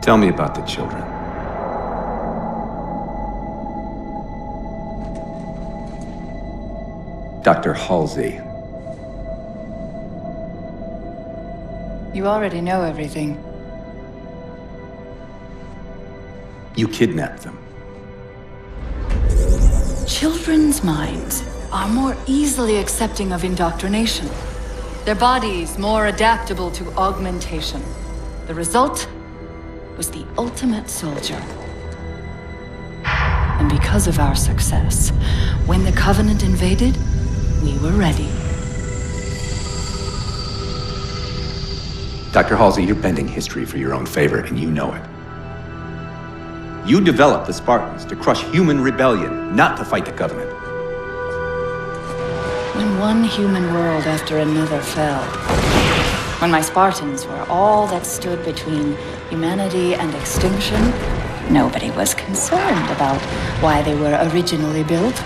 Tell me about the children. Dr. Halsey. You already know everything. You kidnapped them. Children's minds are more easily accepting of indoctrination. Their bodies more adaptable to augmentation. The result was the ultimate soldier. And because of our success, when the Covenant invaded, we were ready. Dr. Halsey, you're bending history for your own favor, and you know it. You developed the Spartans to crush human rebellion, not to fight the Covenant. When one human world after another fell, when my Spartans were all that stood between humanity and extinction, nobody was concerned about why they were originally built.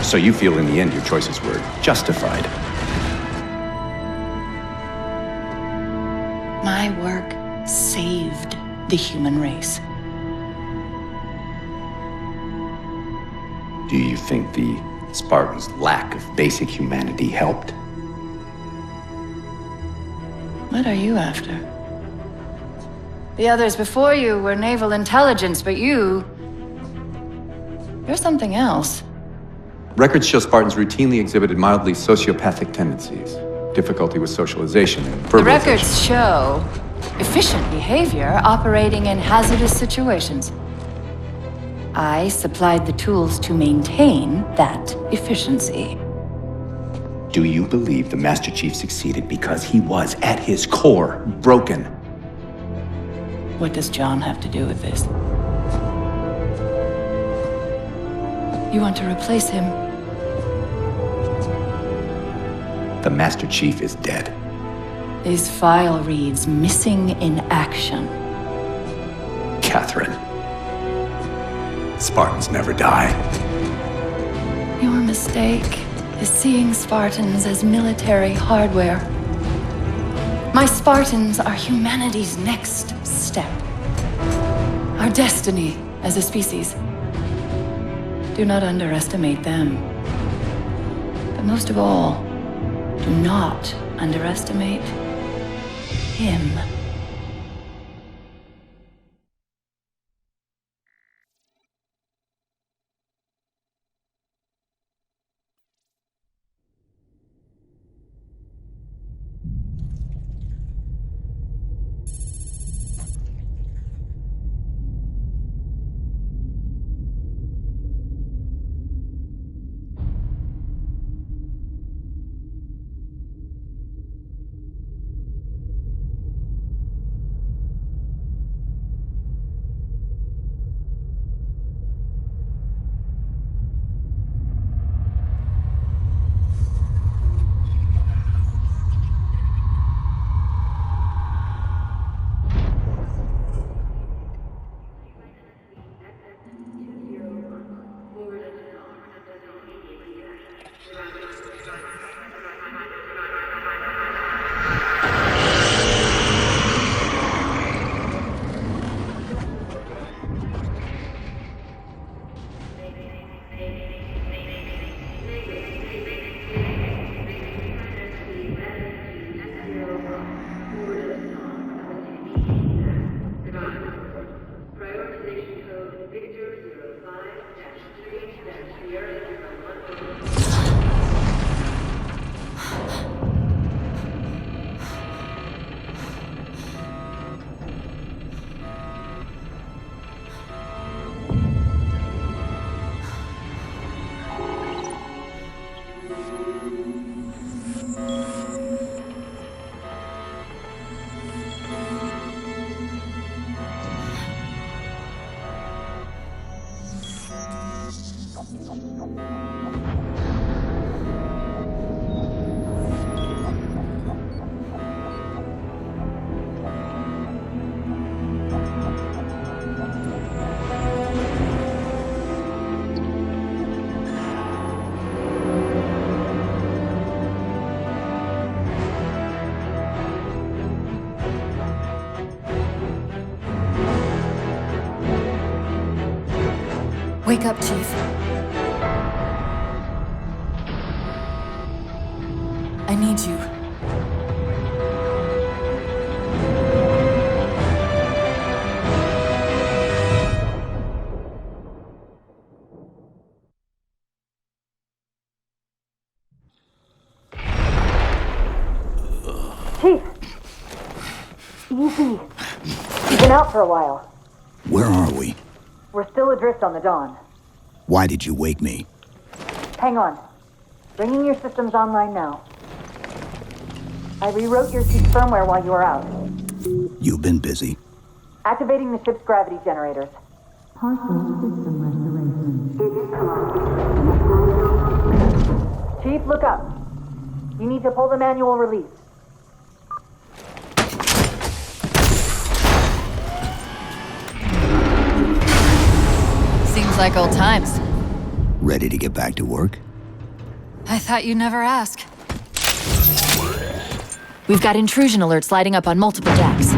So you feel in the end your choices were justified? My work saved the human race. Do you think the Spartans' lack of basic humanity helped? What are you after? The others before you were naval intelligence, but you're something else. Records show Spartans routinely exhibited mildly sociopathic tendencies, difficulty with socialization, and verbalization. The records show efficient behavior operating in hazardous situations. I supplied the tools to maintain that efficiency. Do you believe the Master Chief succeeded because he was, at his core, broken? What does John have to do with this? You want to replace him? The Master Chief is dead. His file reads missing in action. Catherine. Spartans never die. Your mistake is seeing Spartans as military hardware. My Spartans are humanity's next step. Our destiny as a species. Do not underestimate them. But most of all, do not underestimate him. up, Chief. I need you. Chief! Easy. You've been out for a while. Where are we? We're still adrift on the Dawn. Why did you wake me? Hang on. Bringing your systems online now. I rewrote your seat's firmware while you were out. You've been busy. Activating the ship's gravity generators. Chief, look up. You need to pull the manual release. Seems like old times. Ready to get back to work? I thought you'd never ask. We've got intrusion alerts lighting up on multiple decks.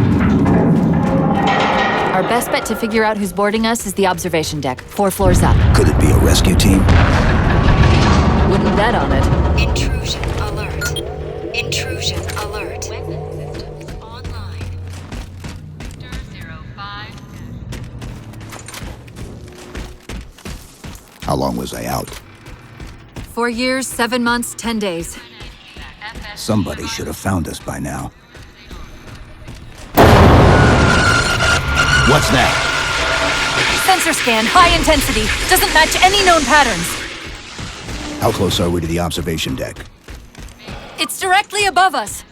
Our best bet to figure out who's boarding us is the observation deck, 4 floors up. Could it be a rescue team? Wouldn't bet on it. Intrusion alert. Intrusion alert. Weapon systems online. Victor 05. How long was I out? 4 years, 7 months, 10 days. Somebody should have found us by now. What's that? Sensor scan, high intensity. Doesn't match any known patterns. How close are we to the observation deck? It's directly above us.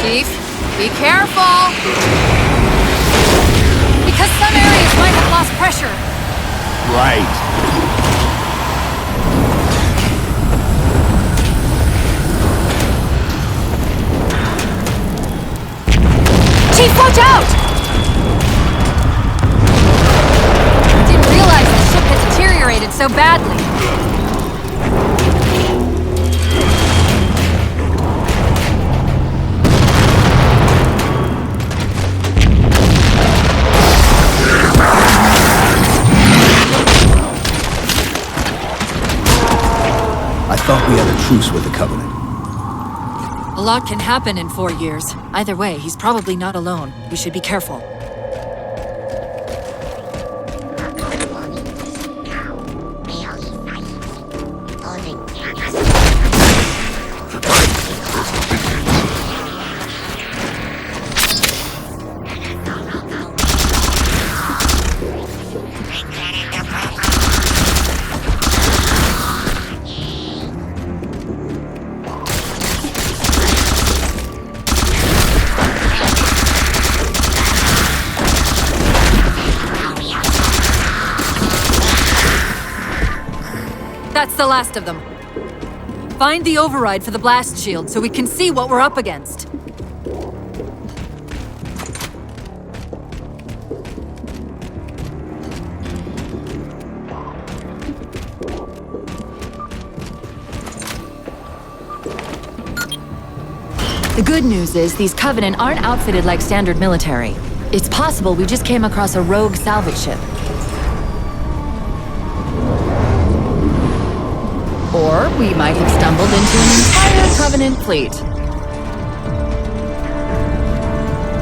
Chief, be careful. Because some areas might have lost pressure. Right. Chief, watch out! Didn't realize the ship had deteriorated so badly. I thought we had a truce with the Covenant. A lot can happen in 4 years. Either way, he's probably not alone. We should be careful. That's the last of them. Find the override for the blast shield so we can see what we're up against. The good news is these Covenant aren't outfitted like standard military. It's possible we just came across a rogue salvage ship. Or we might have stumbled into an entire Covenant fleet.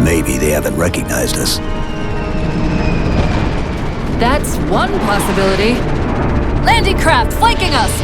Maybe they haven't recognized us. That's one possibility. Landing craft flanking us!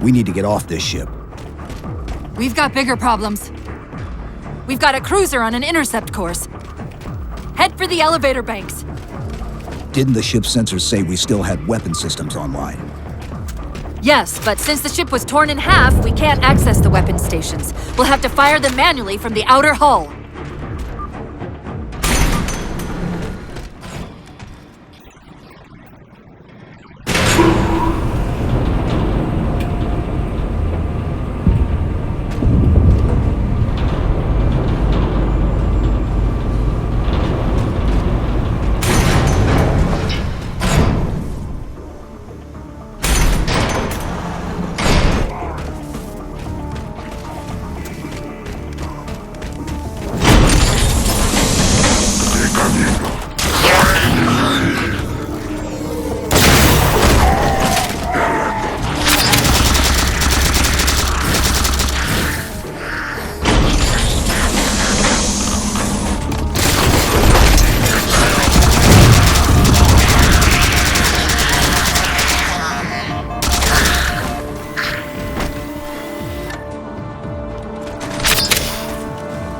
We need to get off this ship. We've got bigger problems. We've got a cruiser on an intercept course. Head for the elevator banks. Didn't the ship's sensors say we still had weapon systems online? Yes, but since the ship was torn in half, we can't access the weapon stations. We'll have to fire them manually from the outer hull.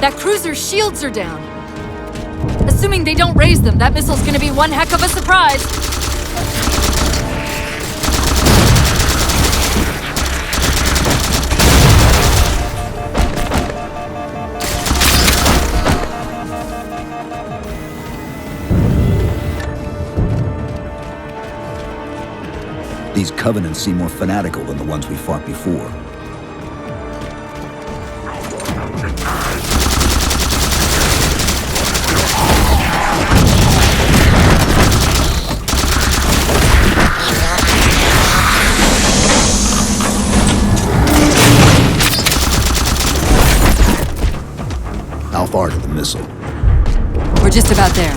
That cruiser's shields are down. Assuming they don't raise them, that missile's gonna be one heck of a surprise. These Covenants seem more fanatical than the ones we fought before. How far to the missile? We're just about there.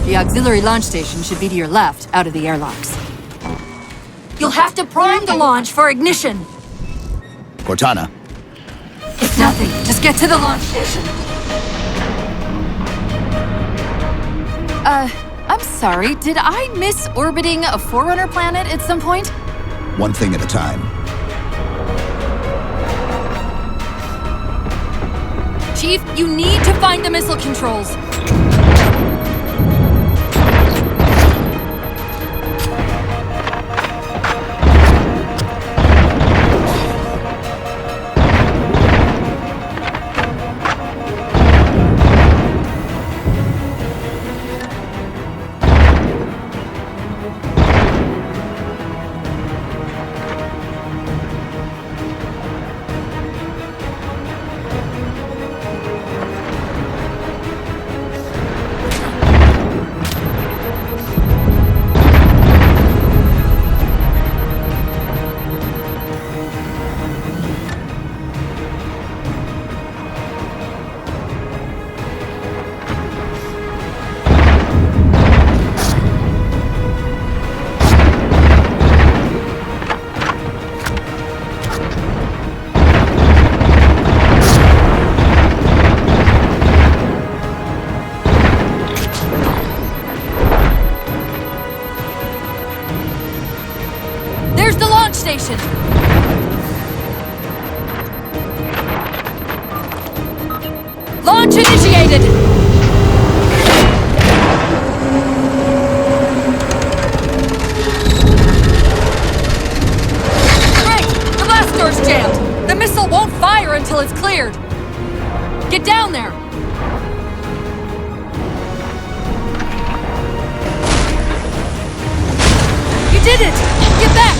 The auxiliary launch station should be to your left, out of the airlocks. You'll have to prime the launch for ignition! Cortana, It's nothing. Just get to the launch station. I'm sorry. Did I miss orbiting a Forerunner planet at some point? one thing at a time. Chief, you need to find the missile controls. until it's cleared. Get down there! You did it! Get back!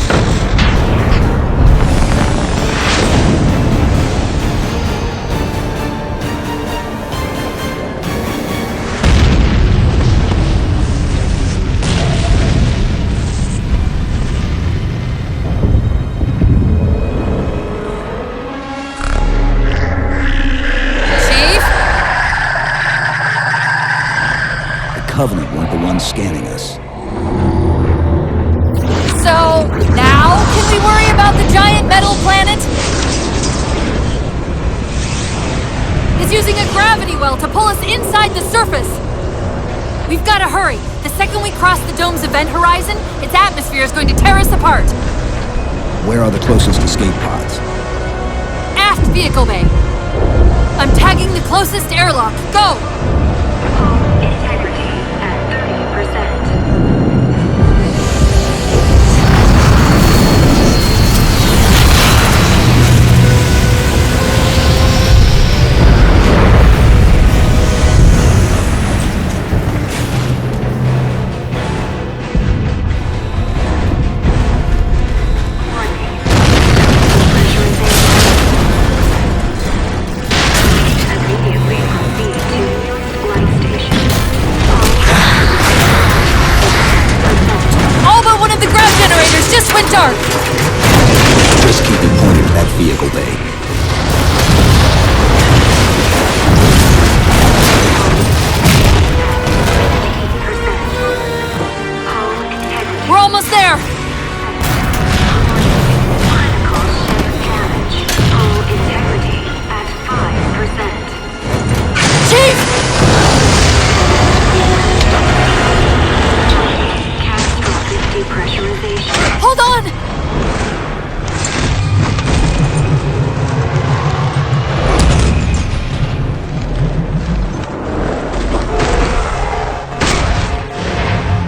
Covenant weren't the ones scanning us. So, now can we worry about the giant metal planet? It's using a gravity well to pull us inside the surface. We've got to hurry. The second we cross the dome's event horizon, its atmosphere is going to tear us apart. Where are the closest escape pods? Aft vehicle bay. I'm tagging the closest airlock. Go! Integrity at 30%. Dark. Just keep it pointed at that vehicle bay. We're almost there. Hull integrity at 5%. Chief! Catastrophic depressurization. Hold on!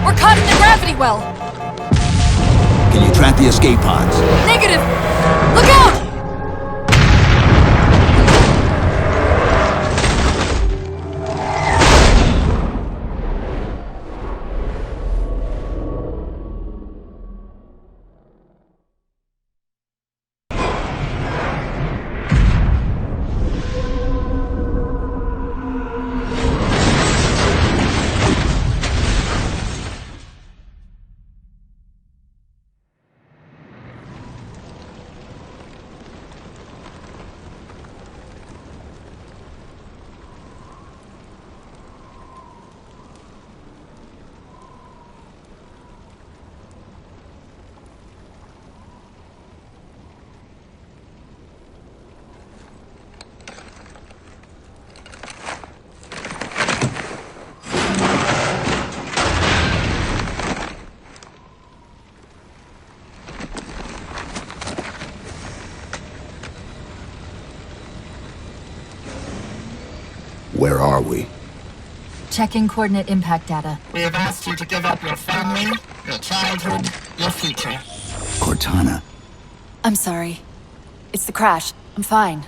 We're caught in the gravity well. Can you track the escape pods? Negative! Look out! Where are we? Checking coordinate impact data. We have asked you to give up your family, your childhood, your future. Cortana, I'm sorry. It's the crash. I'm fine.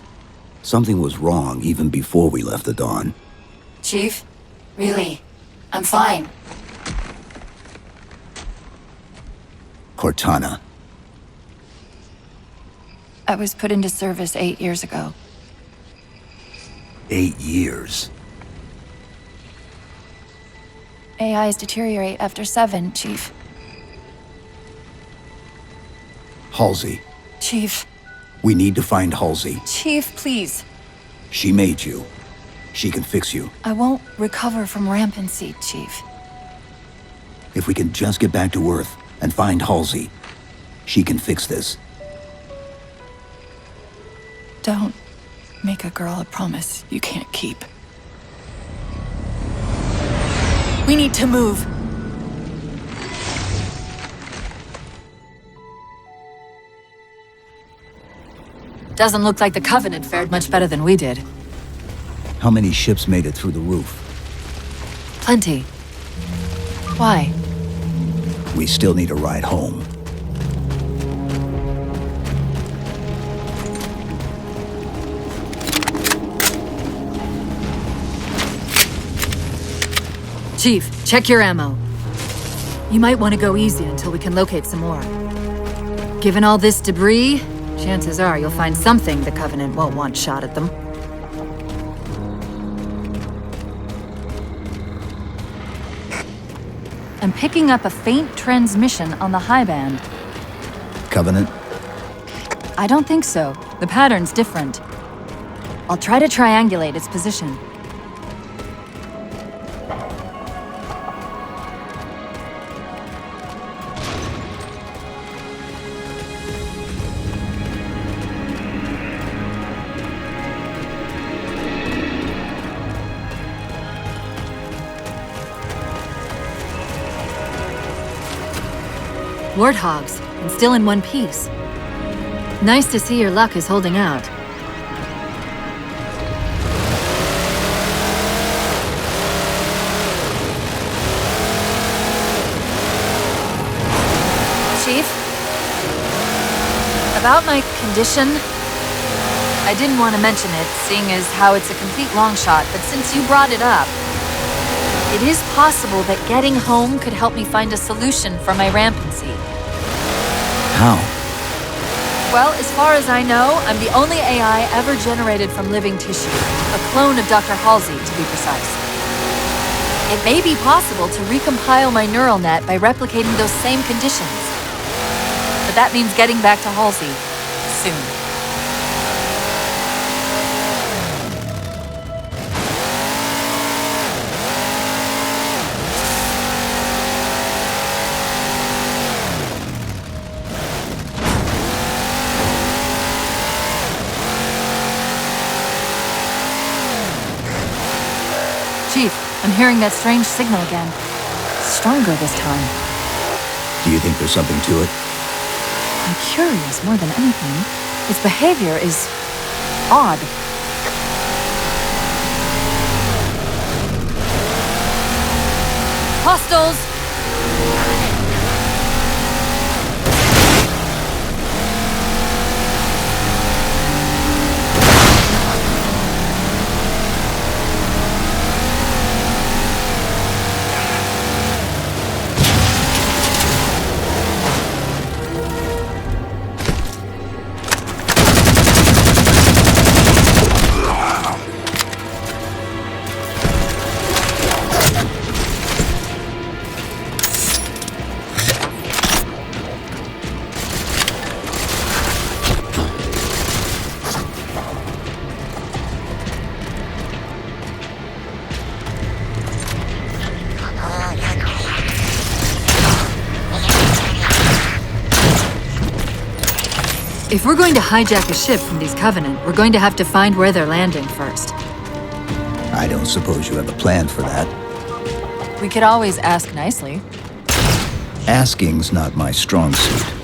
something was wrong even before we left the Dawn. Chief? Really? I'm fine. Cortana. I was put into service 8 years ago. 8 years. AIs deteriorate after 7, Chief. Halsey. Chief. We need to find Halsey. Chief, please. She made you. She can fix you. I won't recover from rampancy, Chief. If we can just get back to Earth and find Halsey, she can fix this. Don't make a girl a promise you can't keep. We need to move. Doesn't look like the Covenant fared much better than we did. How many ships made it through the roof? Plenty. Why? We still need a ride home. Chief, check your ammo. You might want to go easy until we can locate some more. Given all this debris, chances are you'll find something the Covenant won't want shot at them. I'm picking up a faint transmission on the high band. Covenant? I don't think so. The pattern's different. I'll try to triangulate its position. Warthogs, and still in one piece. Nice to see your luck is holding out. Chief? About my condition? I didn't want to mention it, seeing as how it's a complete long shot, but since you brought it up, it is possible that getting home could help me find a solution for my rampancy. How? Well, as far as I know, I'm the only AI ever generated from living tissue. A clone of Dr. Halsey, to be precise. It may be possible to recompile my neural net by replicating those same conditions. But that means getting back to Halsey soon. Chief, I'm hearing that strange signal again. Stronger this time. Do you think there's something to it? I'm curious more than anything. Its behavior is odd. Hostiles! If we're going to hijack a ship from these Covenant, we're going to have to find where they're landing first. I don't suppose you have a plan for that. We could always ask nicely. Asking's not my strong suit.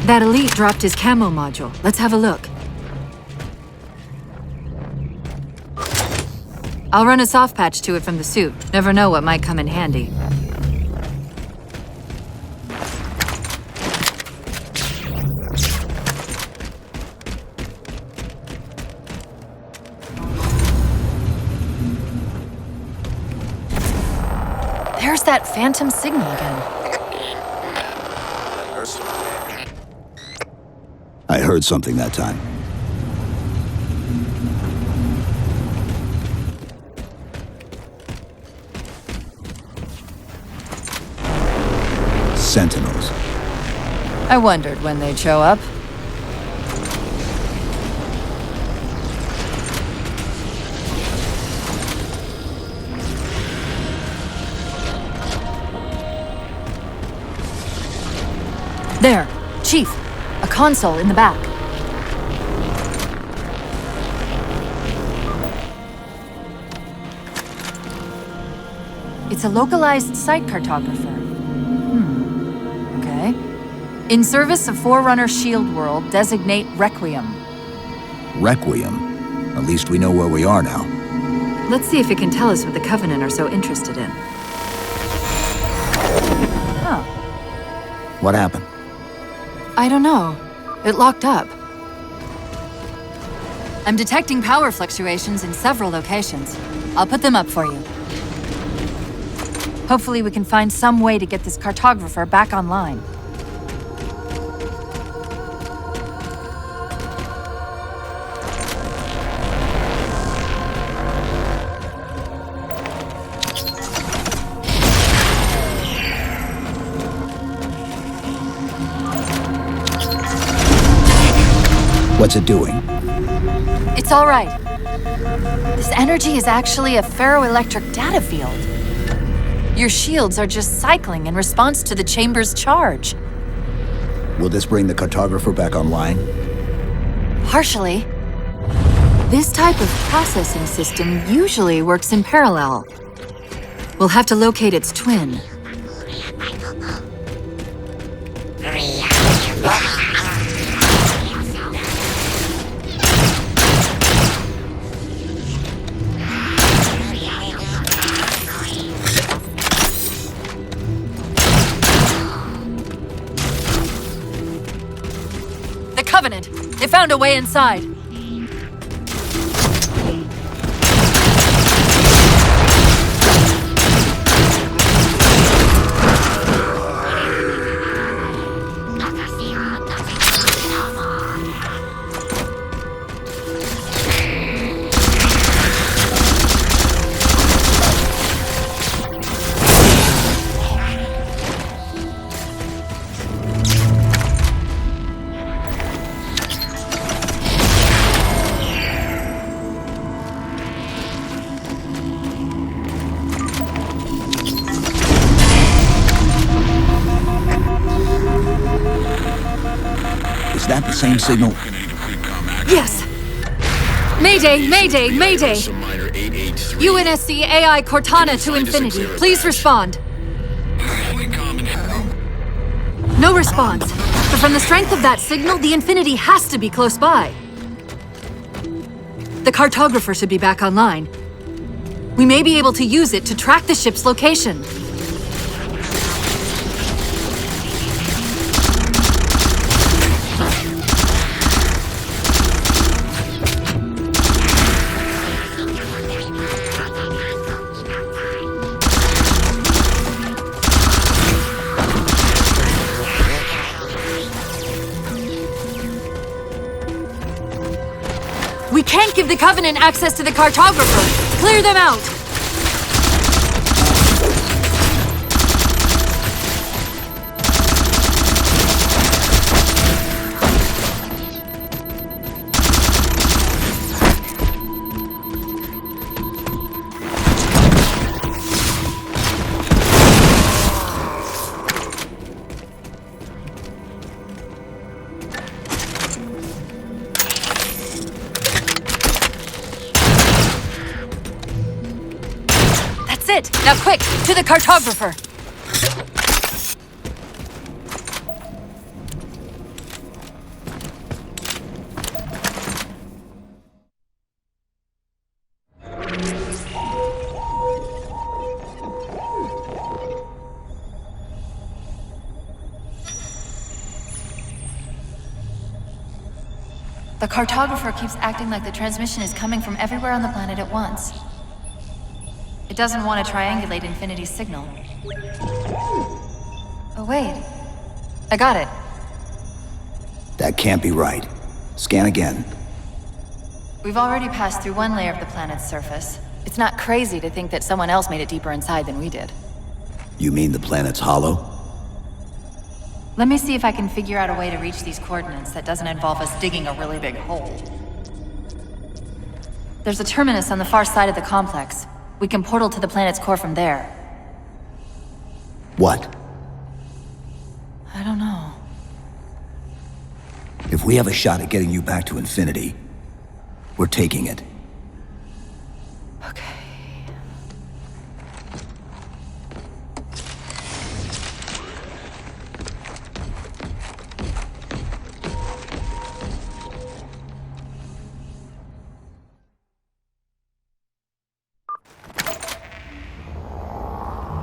That elite dropped his camo module. Let's have a look. I'll run a soft patch to it from the suit. Never know what might come in handy. There's that phantom signal again. I heard something that time. Sentinels. I wondered when they'd show up. There, Chief. A console in the back. It's a localized site cartographer. Okay. In service of Forerunner Shield World, designate Requiem. Requiem. At least we know where we are now. Let's see if it can tell us what the Covenant are so interested in. Oh, What happened? I don't know. It locked up. I'm detecting power fluctuations in several locations. I'll put them up for you. Hopefully we can find some way to get this cartographer back online. What's it doing? It's all right. This energy is actually a ferroelectric data field. Your shields are just cycling in response to the chamber's charge. Will this bring the cartographer back online? Partially. This type of processing system usually works in parallel. We'll have to locate its twin. The Covenant! They found a way inside. Is that the same signal? Yes! Mayday! Mayday! Mayday! UNSC AI Cortana to Infinity. Please respond. No response. But from the strength of that signal, the Infinity has to be close by. The cartographer should be back online. We may be able to use it to track the ship's location. We can't give the Covenant access to the cartographer! Clear them out! That's it! Now quick, to the cartographer! The cartographer keeps acting like the transmission is coming from everywhere on the planet at once. It doesn't want to triangulate Infinity's signal. Oh, wait. I got it. That can't be right. Scan again. We've already passed through one layer of the planet's surface. It's not crazy to think that someone else made it deeper inside than we did. You mean the planet's hollow? Let me see if I can figure out a way to reach these coordinates that doesn't involve us digging a really big hole. There's a terminus on the far side of the complex. We can portal to the planet's core from there. What? I don't know. If we have a shot at getting you back to Infinity, we're taking it. Okay.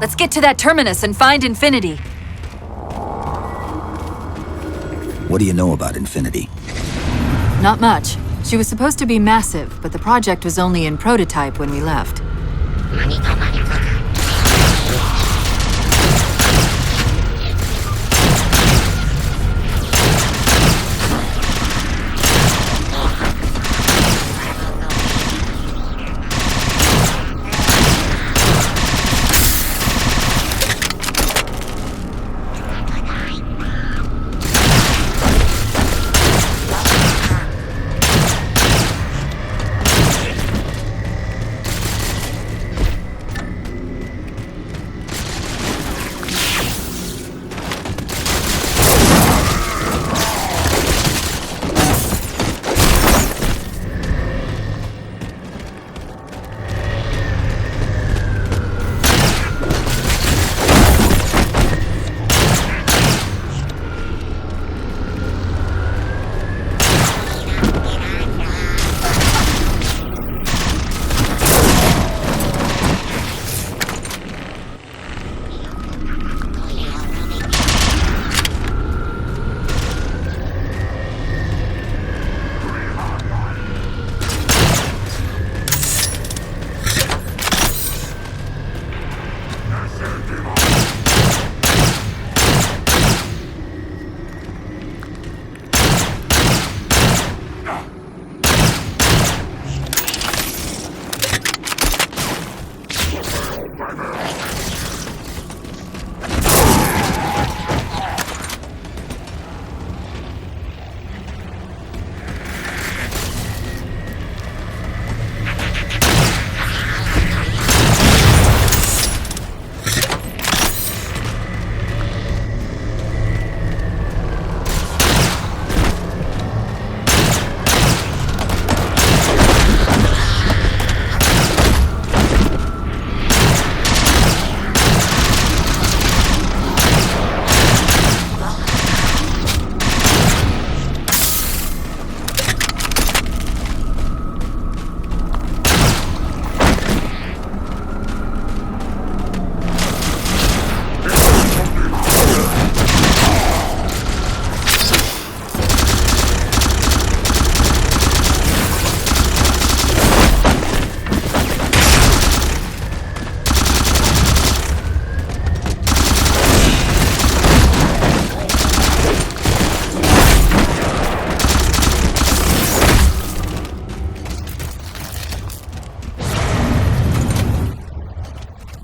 Let's get to that terminus and find Infinity. What do you know about Infinity? Not much. She was supposed to be massive, but the project was only in prototype when we left.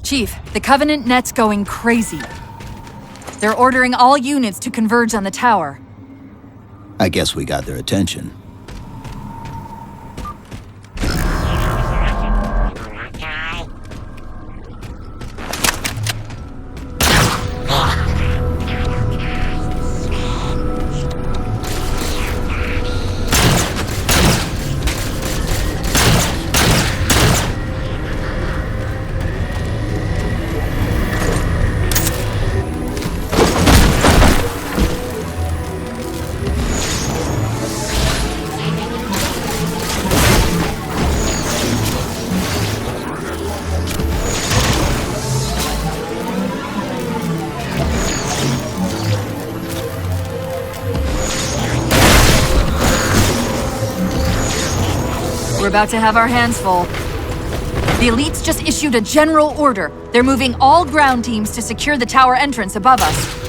Chief, the Covenant net's going crazy. They're ordering all units to converge on the tower. I guess we got their attention. about to have our hands full. The elites just issued a general order. They're moving all ground teams to secure the tower entrance above us.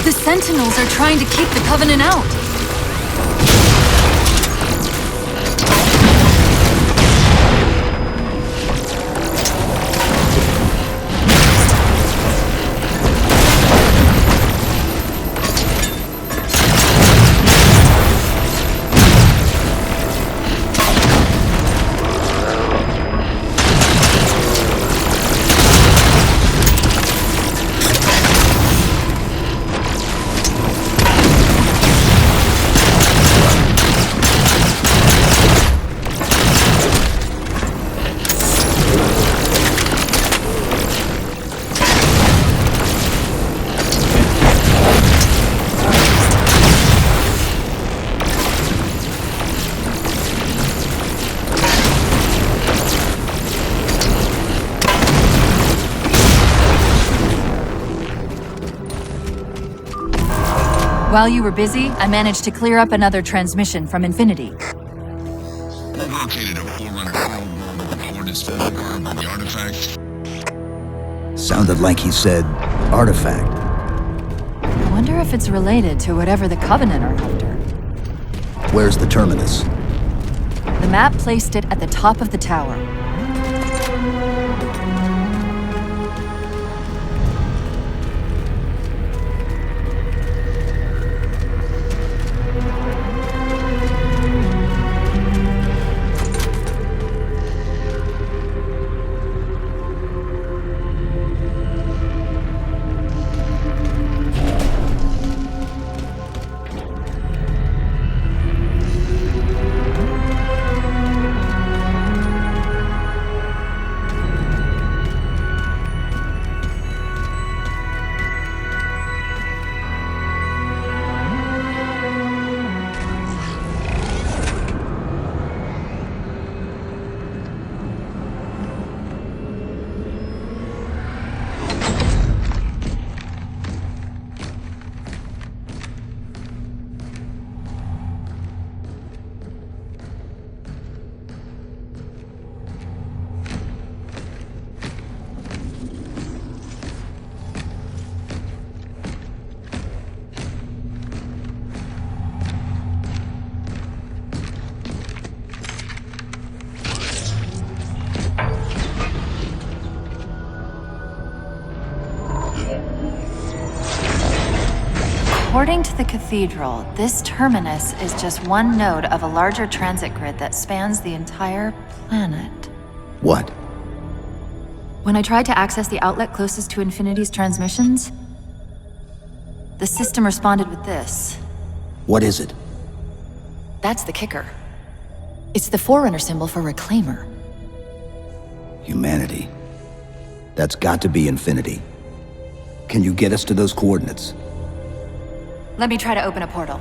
The Sentinels are trying to keep the Covenant out. While you were busy, I managed to clear up another transmission from Infinity. We located a Forerunner coordinates for the artifact. Sounded like he said artifact. I wonder if it's related to whatever the Covenant are after. Where's the terminus? The map placed it at the top of the tower. According to the Cathedral, this terminus is just one node of a larger transit grid that spans the entire planet. What? When I tried to access the outlet closest to Infinity's transmissions, the system responded with this. What is it? That's the kicker. It's the Forerunner symbol for Reclaimer. Humanity. That's got to be Infinity. Can you get us to those coordinates? Let me try to open a portal.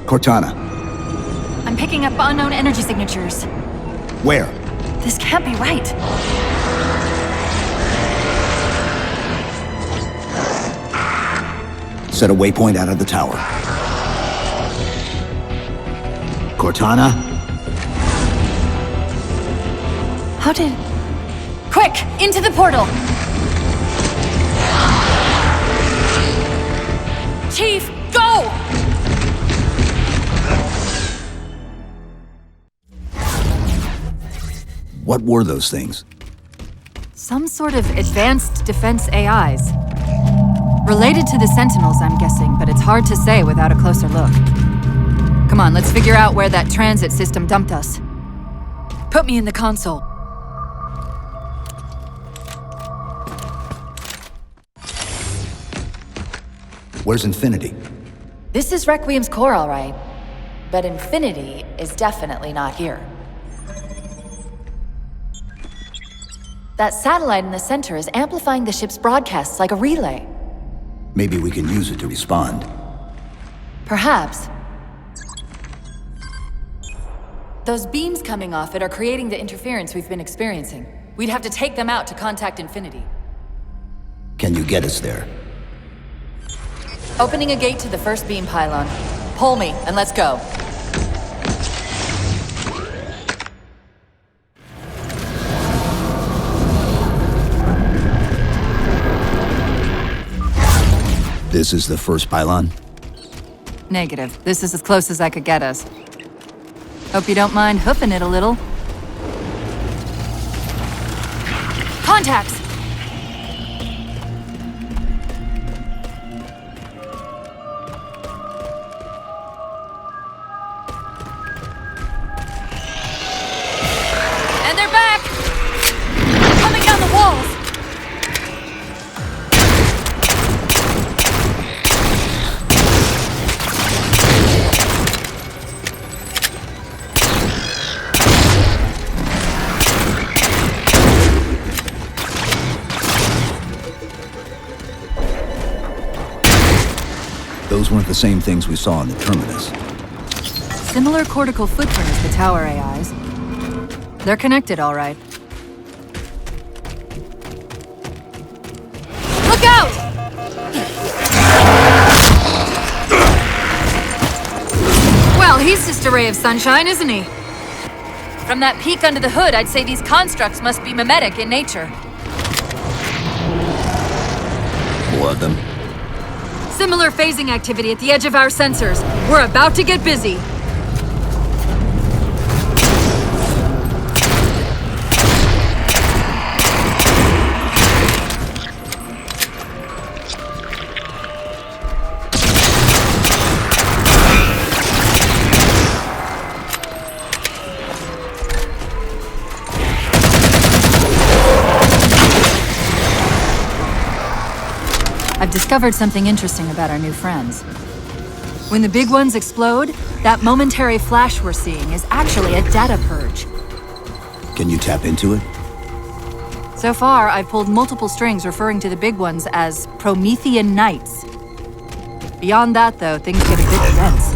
Cortana. I'm picking up unknown energy signatures. Where? This can't be right. Set a waypoint out of the tower. Cortana? How did... Quick! Into the portal! Chief, go! What were those things? Some sort of advanced defense AIs. Related to the Sentinels, I'm guessing, but it's hard to say without a closer look. Come on, let's figure out where that transit system dumped us. Put me in the console. Where's Infinity? This is Requiem's core, all right. But Infinity is definitely not here. That satellite in the center is amplifying the ship's broadcasts like a relay. Maybe we can use it to respond. Perhaps. Those beams coming off it are creating the interference we've been experiencing. We'd have to take them out to contact Infinity. Can you get us there? Opening a gate to the first beam pylon. Pull me, and let's go. This is the first pylon? Negative. This is as close as I could get us. Hope you don't mind hoofing it a little. Contacts! And they're back! Coming down the walls! Those weren't the same things we saw in the Terminus. Similar cortical footprint as the tower AIs. They're connected, all right. Look out! Well, he's just a ray of sunshine, isn't he? From that peek under the hood, I'd say these constructs must be mimetic in nature. More of them. Similar phasing activity at the edge of our sensors. We're about to get busy. I've discovered something interesting about our new friends. When the big ones explode, that momentary flash we're seeing is actually a data purge. Can you tap into it? So far, I've pulled multiple strings referring to the big ones as Promethean Knights. Beyond that, though, things get a bit dense.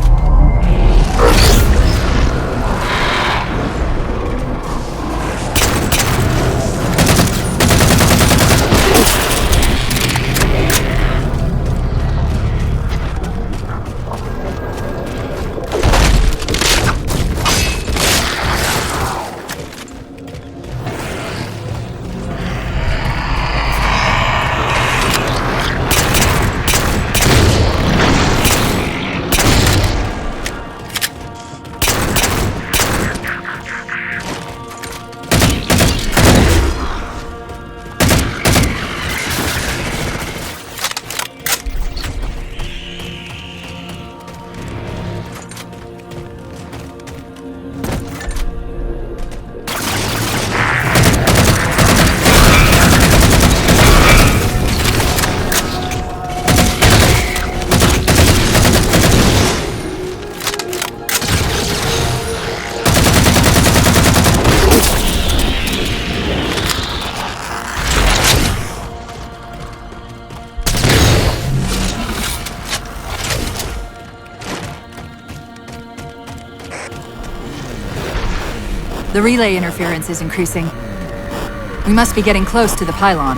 The relay interference is increasing. We must be getting close to the pylon.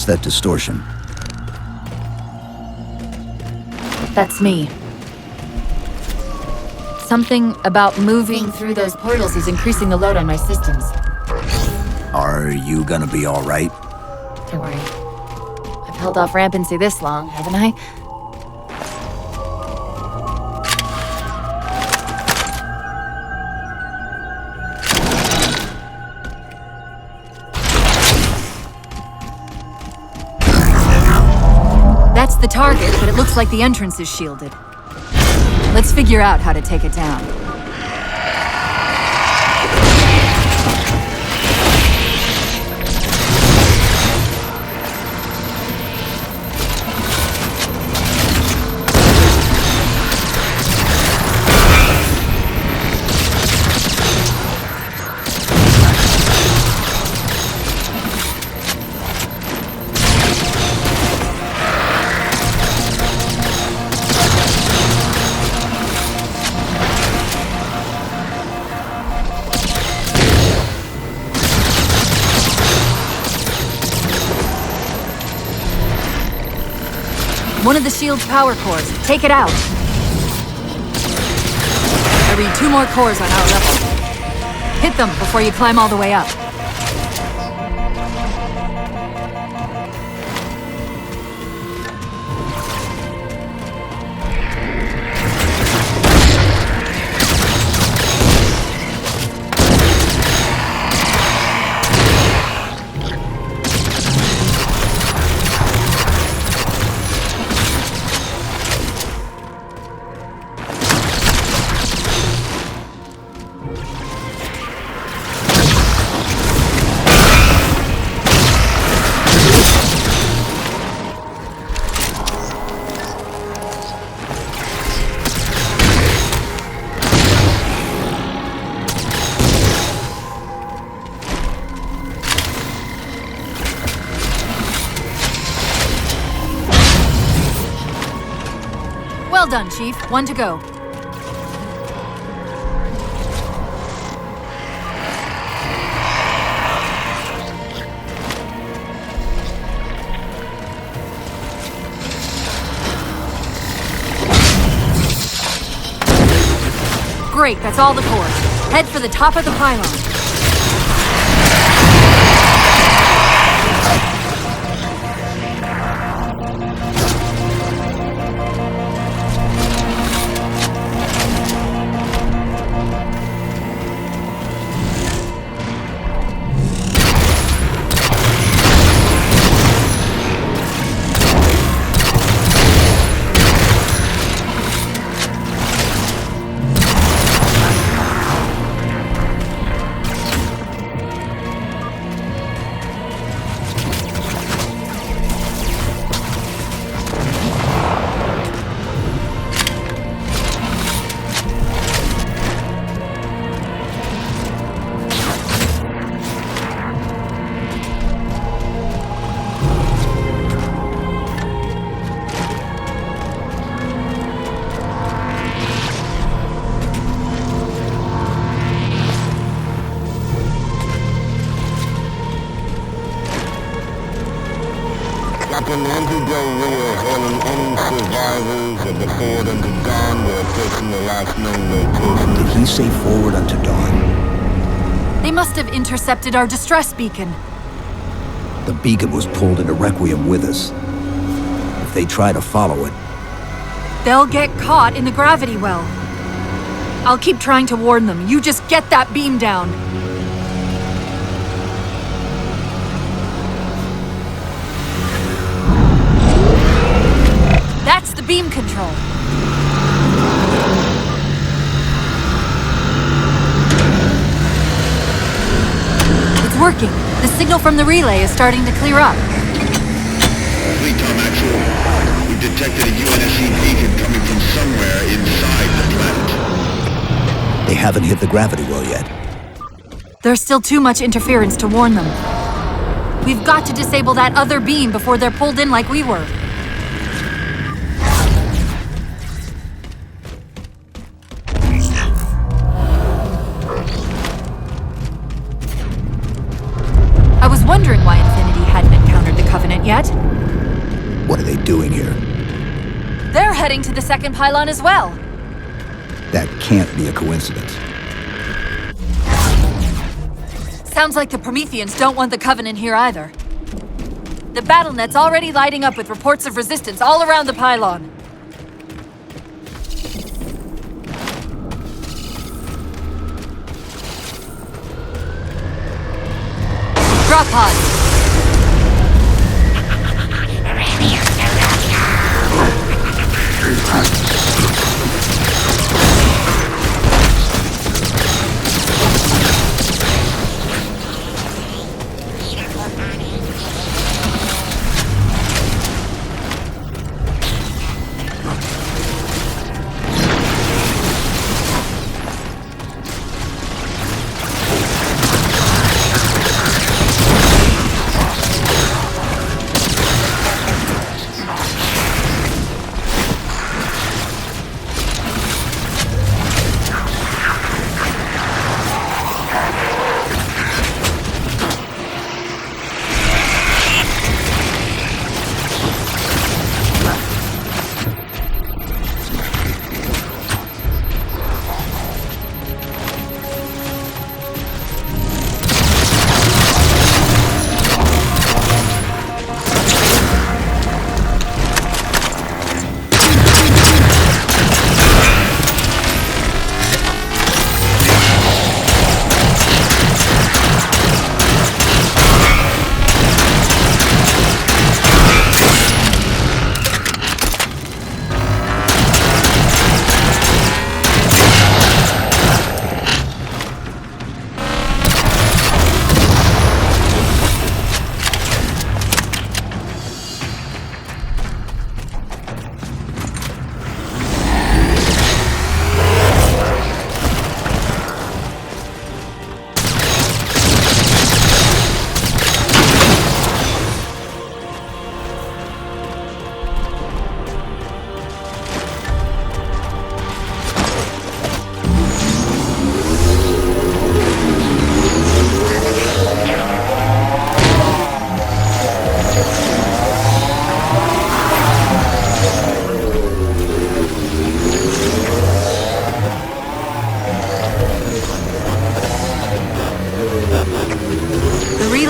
that distortion? That's me. Something about moving through those portals is increasing the load on my systems. Are you gonna be all right? Don't worry. I've held off rampancy this long, haven't I? That's the target, but it looks like the entrance is shielded. Let's figure out how to take it down. One of the shield's power cores. Take it out. I read 2 more cores on our level. Hit them before you climb all the way up. Well done, Chief. 1 to go. Great, that's all the cores. Head for the top of the pylon. Captain Andrew Del Rio hailing any survivors of the forward unto dawn were approaching the last known location. Did he say forward unto dawn? They must have intercepted our distress beacon. The beacon was pulled into Requiem with us. If they try to follow it, They'll get caught in the gravity well. I'll keep trying to warn them. You just get that beam down. That's the beam control. It's working. The signal from the relay is starting to clear up. Fleetcom Actual, we detected a UNSC beacon coming from somewhere inside the planet. they haven't hit the gravity well yet. There's still too much interference to warn them. We've got to disable that other beam before they're pulled in like we were. I was wondering why Infinity hadn't encountered the Covenant yet. What are they doing here? They're heading to the second pylon as well. That can't be a coincidence. Sounds like the Prometheans don't want the Covenant here either. The BattleNet's already lighting up with reports of resistance all around the pylon. Drop pods.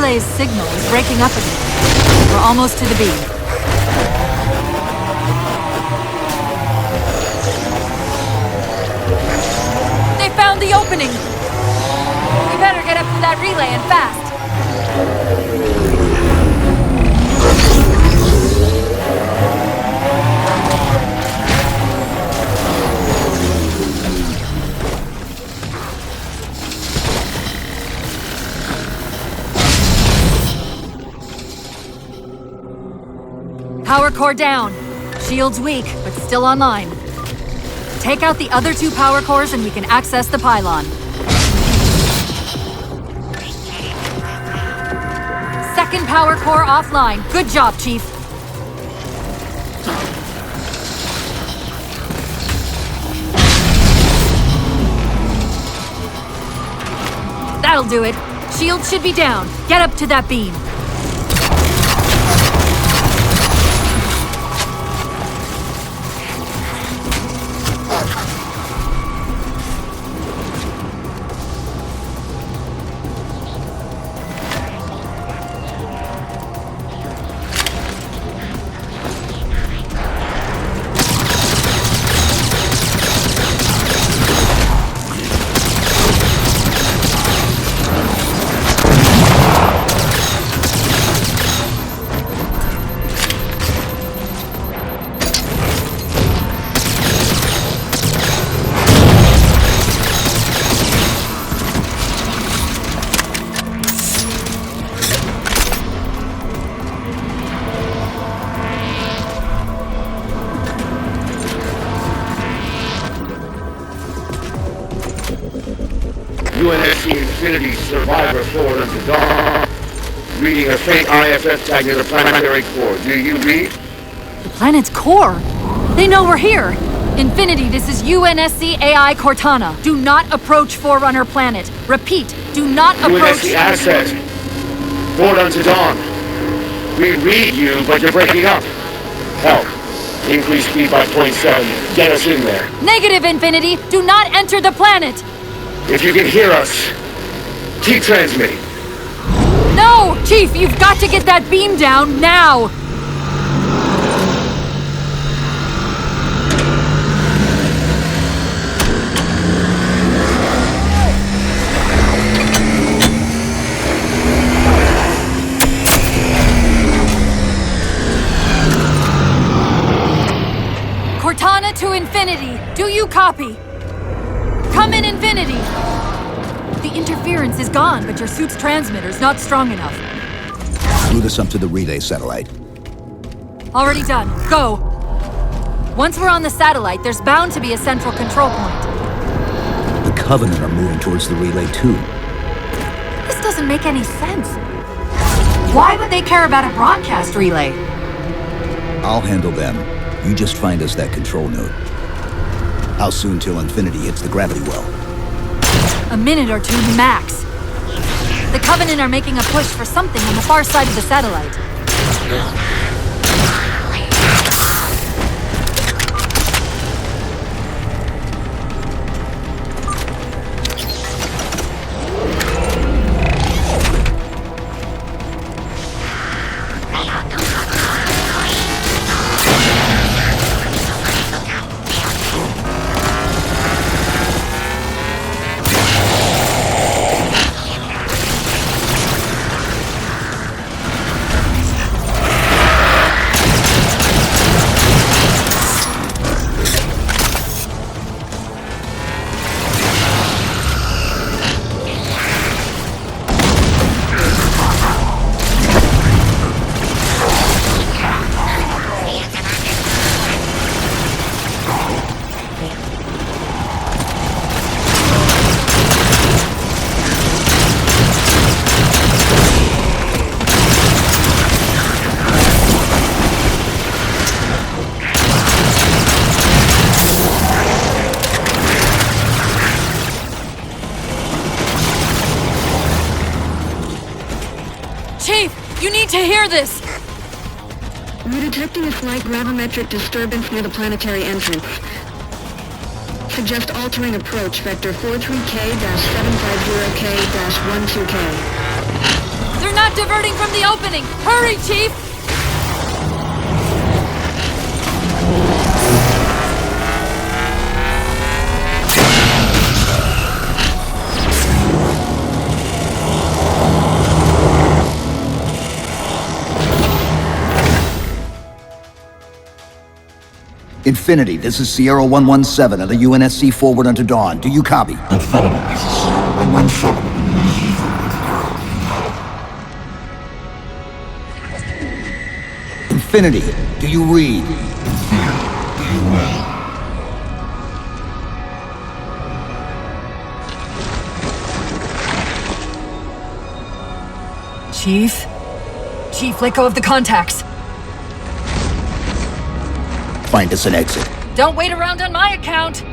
relay's signal is breaking up again. We're almost to the beam. They found the opening! We better get up to that relay and fast! Power core down. Shield's weak, but still online. Take out the other two power cores and we can access the pylon. Second power core offline. Good job, Chief. That'll do it. Shield should be down. Get up to that beam. UNSC Infinity Survivor Forward unto dawn. Reading a faint IFF tag near the planetary core. Do you read? The planet's core? They know we're here! Infinity, this is UNSC AI Cortana. Do not approach Forerunner planet. Repeat, do not approach... UNSC Asset. Forward unto dawn. We read you, but you're breaking up. Help. Increase speed by 0.7. Get us in there. Negative, Infinity! Do not enter the planet! If you can hear us, keep transmitting. No! Chief, you've got to get that beam down now! Cortana to Infinity! Do you copy? Come in, Infinity! The interference is gone, but your suit's transmitter's not strong enough. Route us up to the relay satellite. Already done. Go! Once we're on the satellite, there's bound to be a central control point. The Covenant are moving towards the relay too. This doesn't make any sense. Why would they care about a broadcast relay? I'll handle them. You just find us that control node. How soon till Infinity hits the gravity well? A minute or two max. The Covenant are making a push for something on the far side of the satellite. Chief, you need to hear this! We're detecting a slight gravimetric disturbance near the planetary entrance. Suggest altering approach vector 43K-750K-12K. They're not diverting from the opening! Hurry, Chief! Infinity, this is Sierra 117 of the UNSC forward unto dawn. Do you copy? Infinity, this is Sierra 117. Infinity, do you read? Chief? Chief, let go of the contacts! Find us an exit. Don't wait around on my account!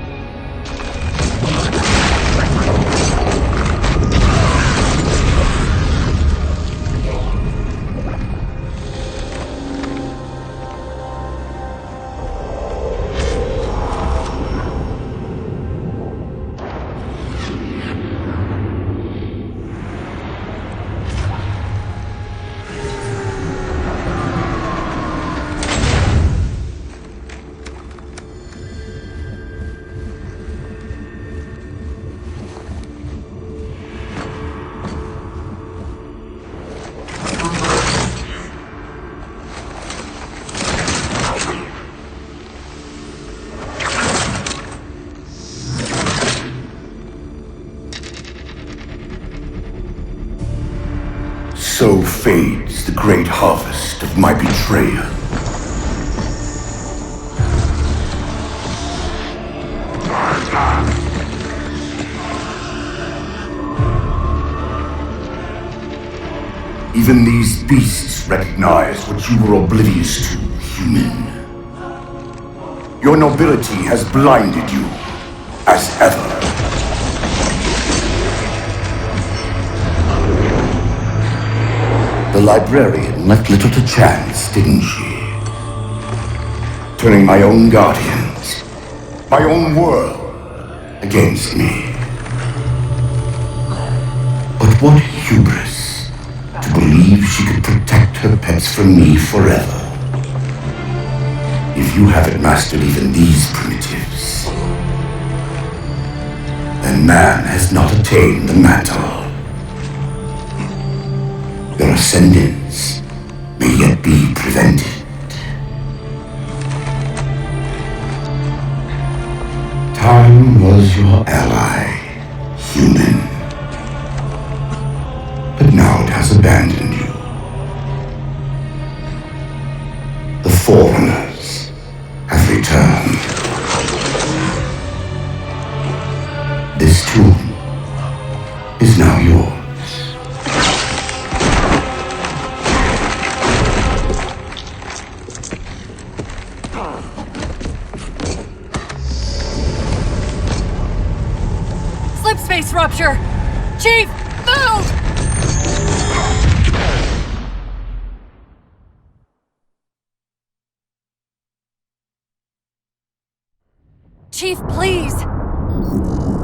So fades the great harvest of my betrayal. Even these beasts recognize what you were oblivious to, human. Your nobility has blinded you, as ever. The librarian left little to chance, didn't she? turning my own guardians, my own world, against me. But what hubris to believe she could protect her pets from me forever. If you haven't mastered even these primitives, then man has not attained the mantle. Their ascendance may yet be prevented. Time was your ally, human. But now it has abandoned you. The Forerunners have returned. This tomb is now yours. Slipspace rupture! Chief, move! Chief, please!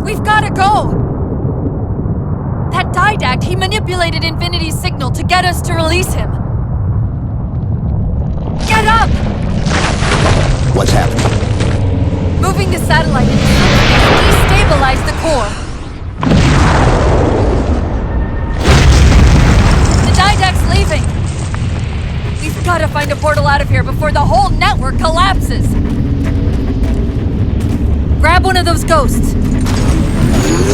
We've gotta go! That Didact, he manipulated Infinity's signal to get us to release him! Get up! What's happening? Moving the satellite and destabilize the core. The Didact's leaving! We've gotta find a portal out of here before the whole network collapses! Grab one of those ghosts.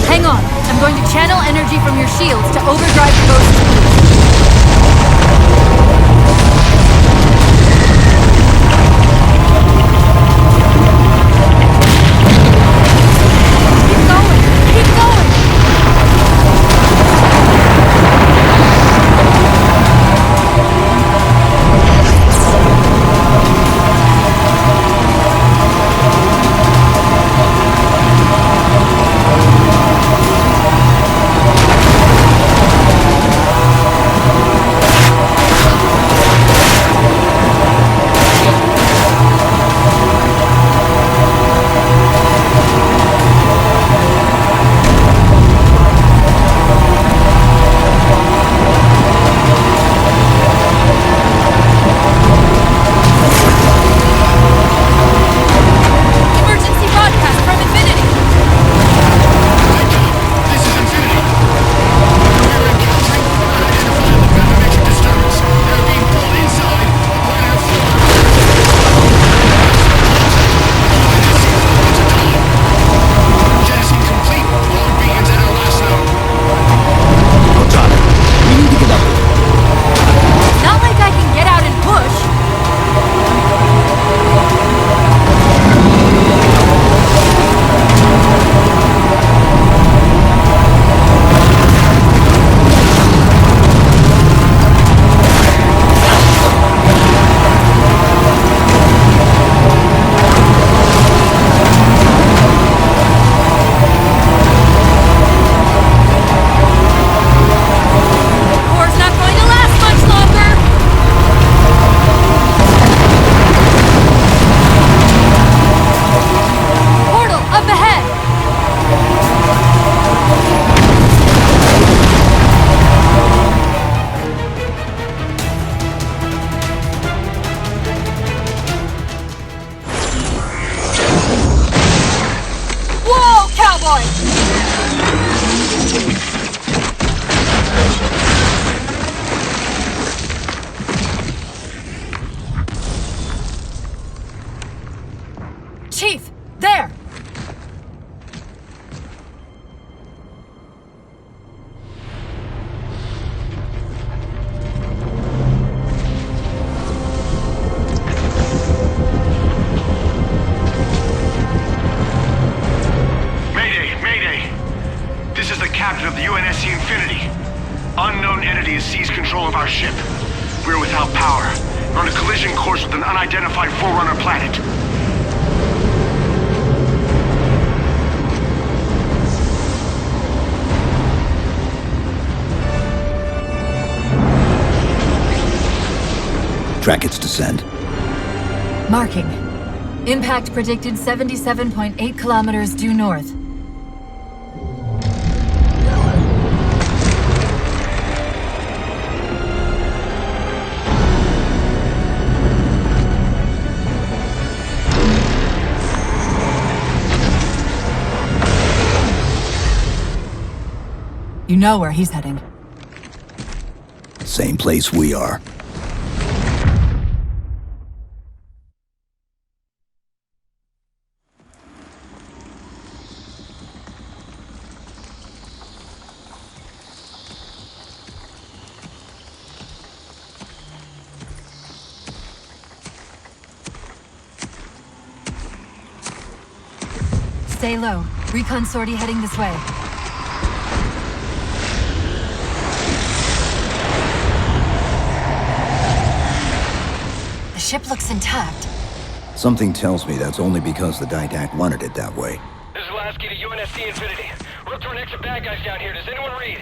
Hang on, I'm going to channel energy from your shields to overdrive the ghosts. Keep going! Keep going! Chief! There! Mayday! Mayday! This is the captain of the UNSC Infinity. Unknown entity has seized control of our ship. We're without power. We're on a collision course with an unidentified Forerunner planet. Track its descent. Marking. Impact predicted 77.8 kilometers due north. You know where he's heading. Same place we are. Stay low. Recon sortie heading this way. The ship looks intact. Something tells me that's only because the Didact wanted it that way. This is Lasky to UNSC Infinity. We're up to our next bad guys down here. Does anyone read?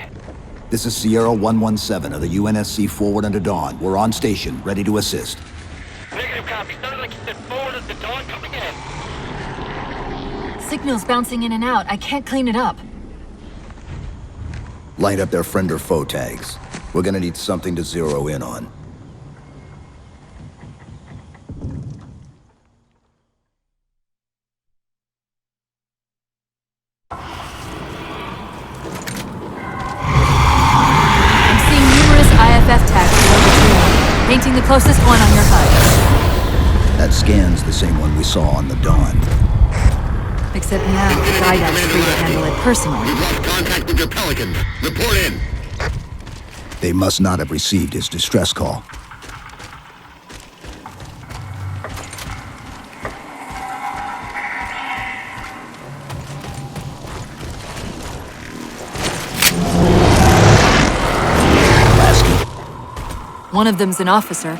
This is Sierra 117 of the UNSC Forward Unto Dawn. We're on station, ready to assist. Negative copy. Sounded like you said Forward Unto Dawn. Come again. Signal's bouncing in and out. I can't clean it up. Light up their friend or foe tags. We're gonna need something to zero in on. I'm seeing numerous IFF tags below the tree. Painting the closest one on your HUD. That scan's the same one we saw on the Dawn. Except now, the Didact's free to handle it personally. We've lost contact with your Pelicans. Report in. They must not have received his distress call. Lasky. One of them's an officer.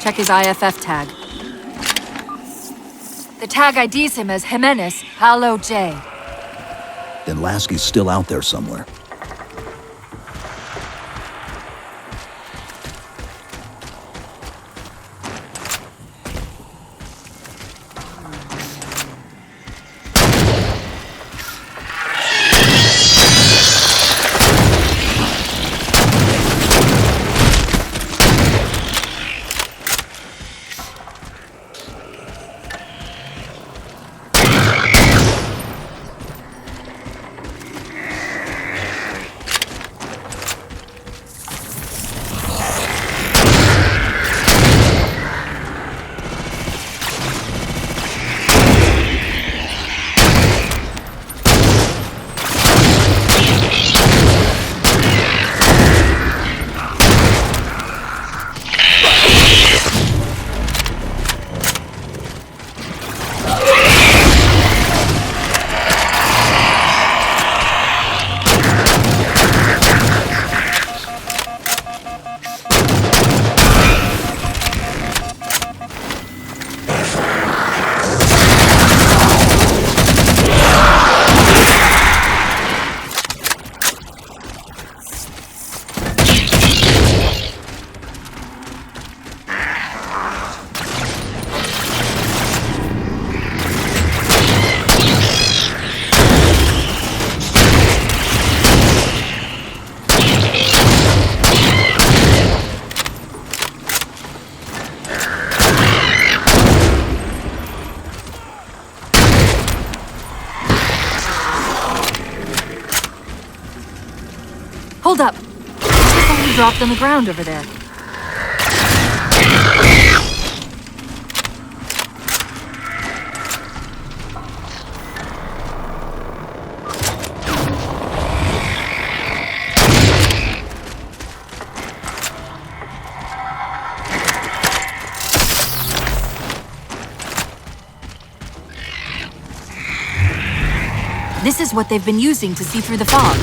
Check his IFF tag. The tag IDs him as Jimenez Paulo J. Then Lasky's still out there somewhere. Hold up! Something dropped on the ground over there. This is what they've been using to see through the fog.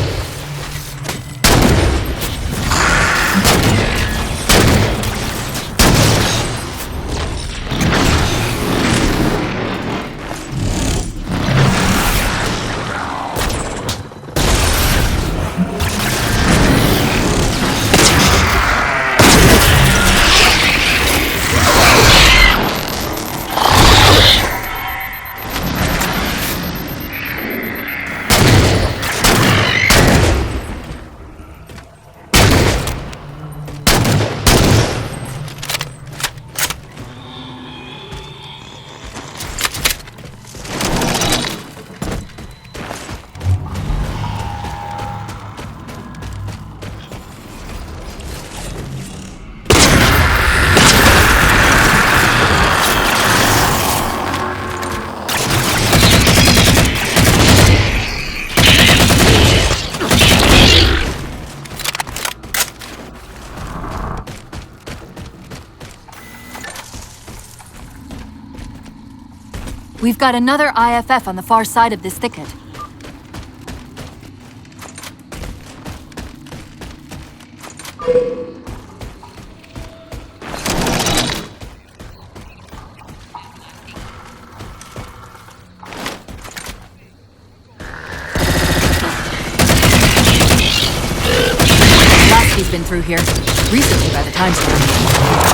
We've got another IFF on the far side of this thicket. Lasky's been through here. Recently, by the time stamp.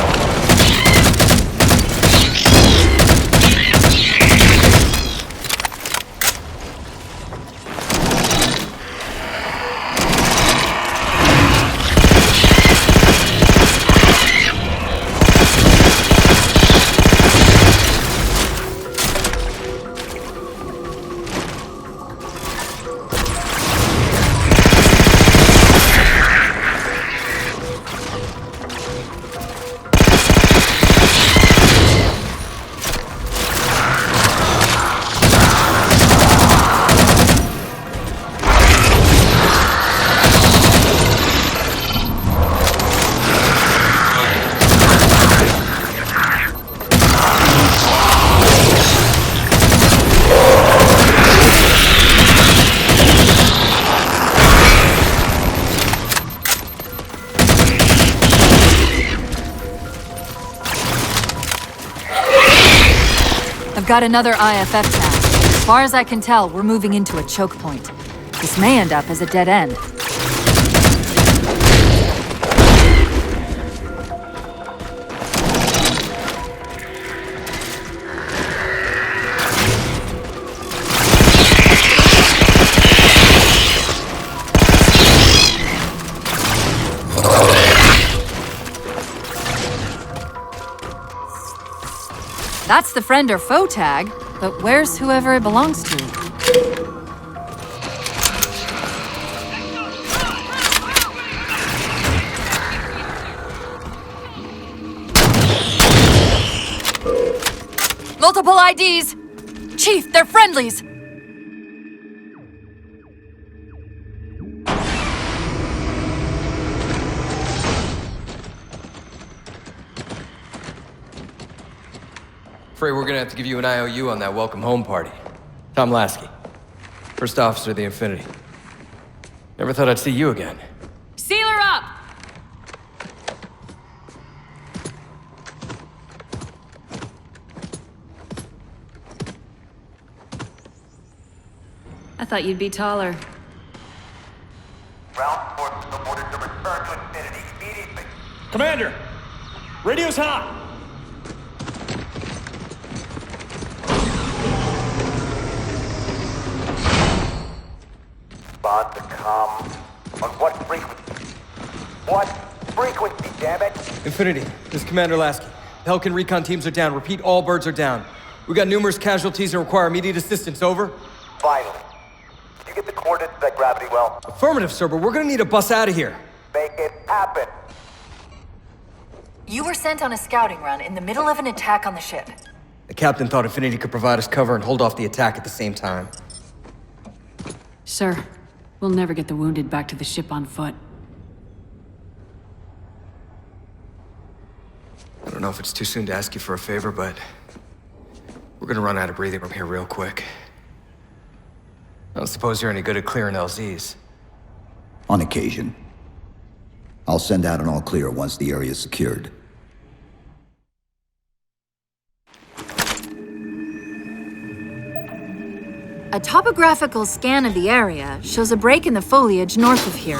Got another IFF tag. As far as I can tell, we're moving into a choke point. This may end up as a dead end. That's the friend or foe tag, but where's whoever it belongs to? Multiple IDs! Chief, they're friendlies! Afraid we're gonna have to give you an IOU on that welcome home party. Tom Lasky, First Officer of the Infinity. Never thought I'd see you again. Seal her up! I thought you'd be taller. Ground forces are ordered to return to Infinity immediately. Commander! Radio's hot! Respond to comm. On what frequency? What frequency, damn it? Infinity, this is Commander Lasky. Pelican recon teams are down. Repeat, all birds are down. We got numerous casualties and require immediate assistance, over. Finally. Did you get the coordinates of that gravity well? Affirmative, sir, but we're gonna need to bus out of here. Make it happen. You were sent on a scouting run in the middle of an attack on the ship. The captain thought Infinity could provide us cover and hold off the attack at the same time. Sir, we'll never get the wounded back to the ship on foot. I don't know if it's too soon to ask you for a favor, but we're gonna run out of breathing room here real quick. I don't suppose you're any good at clearing LZs. On occasion. I'll send out an all clear once the area is secured. A topographical scan of the area shows a break in the foliage north of here.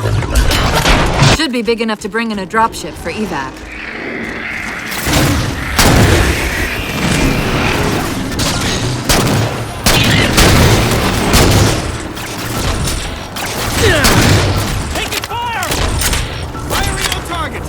Should be big enough to bring in a dropship for evac. Taking fire! Firing on target!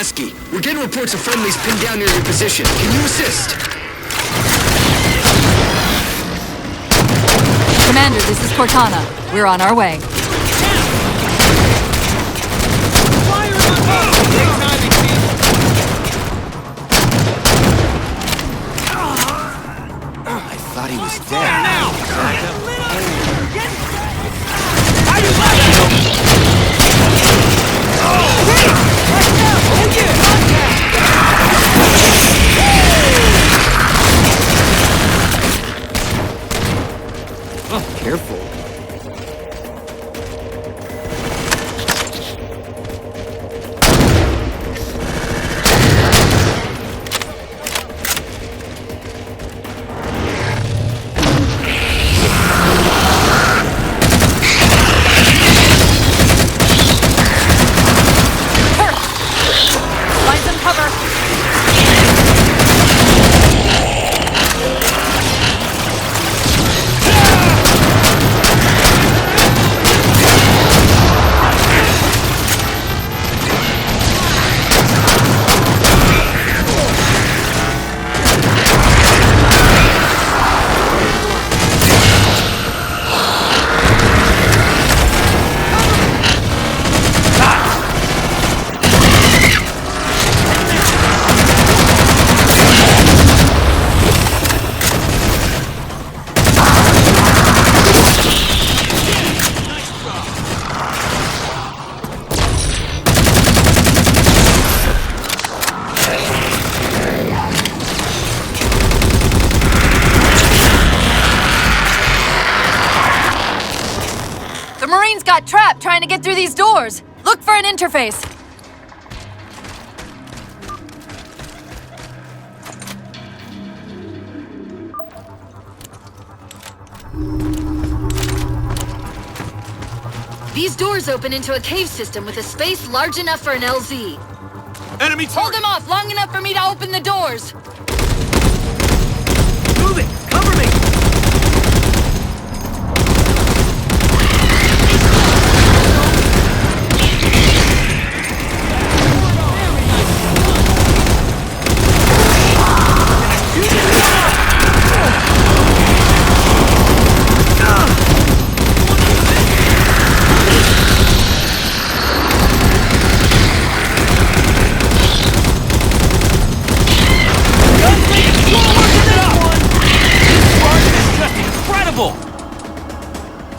Whiskey, we're getting reports of friendlies pinned down near your position. Can you assist? Commander, this is Cortana. We're on our way. I thought he was dead. Oh, careful. Find some cover. The Marines got trapped trying to get through these doors. Look for an interface. These doors open into a cave system with a space large enough for an LZ. Enemy Hold them off long enough for me to open the doors. Move it! Cover me!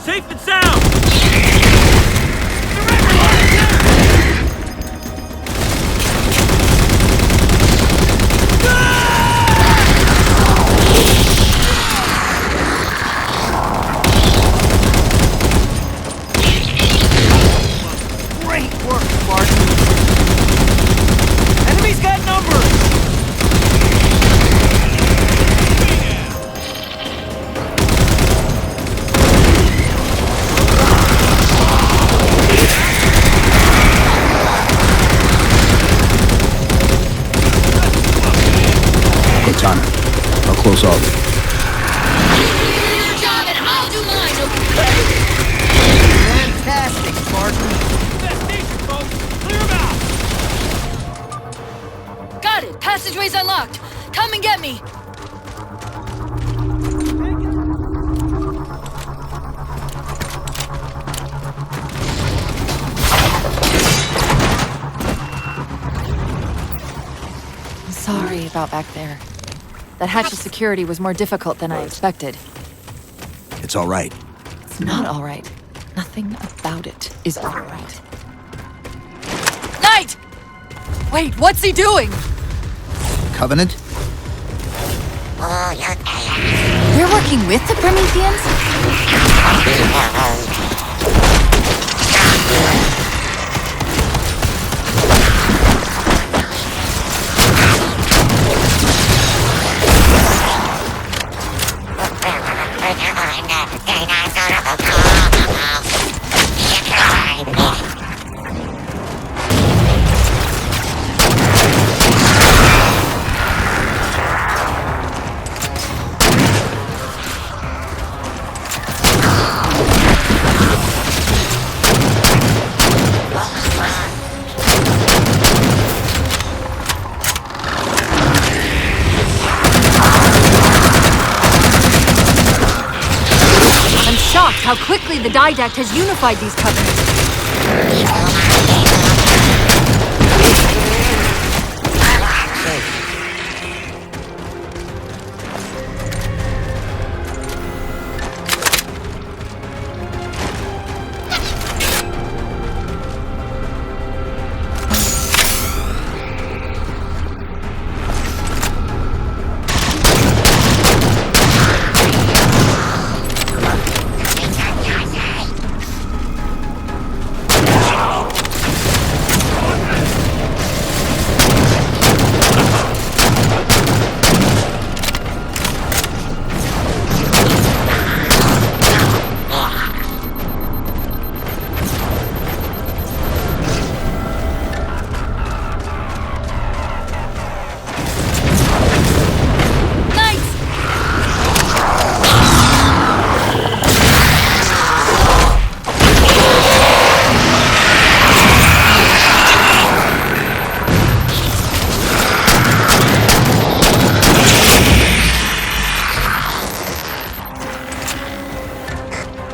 Safe and sound! Great work, Spartan! Enemies got numbers! Cortana, how close are we? Your job and I'll do mine, okay? Fantastic, Spartan! Investigation, folks! Clear them out! Got it. Passageway's unlocked. Come and get me. Sorry about back there. That hatch of security was more difficult than I expected. It's all right. It's not all right. Nothing about it is all right. Knight! Wait, what's he doing? Covenant? You're working with the Prometheans? how quickly the Didact has unified these covenants.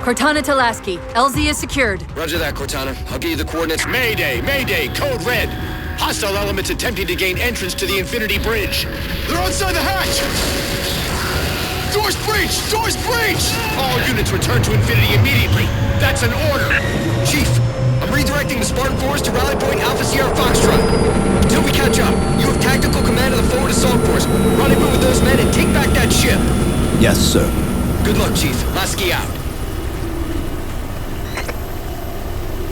Cortana to Lasky. LZ is secured. Roger that, Cortana. I'll get you the coordinates. Mayday! Mayday! Code Red! Hostile elements attempting to gain entrance to the Infinity Bridge. They're outside the hatch! Doors breached! Doors breached! All units return to Infinity immediately. That's an order. Chief, I'm redirecting the Spartan Force to Rally Point Alpha Sierra Foxtrot. Until we catch up, you have tactical command of the forward assault force. Rendezvous with those men and take back that ship. Yes, sir. Good luck, Chief. Lasky out.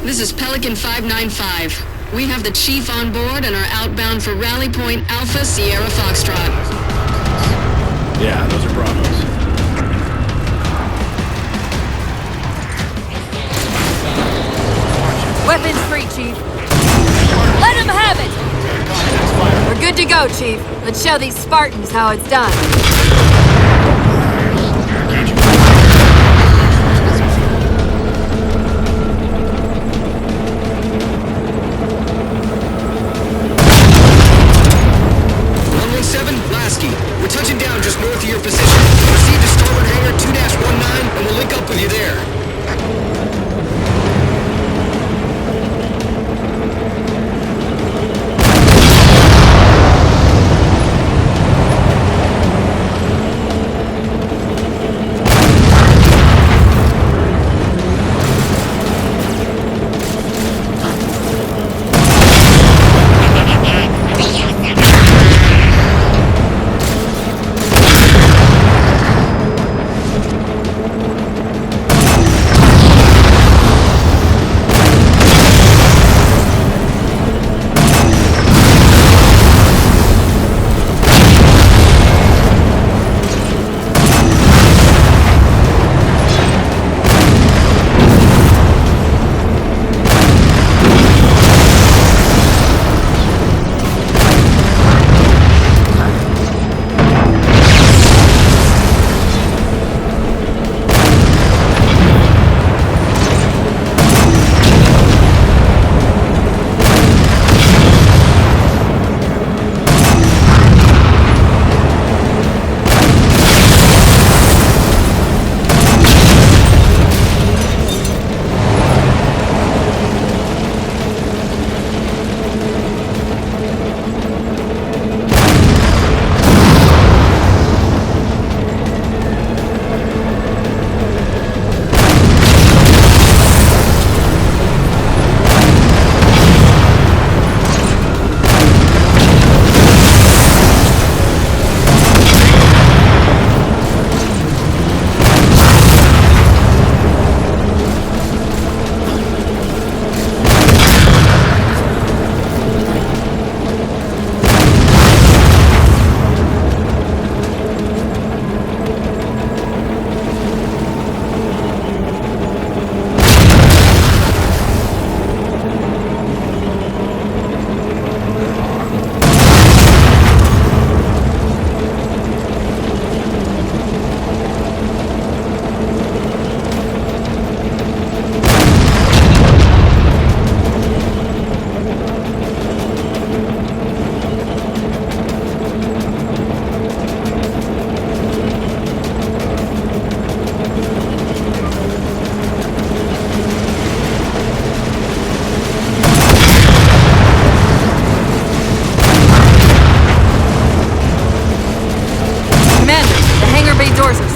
This is Pelican 595. We have the Chief on board and are outbound for Rally Point Alpha Sierra Foxtrot. Yeah, those are Bravos. Weapons free, Chief. Let him have it! We're good to go, Chief. Let's show these Spartans how it's done. We're touching down just north of your position. Proceed to starboard hangar 2-19 and we'll link up with you there.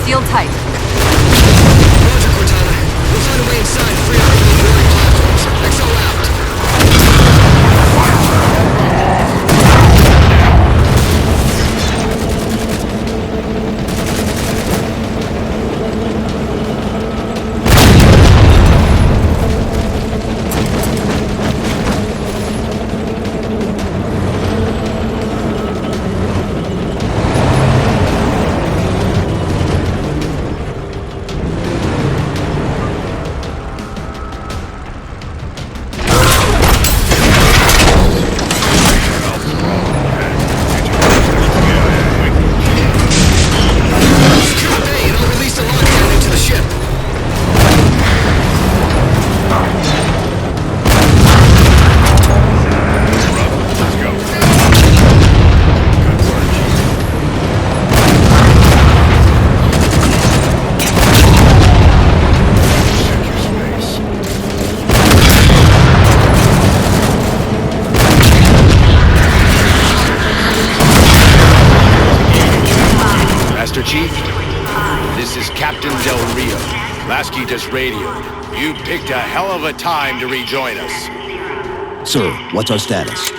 Seal tight. Roger, Cortana. We'll find a way inside to free up those boarding platforms. XO out. Chief, this is Captain Del Rio. Lasky just radioed. You picked a hell of a time to rejoin us. Sir, what's our status?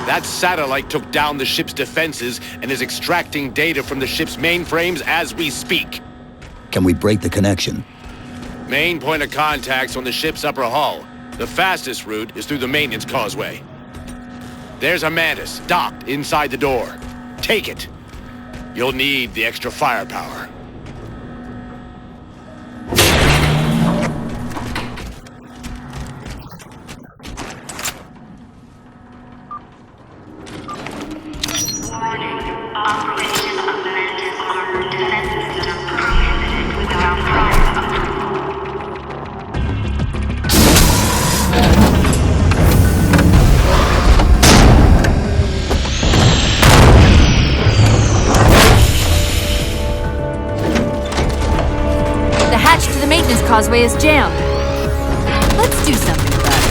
That satellite took down the ship's defenses and is extracting data from the ship's mainframes as we speak. Can we break the connection? Main point of contact's on the ship's upper hull. The fastest route is through the maintenance causeway. There's a Mantis docked inside the door. Take it. You'll need the extra firepower. Warning. Operation of Mantis armored defense system prohibited without prior approval. The hatch to the maintenance causeway is jammed. Let's do something about it.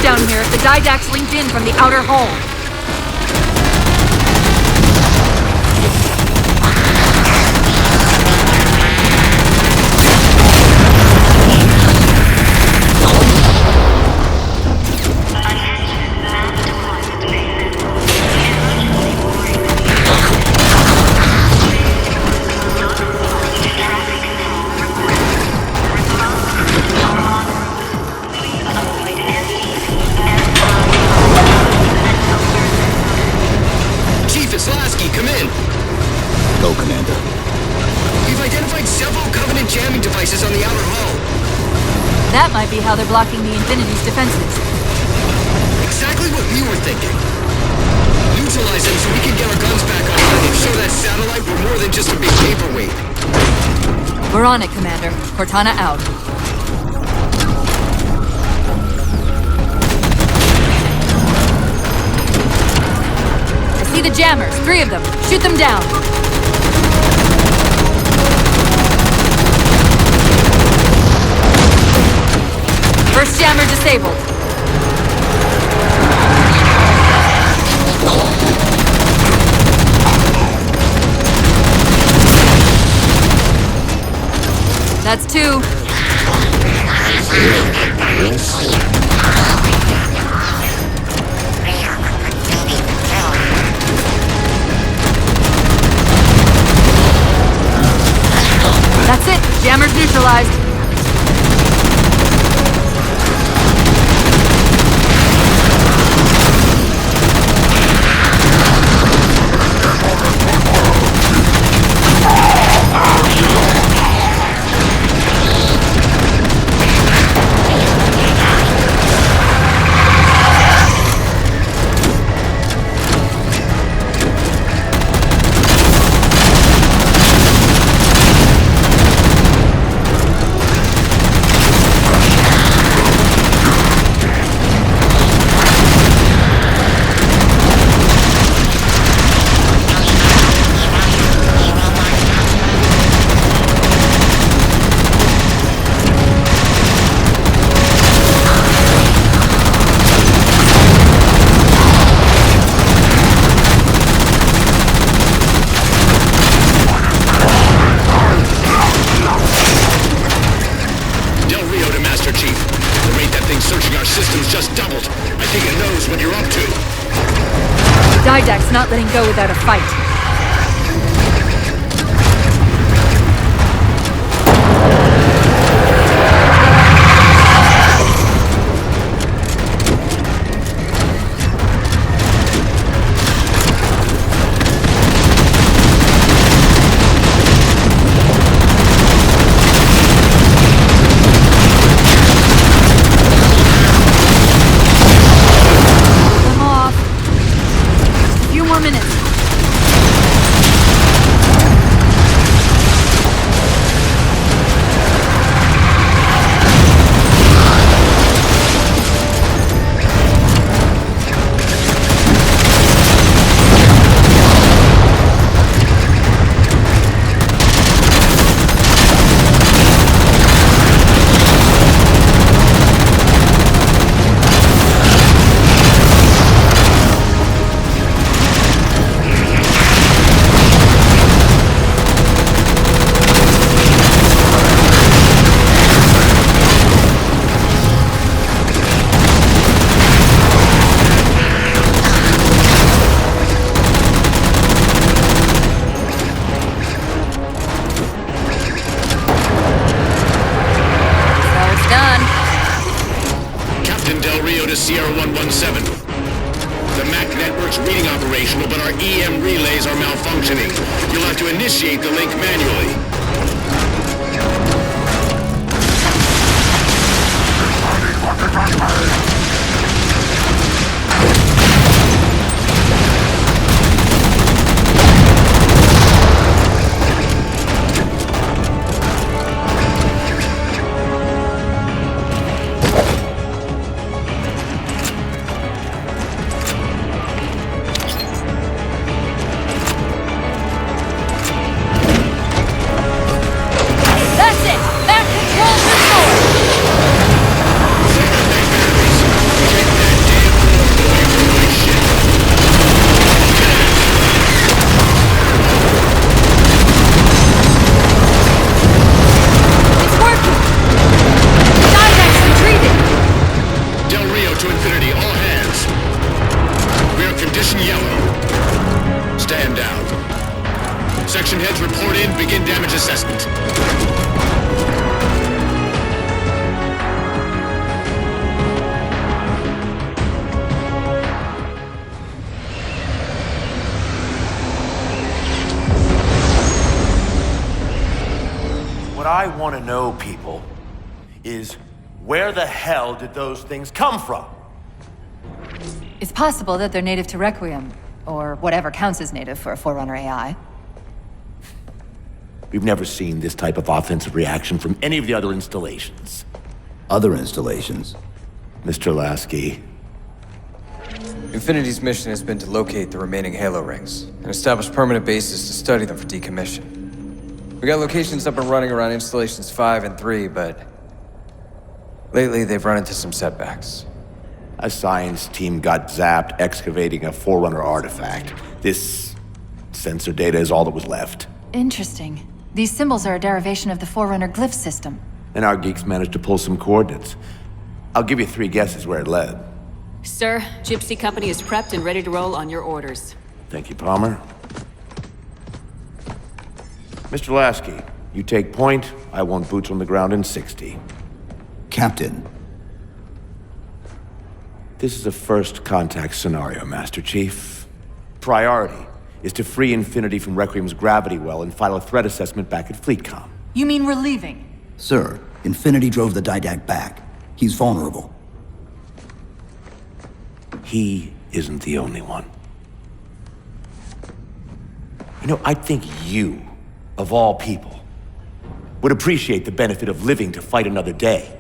Down here if the Didact's linked in from the outer hull. Go, Commander. We've identified several Covenant jamming devices on the outer hull. That might be how they're blocking the Infinity's defenses. Exactly what we were thinking. Neutralize them so we can get our guns back online and show that satellite we're more than just a big paperweight. We're on it, Commander. Cortana out. jammers, 3 of them. Shoot them down. First jammer disabled. That's 2. That's it. Jammer's neutralized. Didac's not letting go without a fight. Sierra 117. The MAC network's reading operational, but our EM relays are malfunctioning. You'll have to initiate the link manually. Section heads report in, begin damage assessment. What I want to know, people, is where the hell did those things come from? It's possible that they're native to Requiem, or whatever counts as native for a Forerunner AI. We've never seen this type of offensive reaction from any of the other installations. Other installations? Mr. Lasky, Infinity's mission has been to locate the remaining Halo rings and establish permanent bases to study them for decommission. We got locations up and running around Installations 5 and 3, but lately they've run into some setbacks. A science team got zapped excavating a Forerunner artifact. This sensor data is all that was left. Interesting. These symbols are a derivation of the Forerunner glyph system. And our geeks managed to pull some coordinates. I'll give you 3 guesses where it led. Sir, Gypsy Company is prepped and ready to roll on your orders. Thank you, Palmer. Mr. Lasky, you take point. I want boots on the ground in 60. Captain. This is a first contact scenario, Master Chief. Priority is to free Infinity from Requiem's gravity well and file a threat assessment back at FleetCom. You mean we're leaving? Sir, Infinity drove the Didact back. He's vulnerable. He isn't the only one. You know, I think you, of all people, would appreciate the benefit of living to fight another day.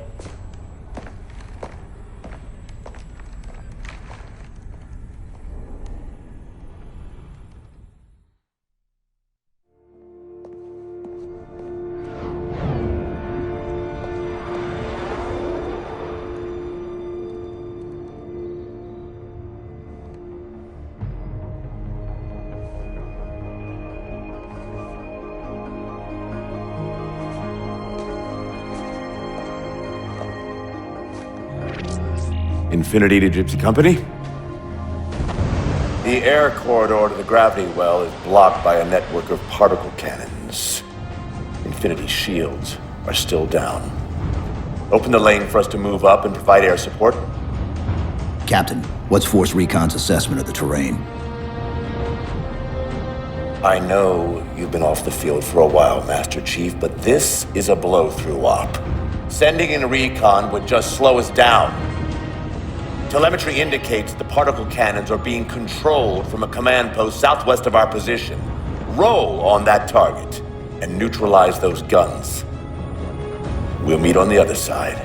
Infinity to Gypsy Company? The air corridor to the gravity well is blocked by a network of particle cannons. Infinity's shields are still down. Open the lane for us to move up and provide air support. Captain, what's Force Recon's assessment of the terrain? I know you've been off the field for a while, Master Chief, but this is a blow-through op. Sending in recon would just slow us down. Telemetry indicates the particle cannons are being controlled from a command post southwest of our position. Roll on that target and neutralize those guns. We'll meet on the other side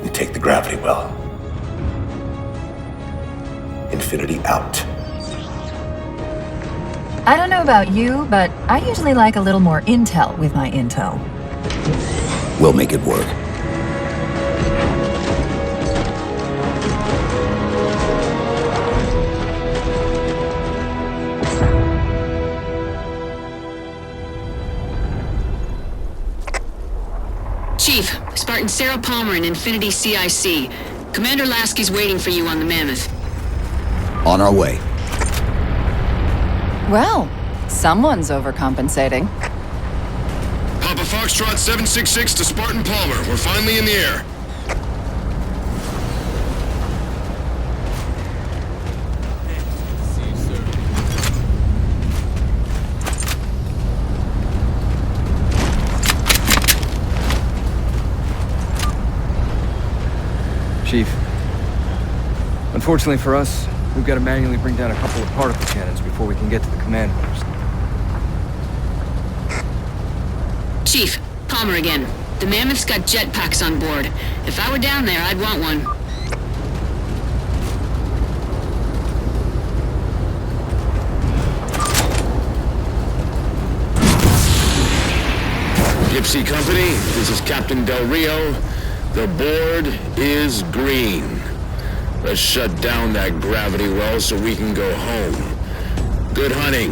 and take the gravity well. Infinity out. I don't know about you, but I usually like a little more intel with my intel. We'll make it work. Chief, Spartan Sarah Palmer in Infinity CIC. Commander Lasky's waiting for you on the Mammoth. On our way. Well, someone's overcompensating. Papa Foxtrot 766 to Spartan Palmer. We're finally in the air. Chief, unfortunately for us, we've got to manually bring down a couple of particle cannons before we can get to the command post. Chief, Palmer again. The Mammoth's got jetpacks on board. If I were down there, I'd want one. Gypsy Company, this is Captain Del Rio. The board is green. Let's shut down that gravity well so we can go home. Good hunting.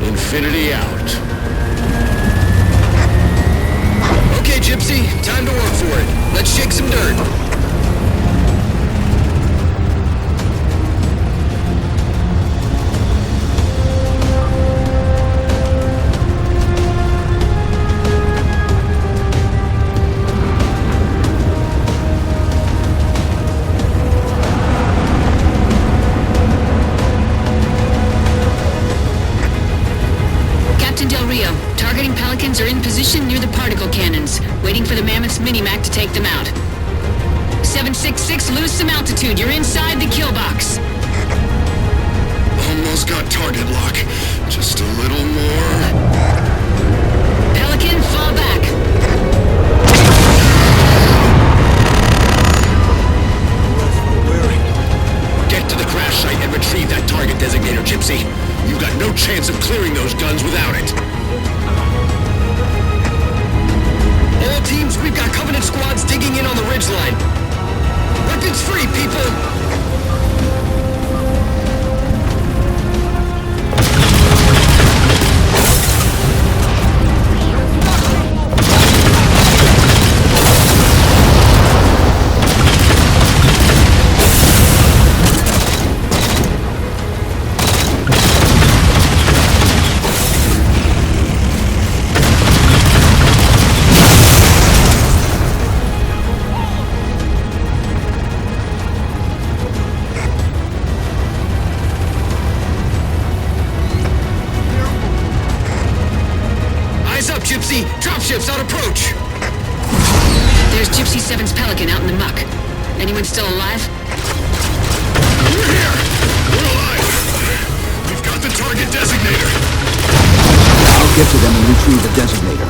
Infinity out. Okay, Gypsy, time to work for it. Let's shake some dirt. Are in position near the particle cannons, waiting for the Mammoth's mini-Mac to take them out. 766, lose some altitude. You're inside the kill box. Almost got target lock. Just a little more. Pelican, fall back. Get to the Gypsy. You've got no chance of clearing those guns without it. All teams, we've got Covenant squads digging in on the ridgeline. Weapons free, people! Gypsy, dropships on approach! There's Gypsy 7's Pelican out in the muck. Anyone still alive? We're here! We're alive! We've got the target designator! I'll get to them and retrieve the designator.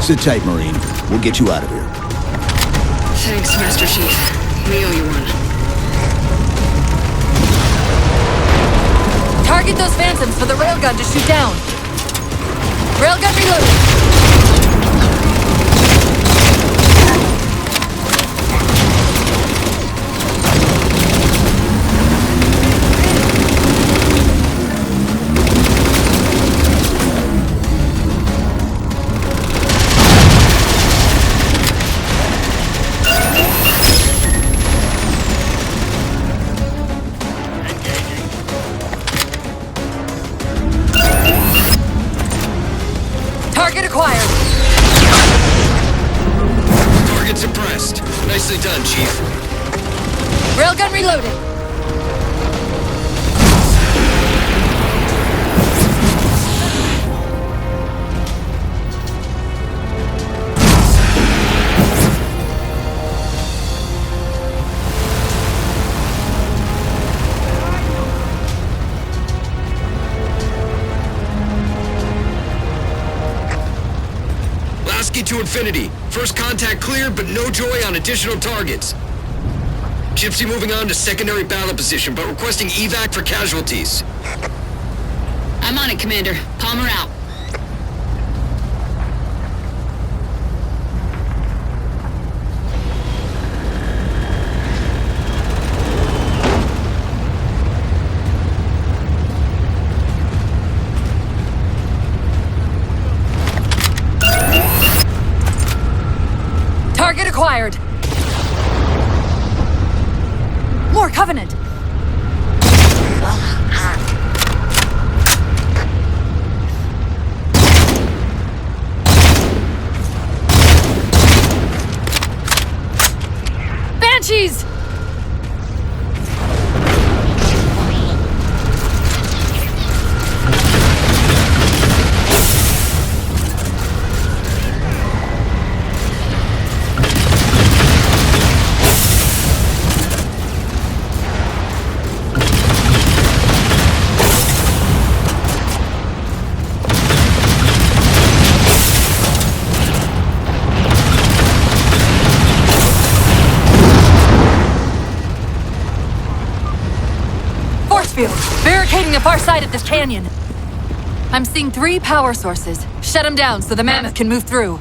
Sit tight, Marine. We'll get you out of here. Thanks, Master Chief. We owe you one. Target those phantoms for the railgun to shoot down. Railgun reloaded. Target acquired. Target suppressed. Nicely done, Chief. Railgun reloaded. To Infinity. First contact cleared, but no joy on additional targets. Gypsy moving on to secondary battle position, but requesting evac for casualties. I'm on it, Commander. Palmer out. Target acquired. More Covenant. Banshees! Barricading the far side of this canyon. I'm seeing 3 power sources. Shut them down so the mammoth can move through.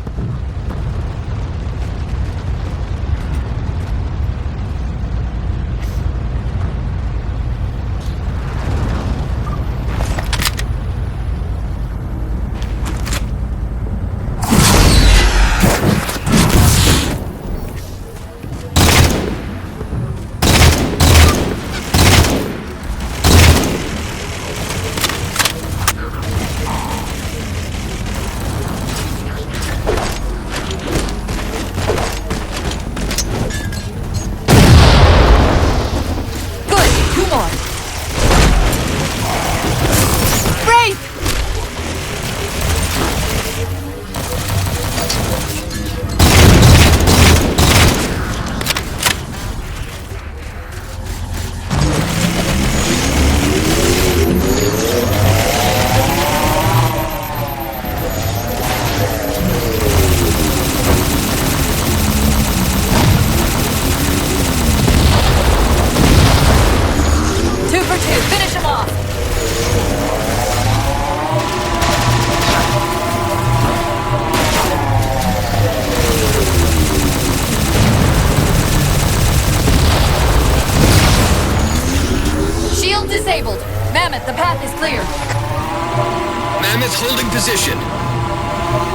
position.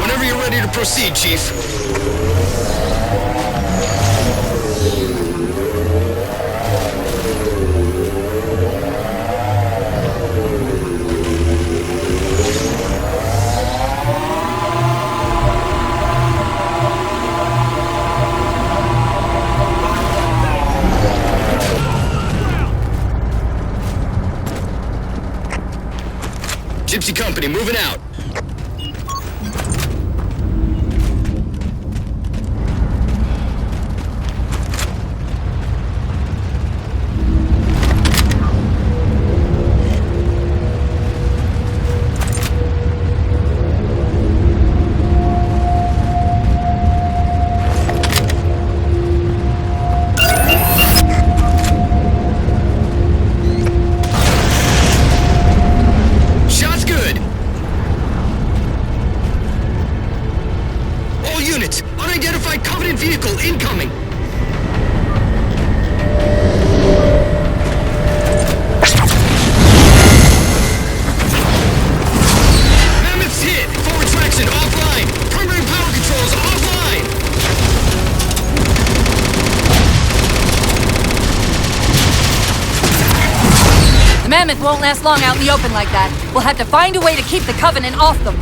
Whenever you're ready to proceed, Chief. Gypsy Company, moving out. Shot's good. All units, unidentified Covenant vehicle incoming. Mammoth's hit. Forward traction offline. Primary power controls offline. The Mammoth won't last long out in the open like that. We'll have to find a way to keep the Covenant off them.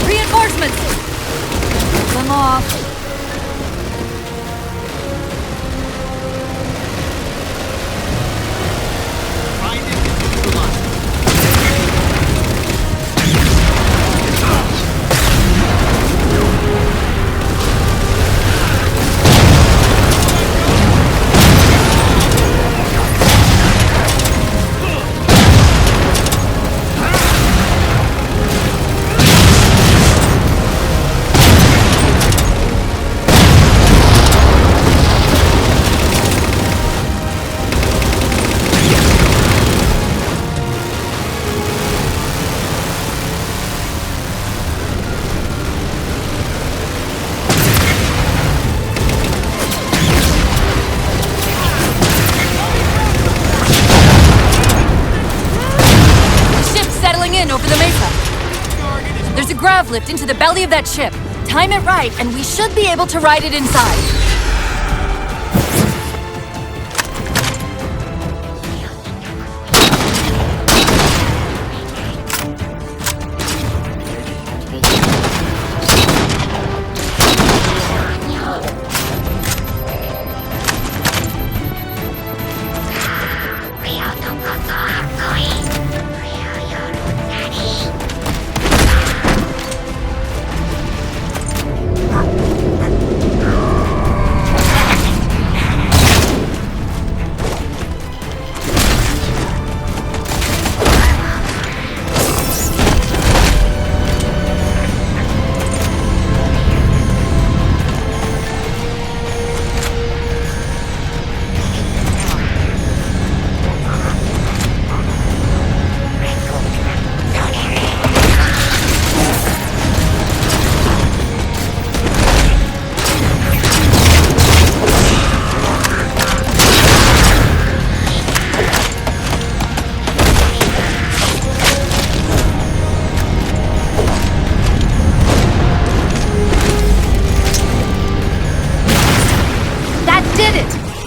Reinforcements! Get them off. Over the mesa. There's a grav lift into the belly of that ship. Time it right, and we should be able to ride it inside.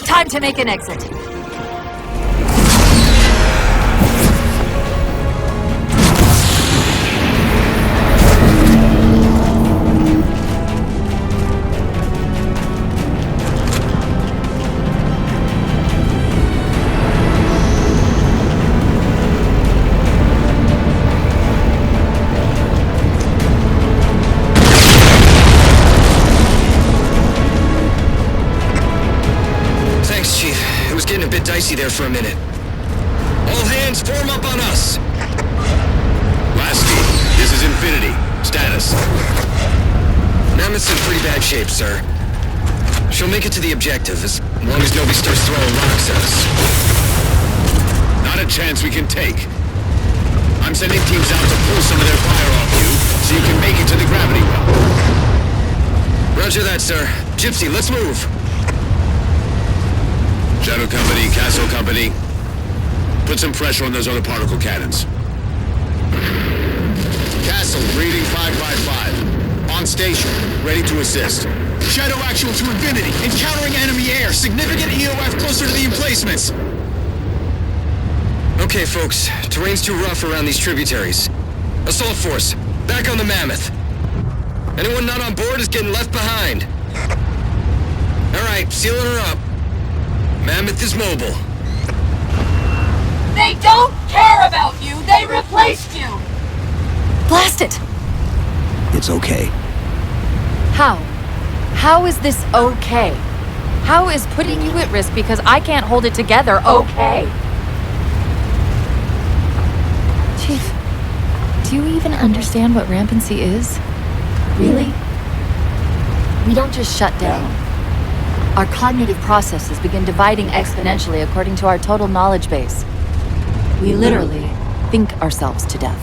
Time to make an exit. Dicey there for a minute. All hands form up on us. Lasky, mammoth's in pretty bad shape, sir. She'll make it to the objective as long as nobody starts throwing rocks at us. Not a chance we can take. I'm sending teams out to pull some of their fire off you, so you can make it to the gravity well. Roger that, sir. Gypsy, let's move. Shadow Company, Castle Company, put some pressure on those other particle cannons. Castle, reading 555. On station, ready to assist. Shadow actual to infinity. Encountering enemy air. Significant EOF closer to the emplacements. Okay, folks. Terrain's too rough around these tributaries. Assault force, back on the Mammoth. Anyone not on board is getting left behind. All right, sealing her up. Mammoth is mobile. They don't care about you! They replaced you! Blast it! It's okay. How? How is this okay? How is putting you at risk because I can't hold it together okay? Chief, do you even understand what rampancy is? Really? We don't just shut down. Our cognitive processes begin dividing exponentially according to our total knowledge base. We literally think ourselves to death.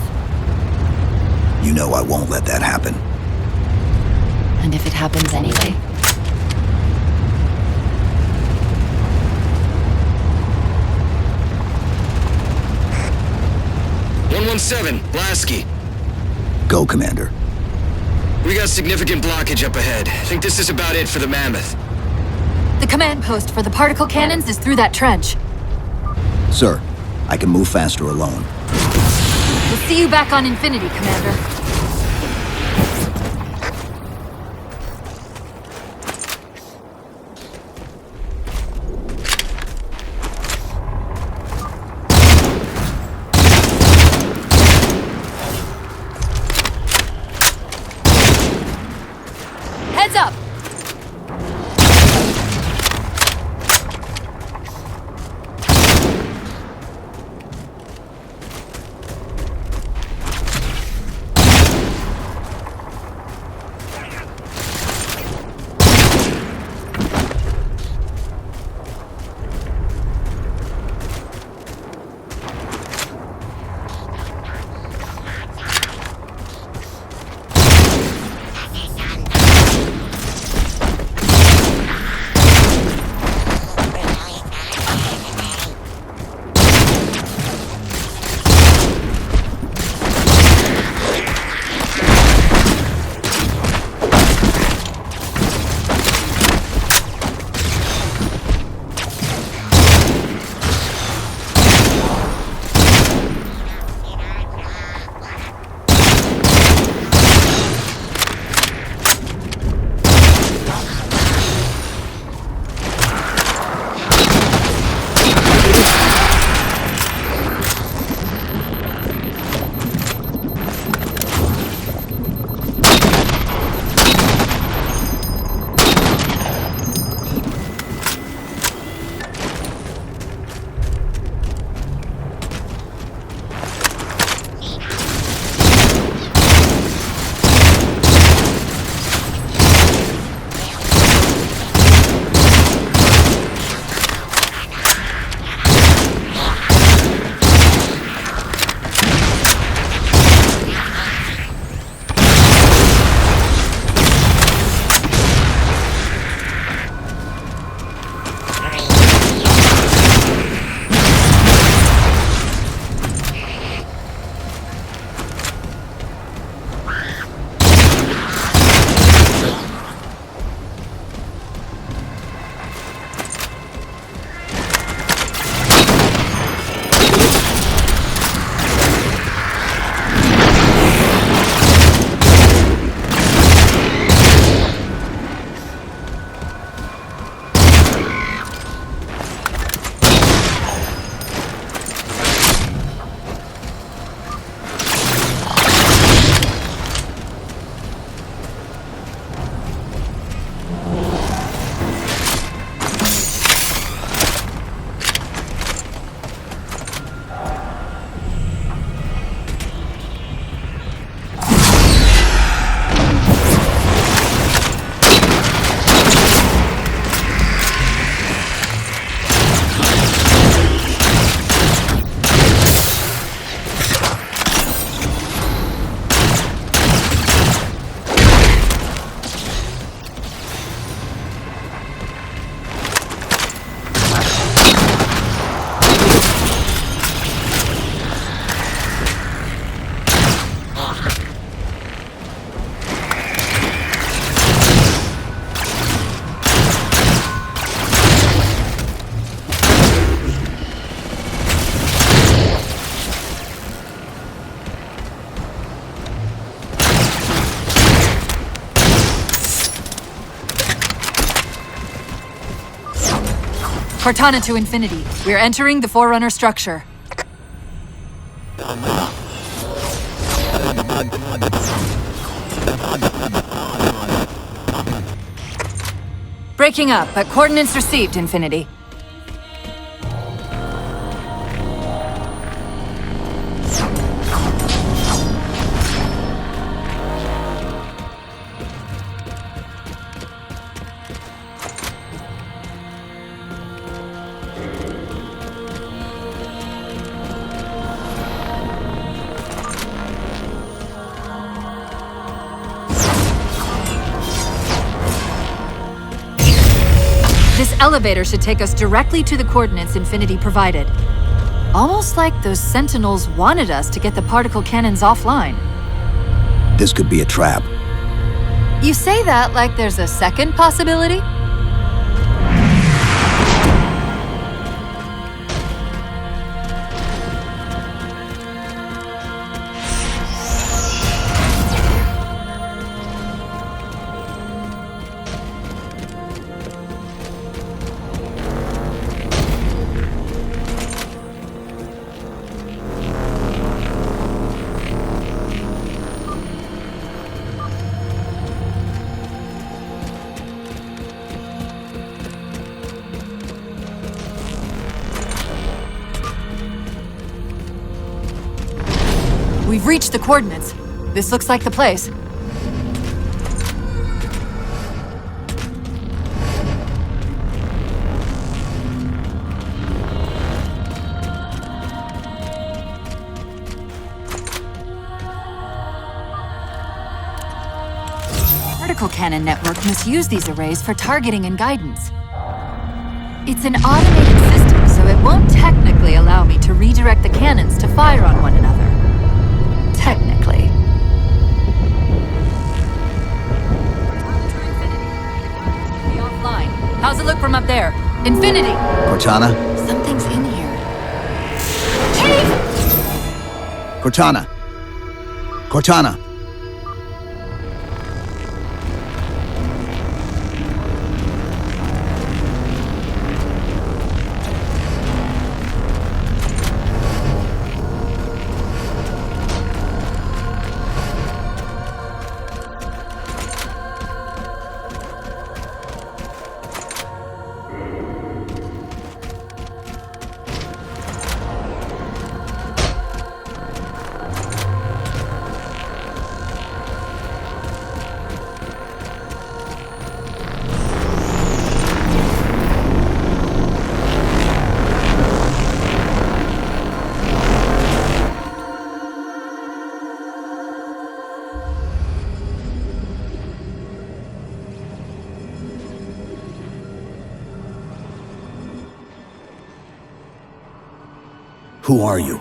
You know I won't let that happen. And if it happens anyway? Lasky. Go, Commander. We got significant blockage up ahead. I think this is about it for the Mammoth. The command post for the particle cannons is through that trench. Sir, I can move faster alone. We'll see you back on Infinity, Commander. Heads up! Cortana to Infinity. We're entering the Forerunner structure. Breaking up, but coordinates received, Infinity. This elevator should take us directly to the coordinates Infinity provided. Almost like those Sentinels wanted us to get the particle cannons offline. This could be a trap. You say that like there's a second possibility? We've reached the coordinates. This looks like the place. Particle cannon network must use these arrays for targeting and guidance. It's an automated system, so it won't technically allow me to redirect the cannons to fire on one another. Technically. Be offline. How's it look from up there? Infinity! Cortana? Something's in here. Cortana! Cortana! Who are you?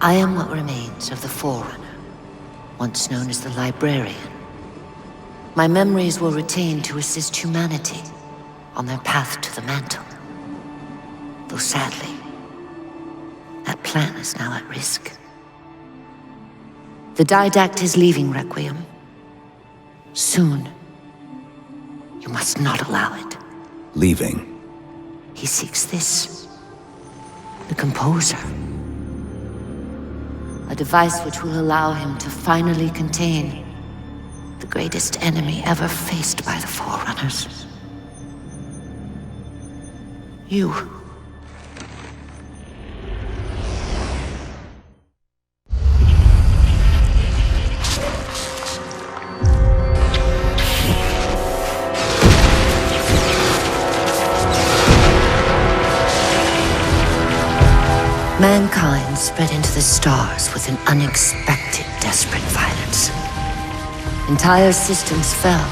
I am what remains of the Forerunner, once known as the Librarian. My memories were retained to assist humanity on their path to the mantle. Though sadly, that plan is now at risk. The Didact is leaving Requiem. Soon. You must not allow it. Leaving? He seeks this. The Composer. A device which will allow him to finally contain the greatest enemy ever faced by the Forerunners. You. Mankind spread into the stars with an unexpected, desperate violence. Entire systems fell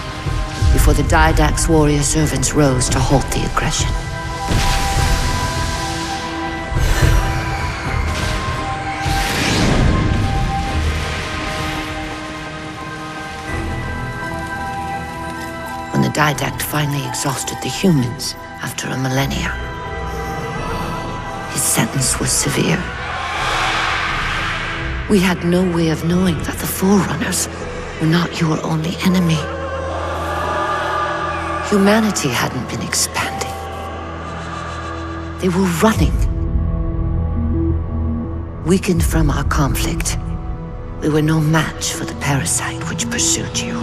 before the Didact's warrior servants rose to halt the aggression. When the Didact finally exhausted the humans after a millennia, his sentence was severe. We had no way of knowing that the Forerunners were not your only enemy. Humanity hadn't been expanding. They were running. Weakened from our conflict, we were no match for the parasite which pursued you.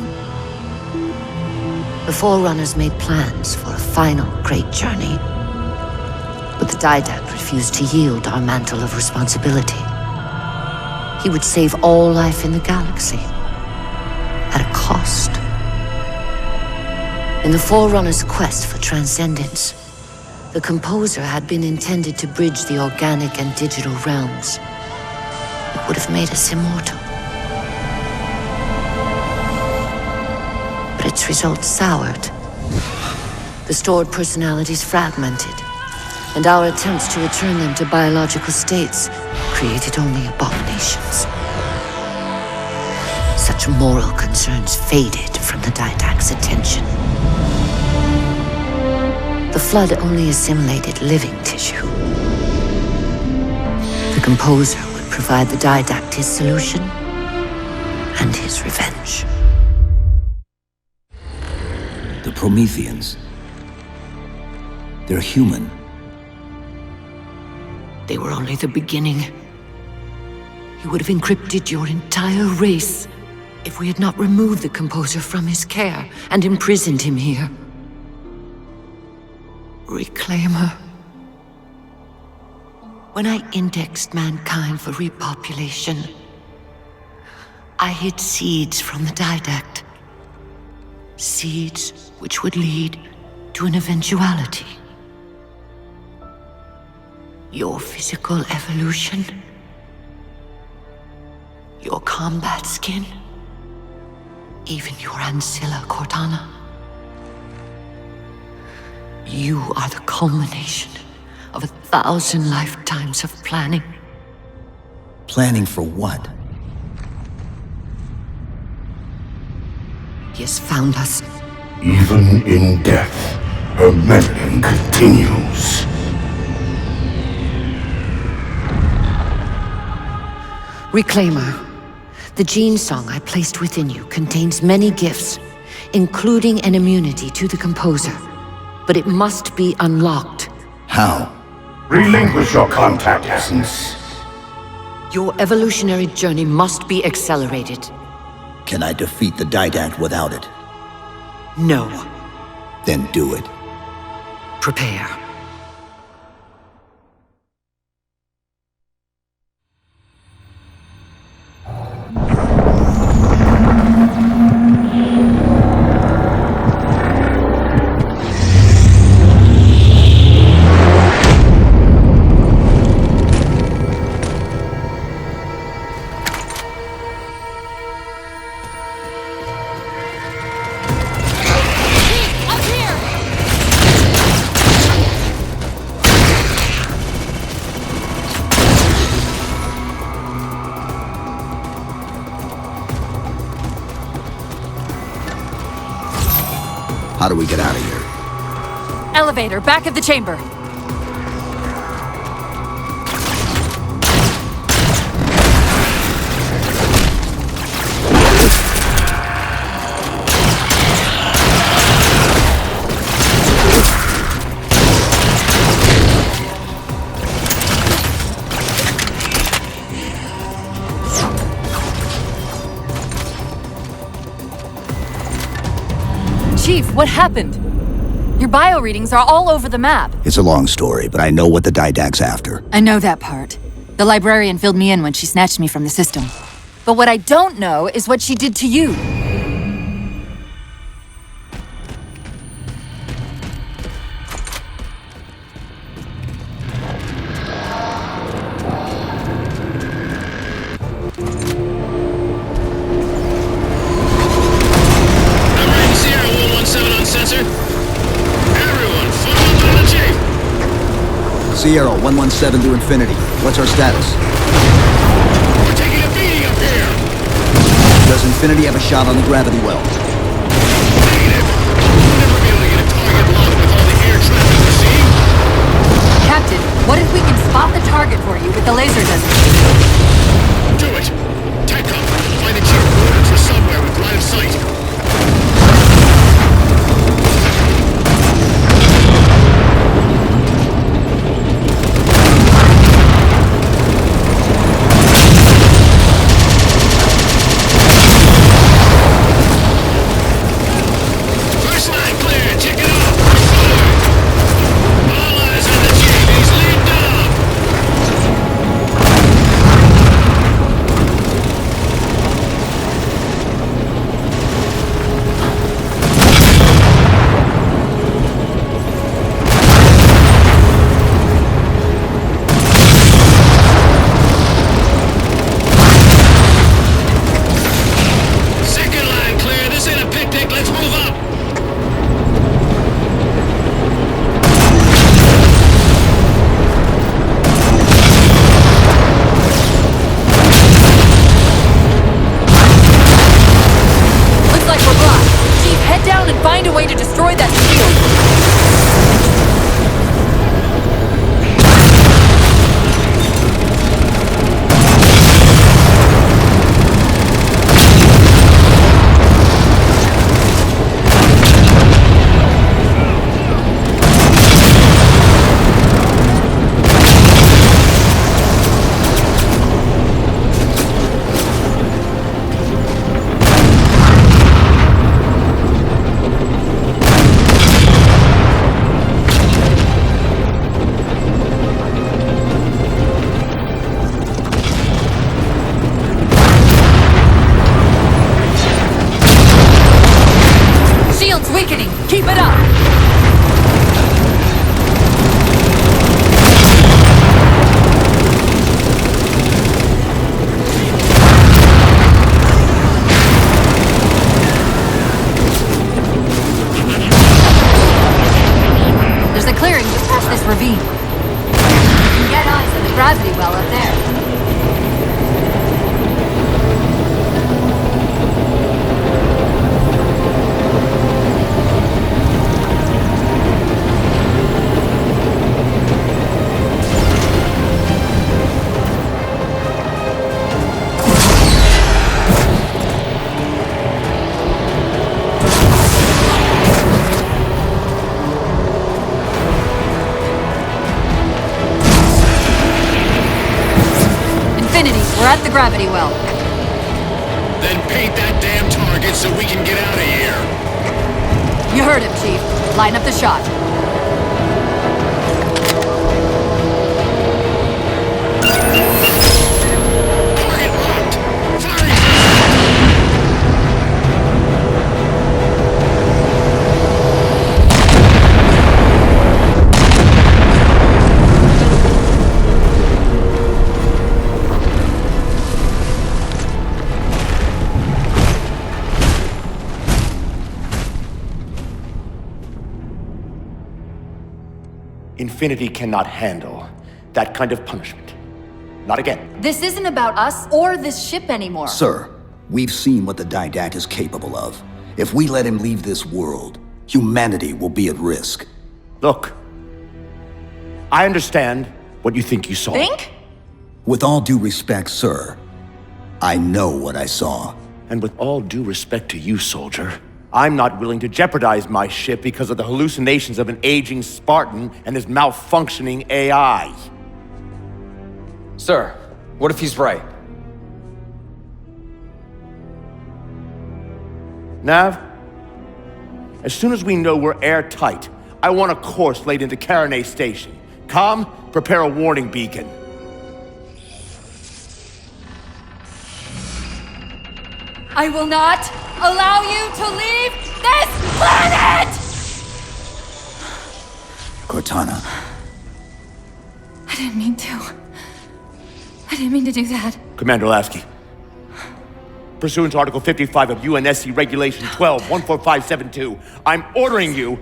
The Forerunners made plans for a final great journey, but the Didact refused to yield our mantle of responsibility. He would save all life in the galaxy, at a cost. In the Forerunners' quest for transcendence, the Composer had been intended to bridge the organic and digital realms. It would have made us immortal. But its results soured. The stored personalities fragmented, and our attempts to return them to biological states created only abominations. Such moral concerns faded from the Didact's attention. The Flood only assimilated living tissue. The Composer would provide the Didact his solution and his revenge. The Prometheans. They're human. They were only the beginning. He would have encrypted your entire race if we had not removed the Composer from his care and imprisoned him here. Reclaimer. When I indexed mankind for repopulation, I hid seeds from the Didact. Seeds which would lead to an eventuality. Your physical evolution, your combat skin, even your ancilla Cortana. You are the culmination of 1,000 lifetimes of planning. Planning for what? He has found us. Even in death, her meddling continues. Reclaimer. The gene song I placed within you contains many gifts, including an immunity to the Composer. But it must be unlocked. How? Relinquish your contact essence. Your evolutionary journey must be accelerated. Can I defeat the Didact without it? No. Then do it. Prepare. How do we get out of here? Elevator, back of the chamber. Chief, what happened? Your bio readings are all over the map. It's a long story, but I know what the Didact's after. I know that part. The librarian filled me in when she snatched me from the system. But what I don't know is what she did to you. Sierra, 117 to Infinity. What's our status? We're taking a beating up here! Does Infinity have a shot on the gravity well? Negative. We'll never be able to get a target locked with all the air traffic we're seeing. Captain, what if we can spot the target for you with the laser design? Do it! TechCom, find the chief coordinates for somewhere with line of sight. Keep it up! There's a clearing just past this ravine. You can get eyes on the gravity well up there. We're at the gravity well. Then paint that damn target so we can get out of here. You heard him, Chief. Line up the shot. Target locked. Firing. Infinity cannot handle that kind of punishment. Not again. This isn't about us or this ship anymore. Sir, we've seen what the Didact is capable of. If we let him leave this world, humanity will be at risk. Look, I understand what you think you saw. Think? With all due respect, sir, I know what I saw. And with all due respect to you, soldier, I'm not willing to jeopardize my ship because of the hallucinations of an aging Spartan and his malfunctioning AI. Sir, what if he's right? Nav, as soon as we know we're airtight, I want a course laid into Karenay Station. Com, prepare a warning beacon. I will not allow you to leave this planet! Cortana. I didn't mean to. I didn't mean to do that. Commander Lasky, pursuant to Article 55 of UNSC Regulation 12-14572, I'm ordering you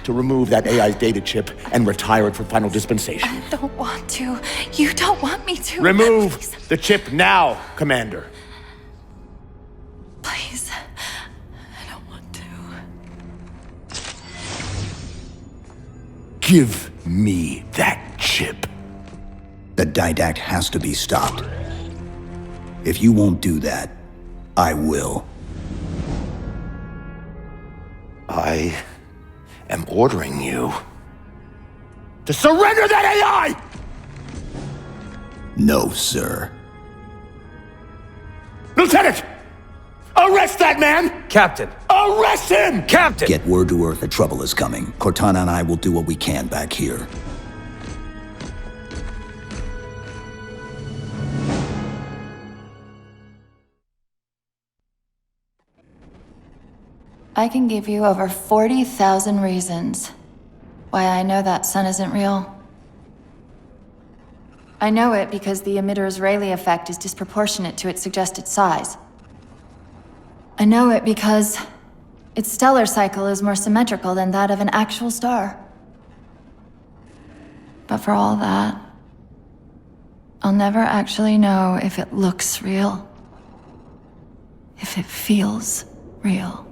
to remove that AI's data chip and retire it for final dispensation. I don't want to. You don't want me to. Remove Please. the chip now, Commander. Please. I don't want to. Give me that chip. The Didact has to be stopped. If you won't do that, I will. I am ordering you to surrender that AI! No, sir. Lieutenant! Arrest that man! Captain! Arrest him! Captain! Get word to Earth that trouble is coming. Cortana and I will do what we can back here. I can give you over 40,000 reasons why I know that sun isn't real. I know it because the emitter's Rayleigh effect is disproportionate to its suggested size. I know it because its stellar cycle is more symmetrical than that of an actual star. But for all that, I'll never actually know if it looks real. If it feels real.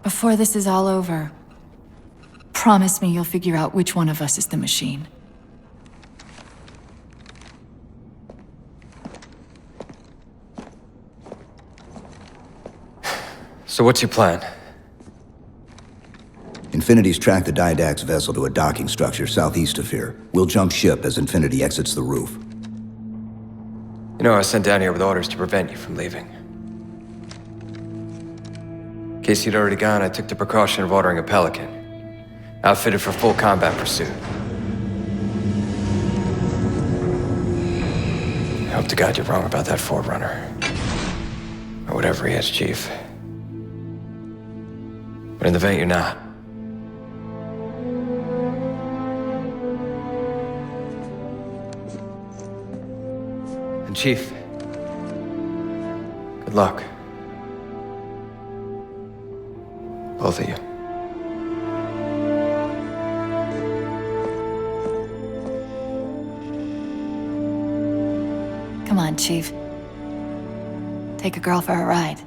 Before this is all over, promise me you'll figure out which one of us is the machine. So what's your plan? Infinity's tracked the Didact's vessel to a docking structure southeast of here. We'll jump ship as Infinity exits the roof. You know, I was sent down here with orders to prevent you from leaving. In case you'd already gone, I took the precaution of ordering a Pelican, outfitted for full combat pursuit. I hope Hope to God you're wrong about that Forerunner. Or whatever he is, Chief. But in the event you're not. And Chief, good luck. Both of you. Come on, Chief. Take a girl for a ride.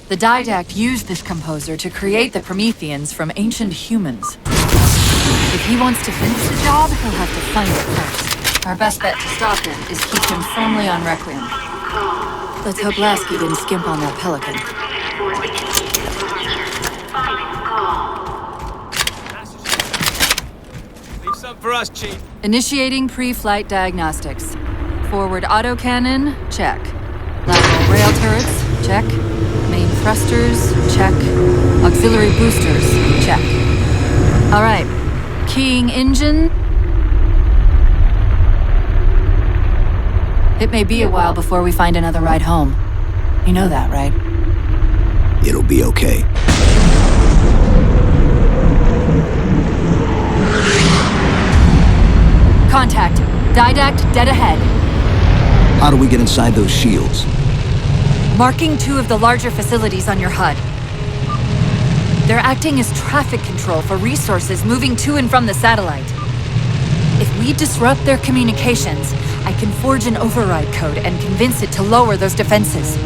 The Didact used this composer to create the Prometheans from ancient humans. If he wants to finish the job, he'll have to find it first. Our best bet to stop him is keep him firmly on Requiem. Let's hope Lasky didn't skimp on that Pelican. Leave some for us, Chief. Initiating pre-flight diagnostics. Forward autocannon, check. Lateral rail turrets, check. Main thrusters, check. Auxiliary boosters, check. All right. Keying engine. It may be a while before we find another ride home. You know that, right? It'll be okay. Contact. Didact dead ahead. How do we get inside those shields? Marking 2 of the larger facilities on your HUD. They're acting as traffic control for resources moving to and from the satellite. If we disrupt their communications, I can forge an override code and convince it to lower those defenses.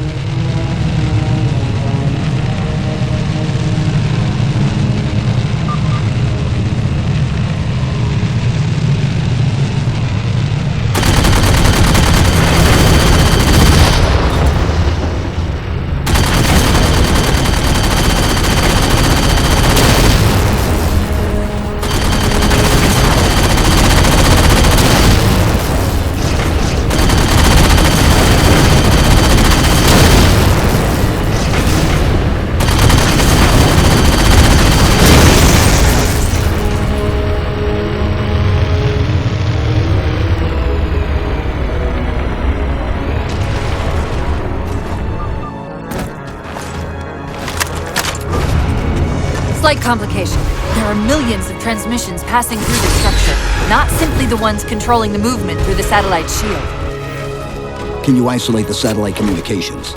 Slight complication. There are millions of transmissions passing through the structure, not simply the ones controlling the movement through the satellite shield. Can you isolate the satellite communications?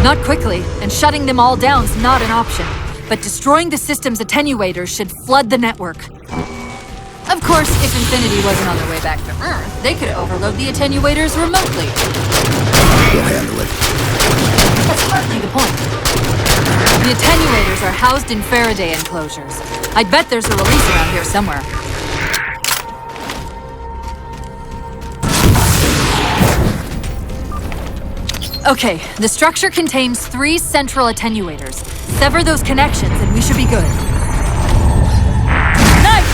Not quickly, and shutting them all down's not an option. But destroying the system's attenuators should flood the network. Of course, if Infinity wasn't on their way back from Earth, they could overload the attenuators remotely. We'll handle it. That's partly the point. The attenuators are housed in Faraday enclosures. I'd bet there's a release around here somewhere. Okay, the structure contains 3 central attenuators. Sever those connections and we should be good. Knife!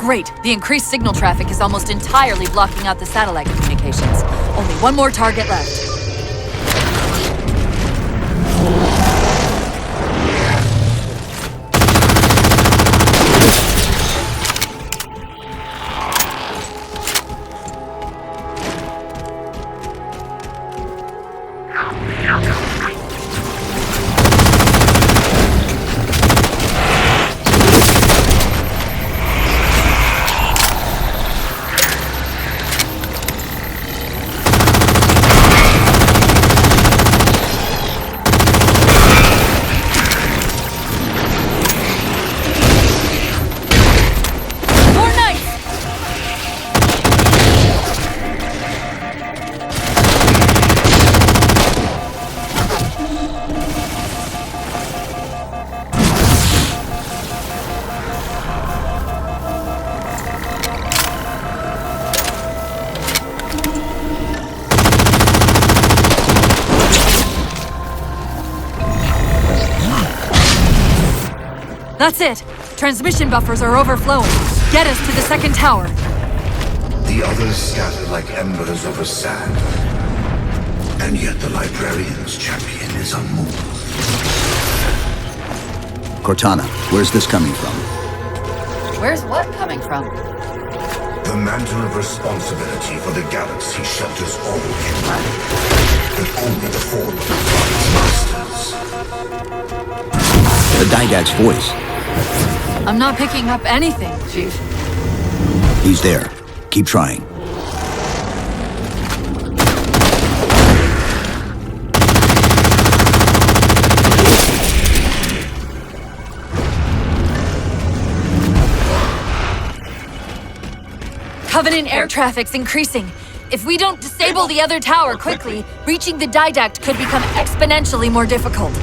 Great. The increased signal traffic is almost entirely blocking out the satellite communications. Only one more target left. That's it! Transmission buffers are overflowing. Get us to the second tower. The others scatter like embers over sand. And yet the Librarian's champion is unmoved. Cortana, where's this coming from? Where's what coming from? The mantle of responsibility for the galaxy shelters all humanity. But only the fallen are its masters. The Didact's voice. I'm not picking up anything, Chief. He's there. Keep trying. Covenant air traffic's increasing. If we don't disable the other tower quickly, reaching the Didact could become exponentially more difficult.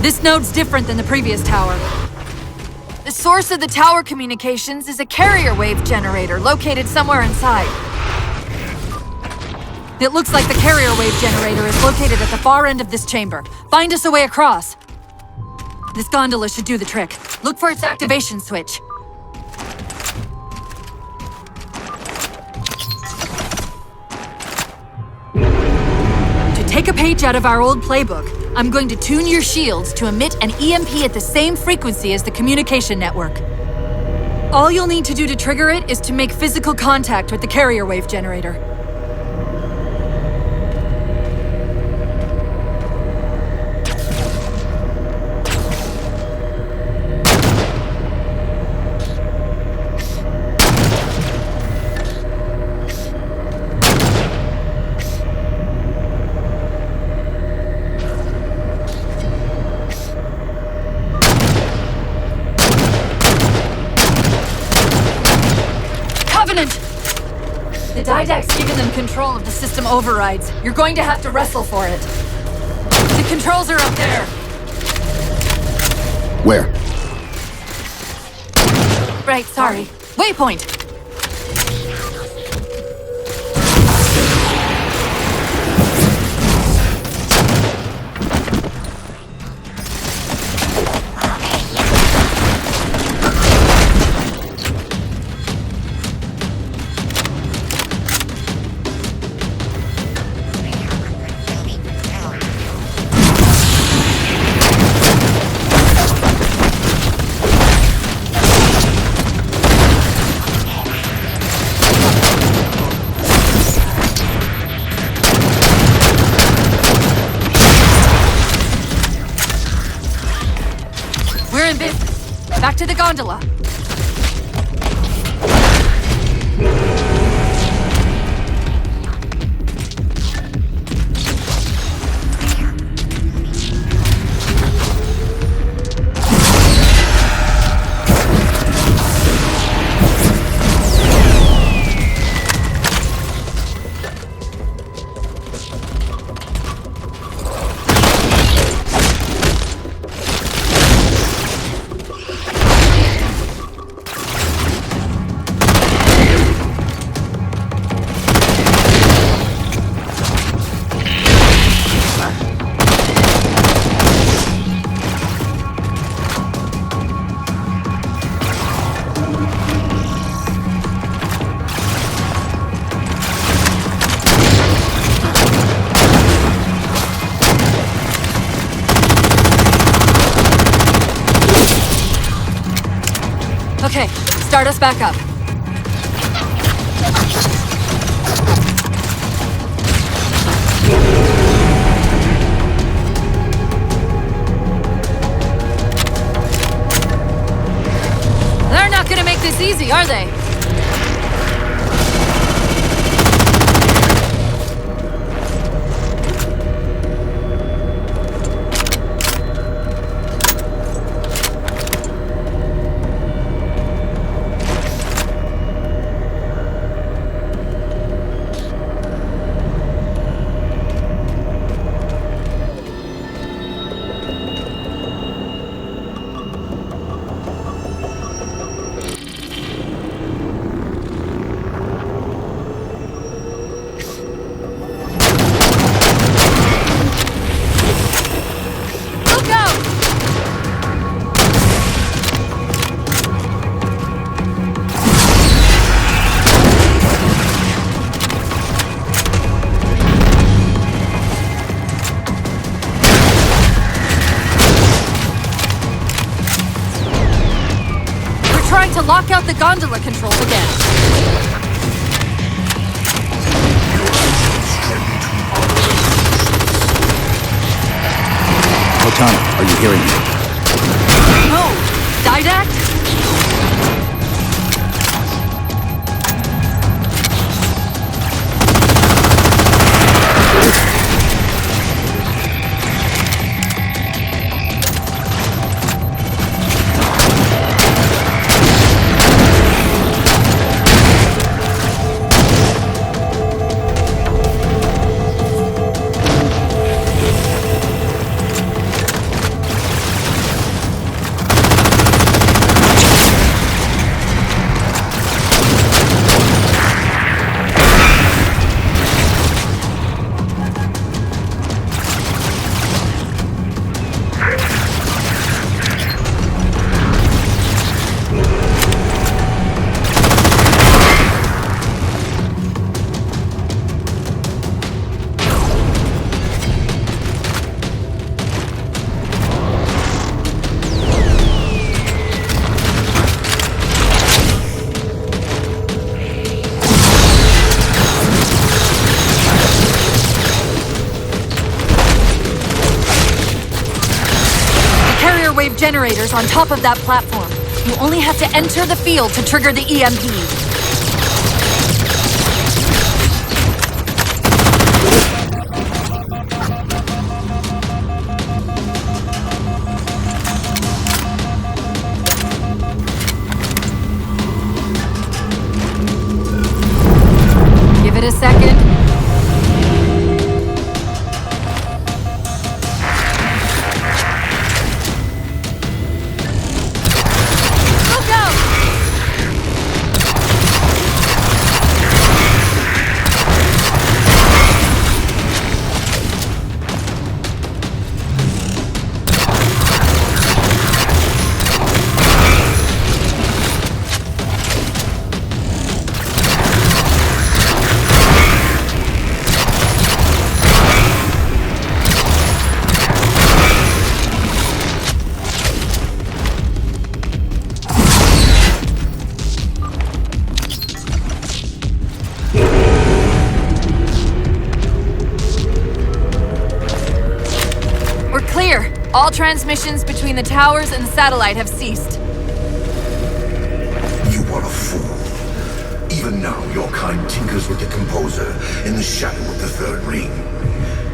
This node's different than the previous tower. The source of the tower communications is a carrier wave generator located somewhere inside. It looks like the carrier wave generator is located at the far end of this chamber. Find us a way across. This gondola should do the trick. Look for its activation switch. To take a page out of our old playbook, I'm going to tune your shields to emit an EMP at the same frequency as the communication network. All you'll need to do to trigger it is to make physical contact with the carrier wave generator. The Didact's given them control of the system overrides. You're going to have to wrestle for it. The controls are up there. Where? Right, sorry. Waypoint! Back to the gondola. Okay, start us back up. They're not gonna make this easy, are they? To lock out the gondola controls again. Cortana, are you hearing me? No! Didact? Generators on top of that platform. You only have to enter the field to trigger the EMP. Give it a second. All transmissions between the towers and the satellite have ceased. Even now, your kind tinkers with the Composer in the shadow of the Third Ring.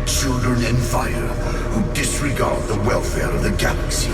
Children in fire who disregard the welfare of the galaxy.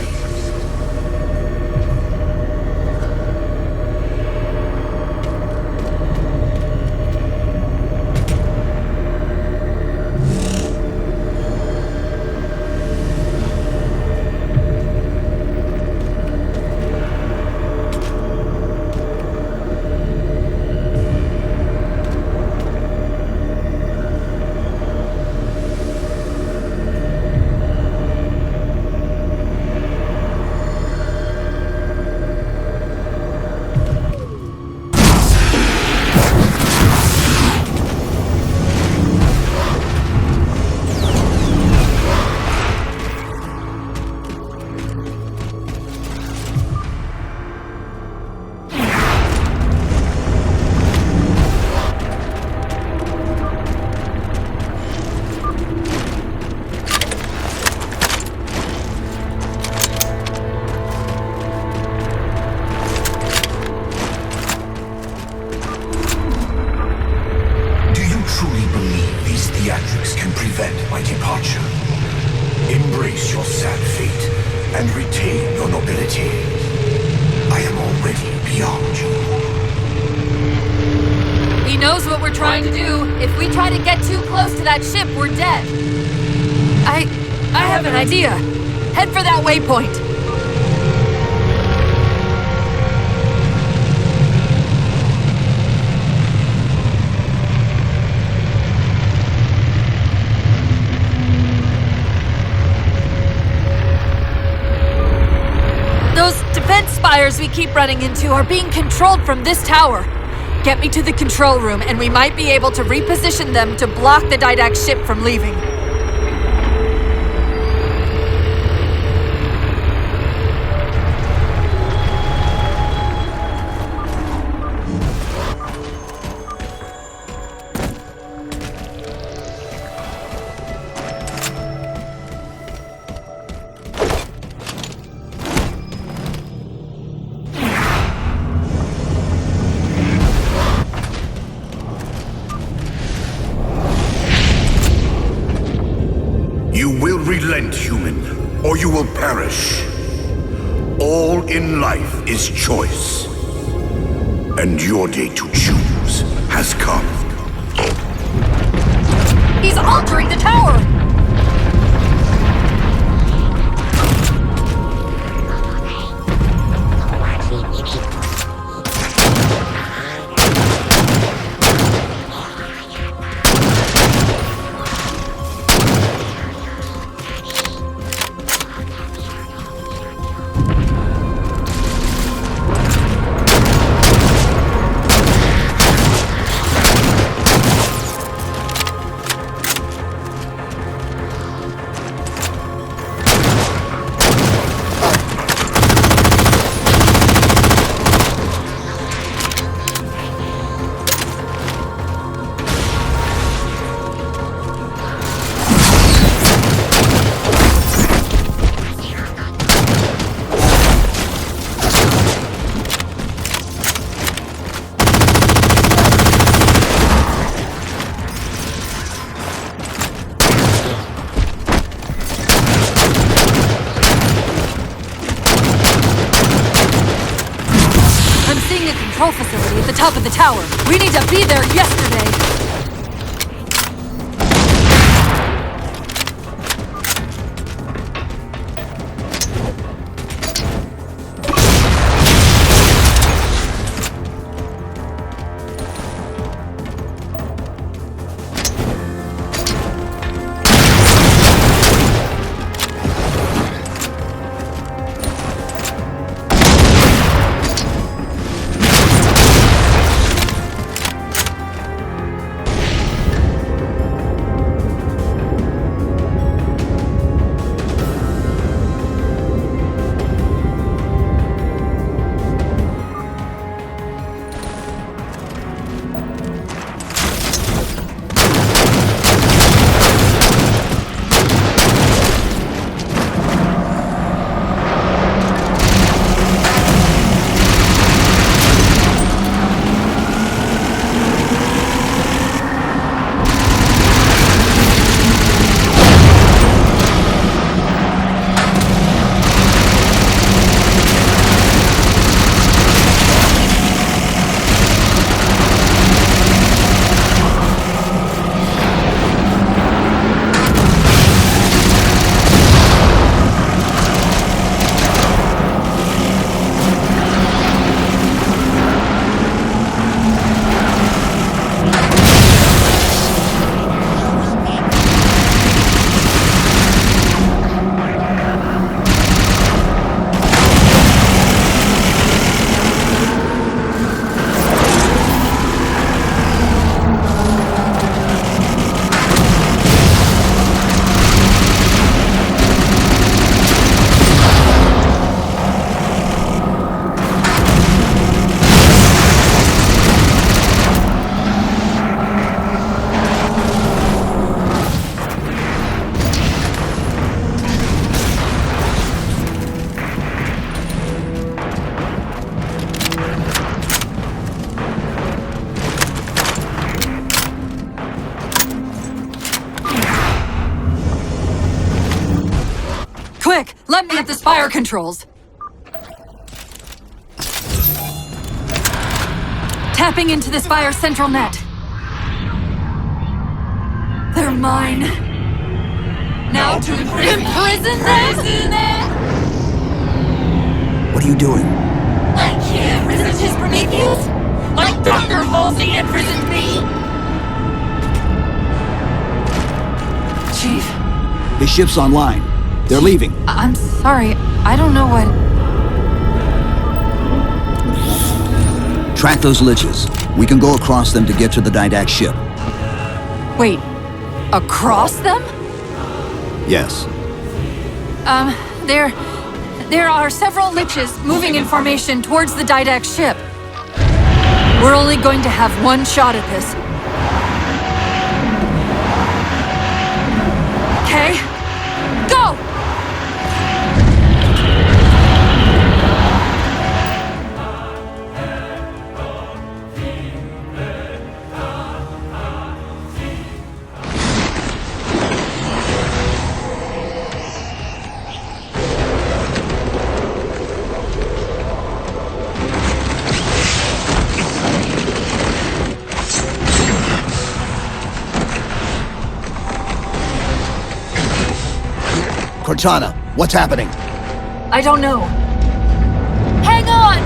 Embrace your sad fate and retain your nobility. I am already beyond you. He knows what we're trying to do. If we try to get too close to that ship, we're dead. I have an idea. Head for that waypoint. Spires we keep running into are being controlled from this tower. Get me to the control room and we might be able to reposition them to block the Didact ship from leaving. Relent, human, or you will perish. All in life is choice. And your day to choose has come. He's altering the tower! Control facility at the top of the tower. We need to be there yesterday. Quick, let me at the Spire controls. Tapping into the Spire central net. They're mine. Now to imprison them! What are you doing? I can't resist his Prometheus! Like Dr. Halsey imprisoned me! Chief. The ship's online. They're leaving. I'm sorry, I don't know what... Track those liches. We can go across them to get to the Didact ship. Wait, across them? Yes. There are several liches moving in formation towards the Didact ship. We're only going to have one shot at this. Okay? Go! Cortana, what's happening? I don't know. Hang on!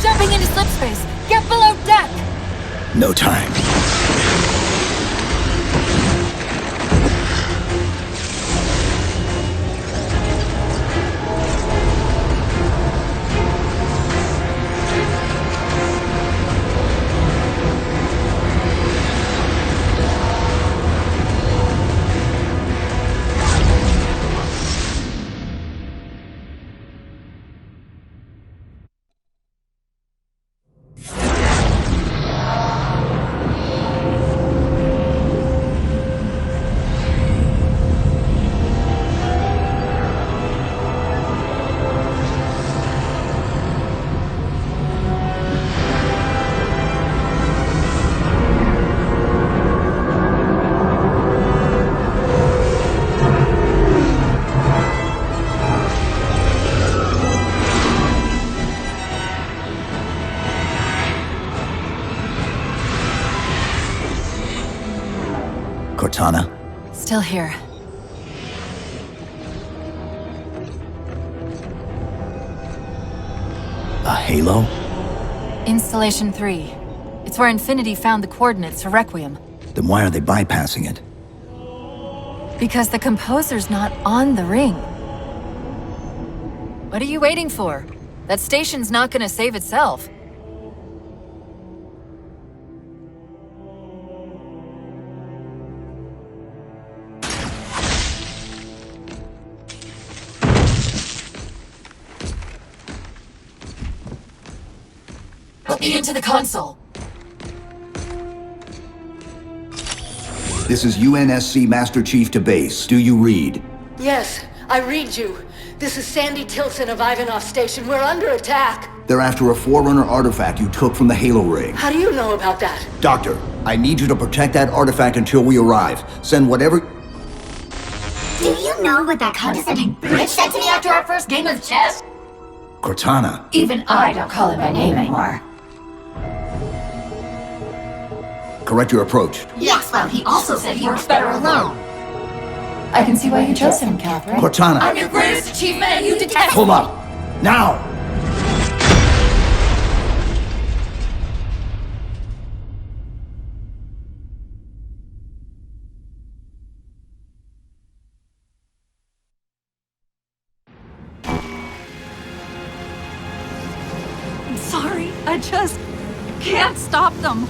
Jumping into slipspace! Get below deck! No time. Cortana? Still here. A halo? Installation 3. It's where Infinity found the coordinates to Requiem. Then why are they bypassing it? Because the composer's not on the ring. What are you waiting for? That station's not gonna save itself. Put me into the console. This is UNSC Master Chief to base. Do you read? Yes, I read you. This is Sandy Tilson of Ivanov Station. We're under attack. They're after a Forerunner artifact you took from the Halo ring. How do you know about that? Doctor, I need you to protect that artifact until we arrive. Send whatever... Do you know what that condescending bitch said to me after our first game of chess? Cortana. Even I don't call him by name anymore. Correct your approach. Yes, well, he also said he works better alone. I can see why you chose him, Catherine. Cortana. I'm your greatest achievement and you detest Hold up. Now! I'm sorry, I just can't stop them.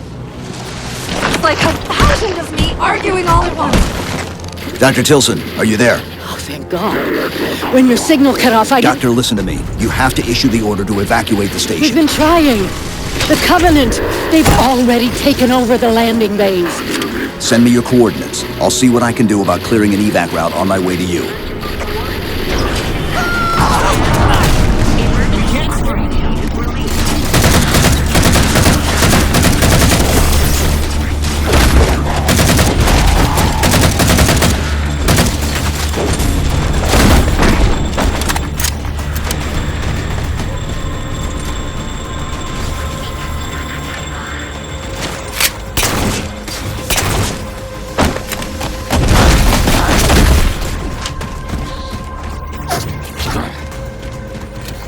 It's like 1,000 of me arguing all at once. Dr. Tilson, are you there? Oh, thank God. When your signal cut off, I Doctor, listen to me. You have to issue the order to evacuate the We've station. been trying. The Covenant, they've already taken over the landing bays. Send me your coordinates. I'll see what I can do about clearing an evac route on my way to you.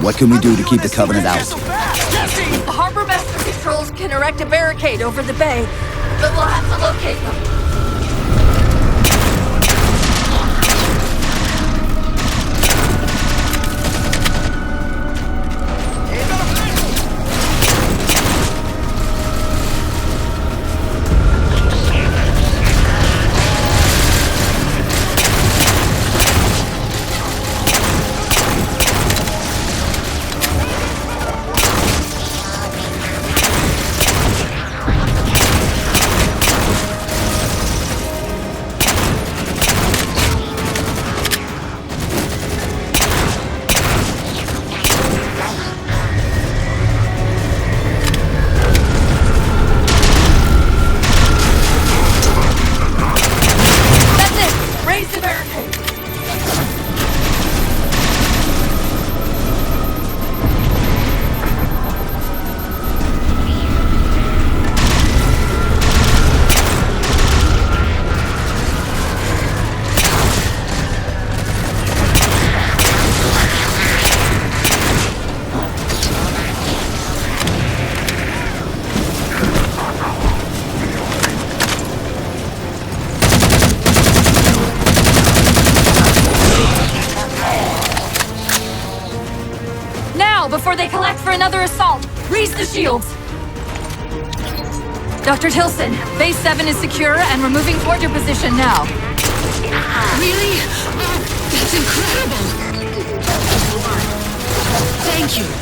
What can we do to keep the Covenant out? The Harbor Master Controls can erect a barricade over the bay, but we'll have to locate them. Before they collect for another assault, raise the shields! Dr. Tilson, Base 7 is secure and we're moving toward your position now. Really? Oh, that's incredible! Thank you.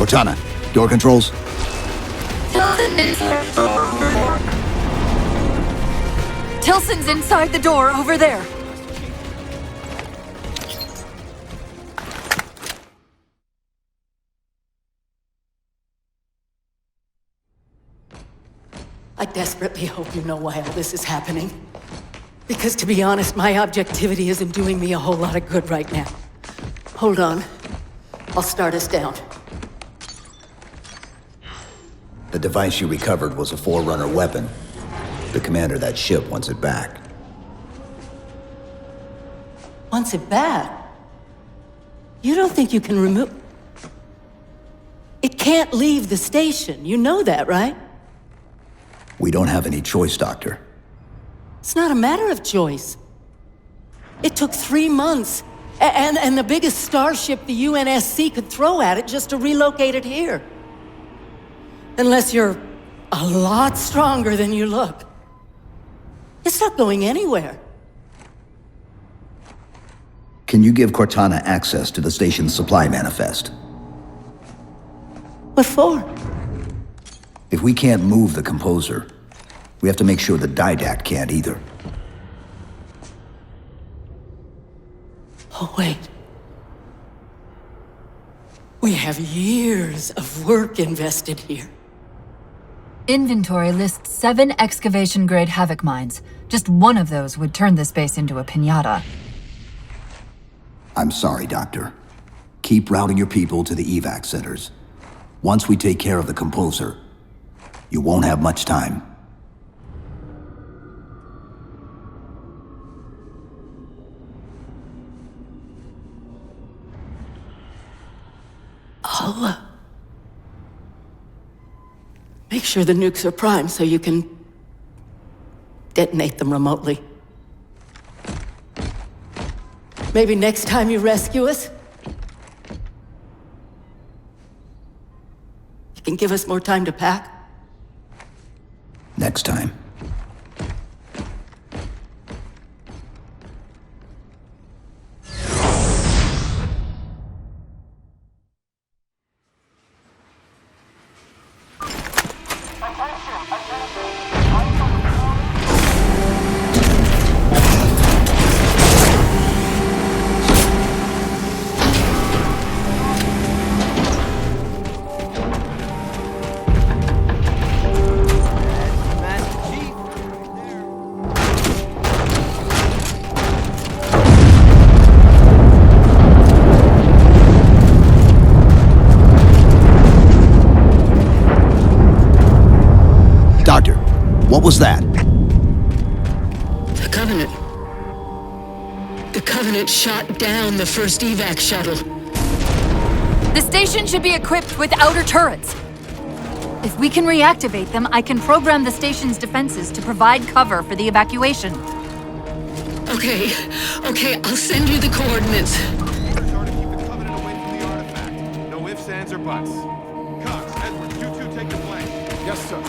Cortana, door controls? Tilson's inside the door over there. I desperately hope you know why all this is happening. Because to be honest, my objectivity isn't doing me a whole lot of good right now. Hold on. I'll start us down. The device you recovered was a Forerunner weapon. The commander of that ship wants it back. Wants it back? You don't think you can remove... It can't leave the station. You know that, right? We don't have any choice, Doctor. It's not a matter of choice. It took 3 months, and the biggest starship the UNSC could throw at it just to relocate it here. Unless you're a lot stronger than you look. It's not going anywhere. Can you give Cortana access to the station's supply manifest? What for? If we can't move the composer, we have to make sure the Didact can't either. Oh, wait. We have years of work invested here. Inventory lists 7 excavation-grade Havoc mines. Just one of those would turn this base into a piñata. I'm sorry, Doctor. Keep routing your people to the evac centers. Once we take care of the composer, you won't have much time. I'll make sure the nukes are primed so you can detonate them remotely. Maybe next time you rescue us, you can give us more time to pack. Next time. What was that? The Covenant. The Covenant shot down the first evac shuttle. The station should be equipped with outer turrets. If we can reactivate them, I can program the station's defenses to provide cover for the evacuation. Okay, I'll send you the coordinates. Orders are to keep the Covenant away from the artifact. No ifs, ands, or buts. Cox, Edwards, you two take the flank. Yes, sir.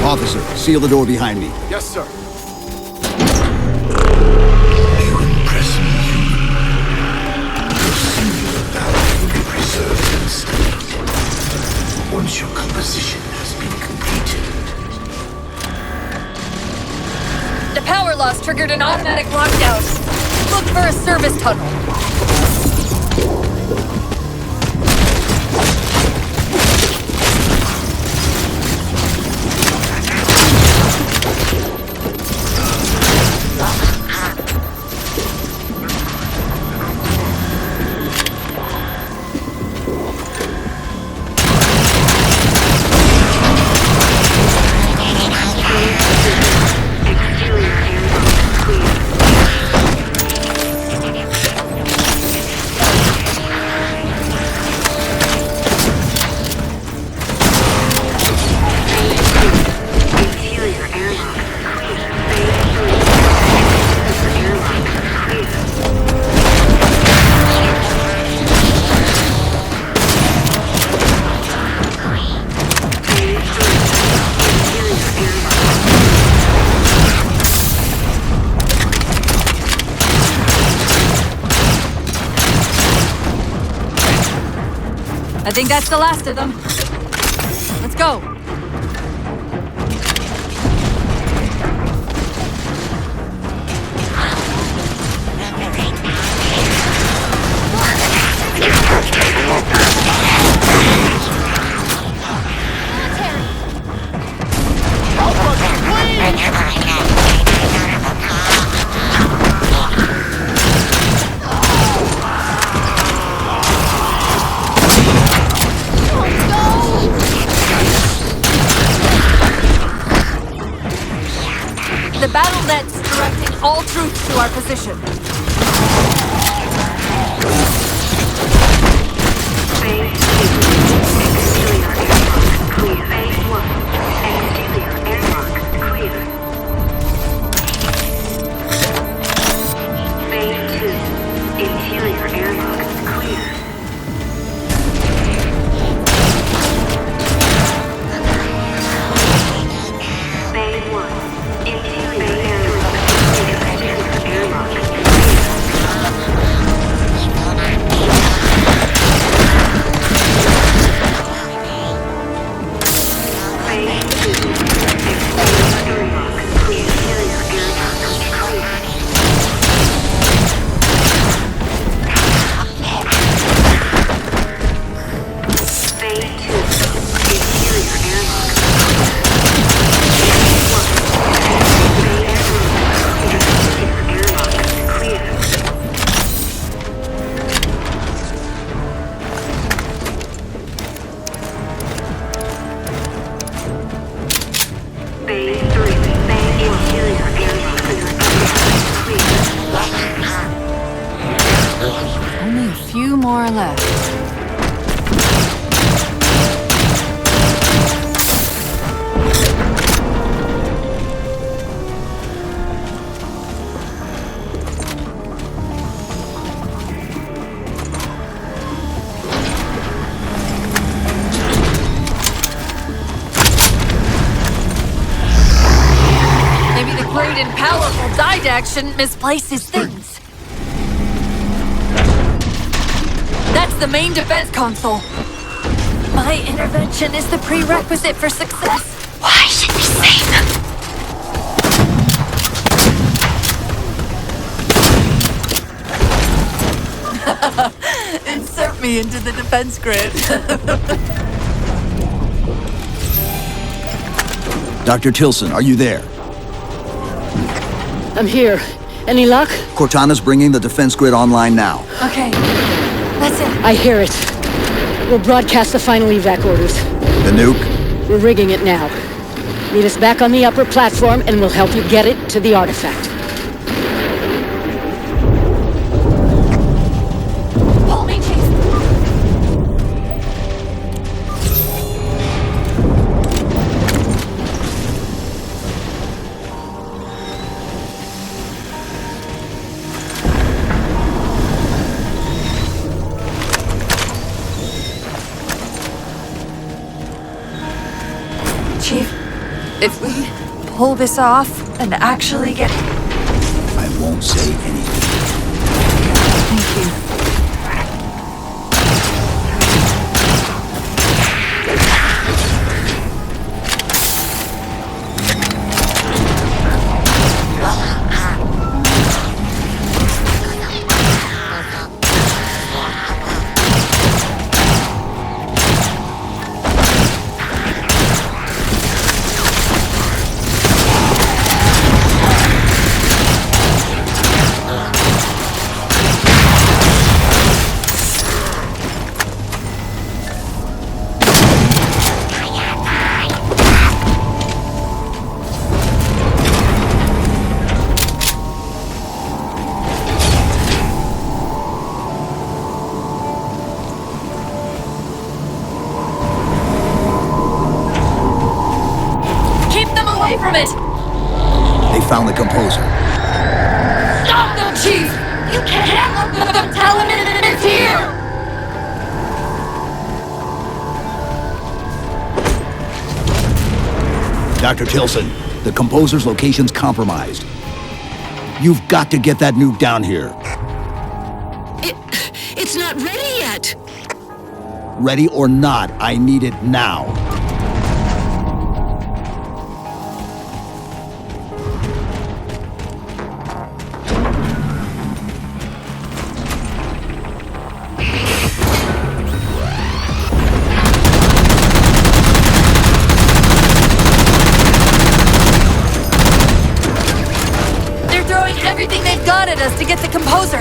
Officer, seal the door behind me. Yes, sir. You impress me, human. Your singular value will be preserved and studied. Once your composition has been completed. The power loss triggered an automatic lockdown. Look for a service tunnel. I think that's the last of them. Let's go. The battle net's directing all troops to our position. Phase 2. Exterior airlock clear. Phase 1. Exterior airlock clear. Phase 2. Interior airlock clear. Phase 1. Interior airlock clear. Exterior airlock clear. Only a few more left. Maybe the great and powerful Didac shouldn't misplace his things. That's the main defense console. My intervention is the prerequisite for success. Why should we save them? Insert me into the defense grid. Dr. Tilson, are you there? I'm here. Any luck? Cortana's bringing the defense grid online now. Okay, that's it. I hear it. We'll broadcast the final evac orders. The nuke? We're rigging it now. Meet us back on the upper platform and we'll help you get it to the artifact. Hold me, Chief. Chief, if we pull this off and actually get... I won't say anything. Thank you. From it! They found the composer. Stop them, Chief! You can't let them tell him it's here! Dr. Tilson, the composer's location's compromised. You've got to get that nuke down here. It's not ready yet. Ready or not, I need it now. They're throwing everything they've got at us to get the composer.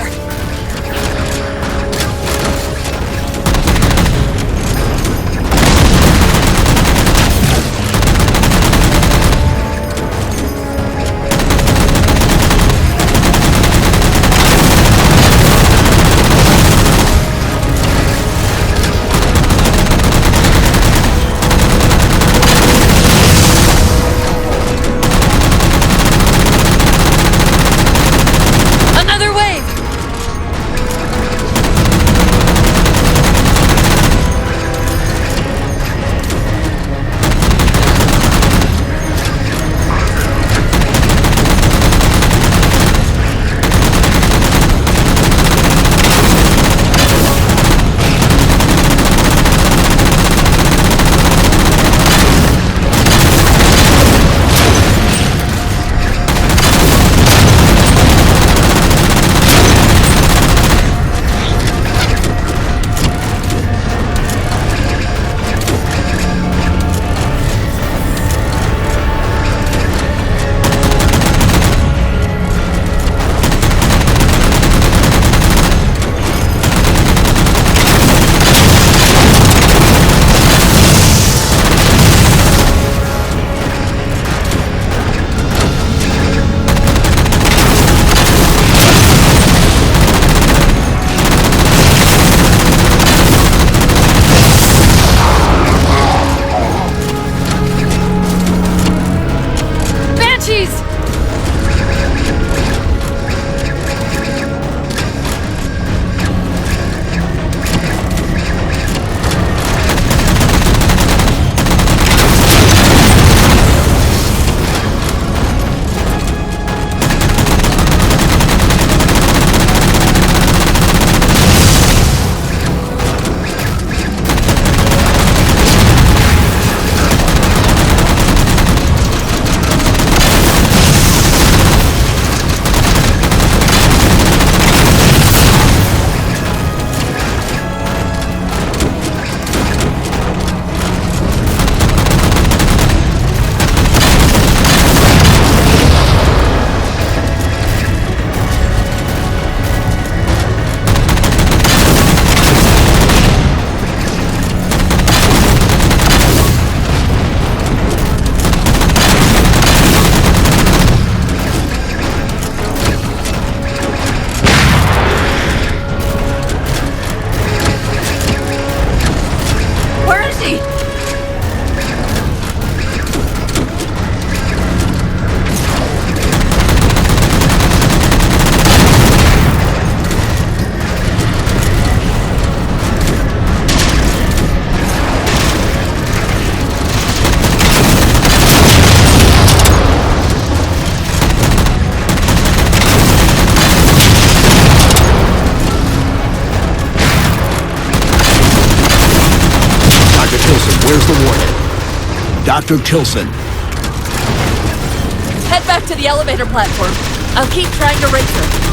Another wave! Banshees! Where is he? Dr. Tilson, where's the warhead? Dr. Tilson. Head back to the elevator platform. I'll keep trying to raise her.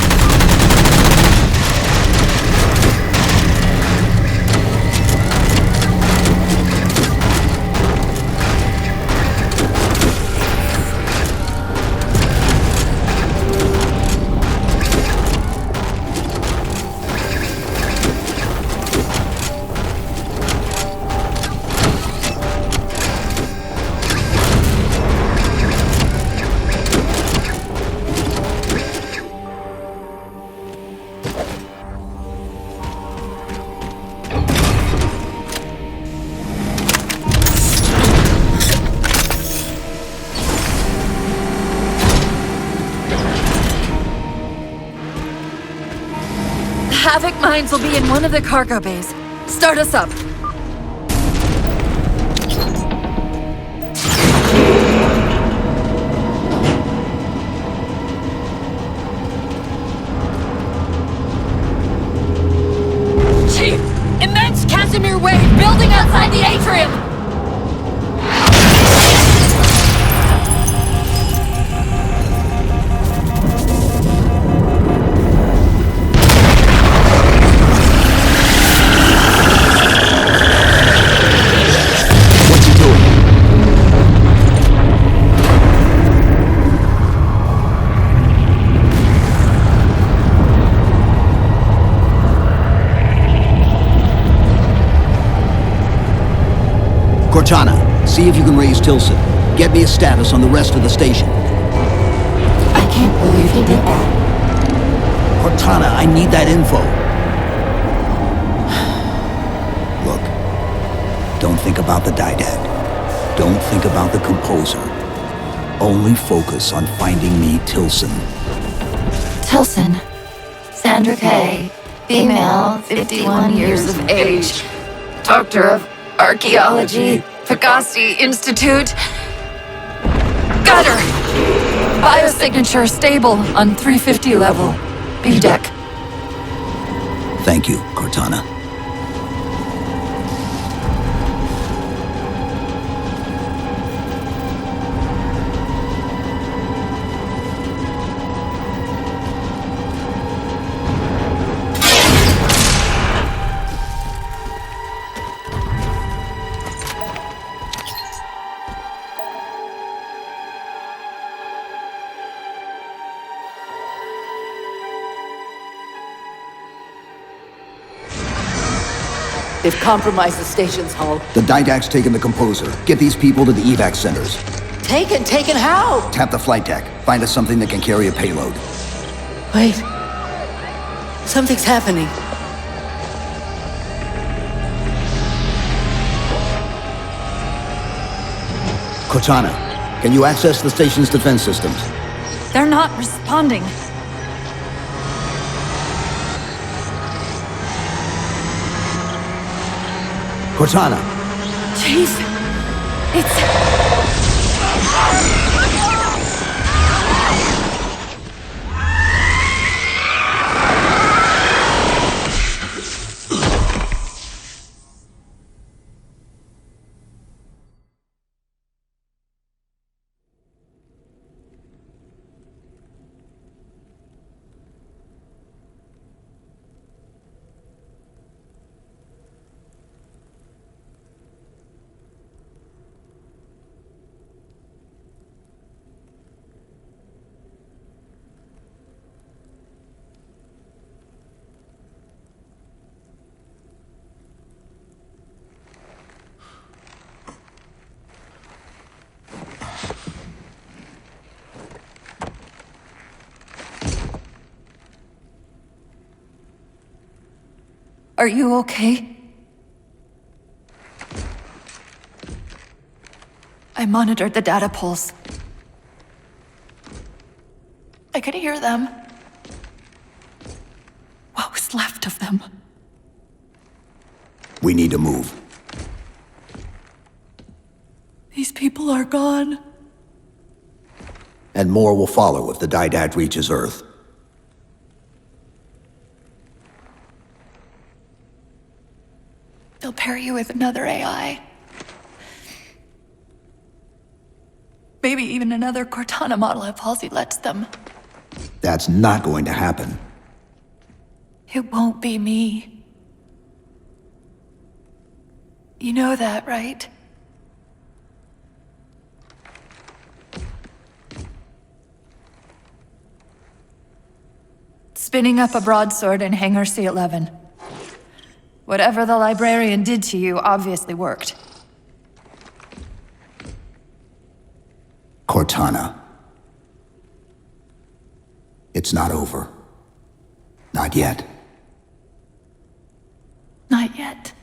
Havoc mines will be in one of the cargo bays. Start us up. Chief! Immense Casimir wave outside the atrium! Cortana, see if you can raise Tilson. Get me a status on the rest of the station. I can't believe he did that. Cortana, I need that info. Look, don't think about the Didact. Don't think about the Composer. Only focus on finding me Tilson. Tilson. Sandra Kay. Female, 51 years of age. Doctor of Archaeology. Pegasi Institute. Got her! Biosignature stable on 350 level. B deck. Thank you, Cortana. They've compromised the station's hull. The Didact's taken the Composer. Get these people to the evac centers. Taken how? Tap the flight deck. Find us something that can carry a payload. Wait. Something's happening. Cortana, can you access the station's defense systems? They're not responding. Cortana! Chief, it's... Are you okay? I monitored the data pulse. I could hear them. What was left of them? We need to move. These people are gone. And more will follow if the Didact reaches Earth. They'll pair you with another AI. Maybe even another Cortana model if Halsey lets them. That's not going to happen. It won't be me. You know that, right? Spinning up a broadsword in Hangar C-11. Whatever the librarian did to you obviously worked. Cortana. It's not over. Not yet. Not yet.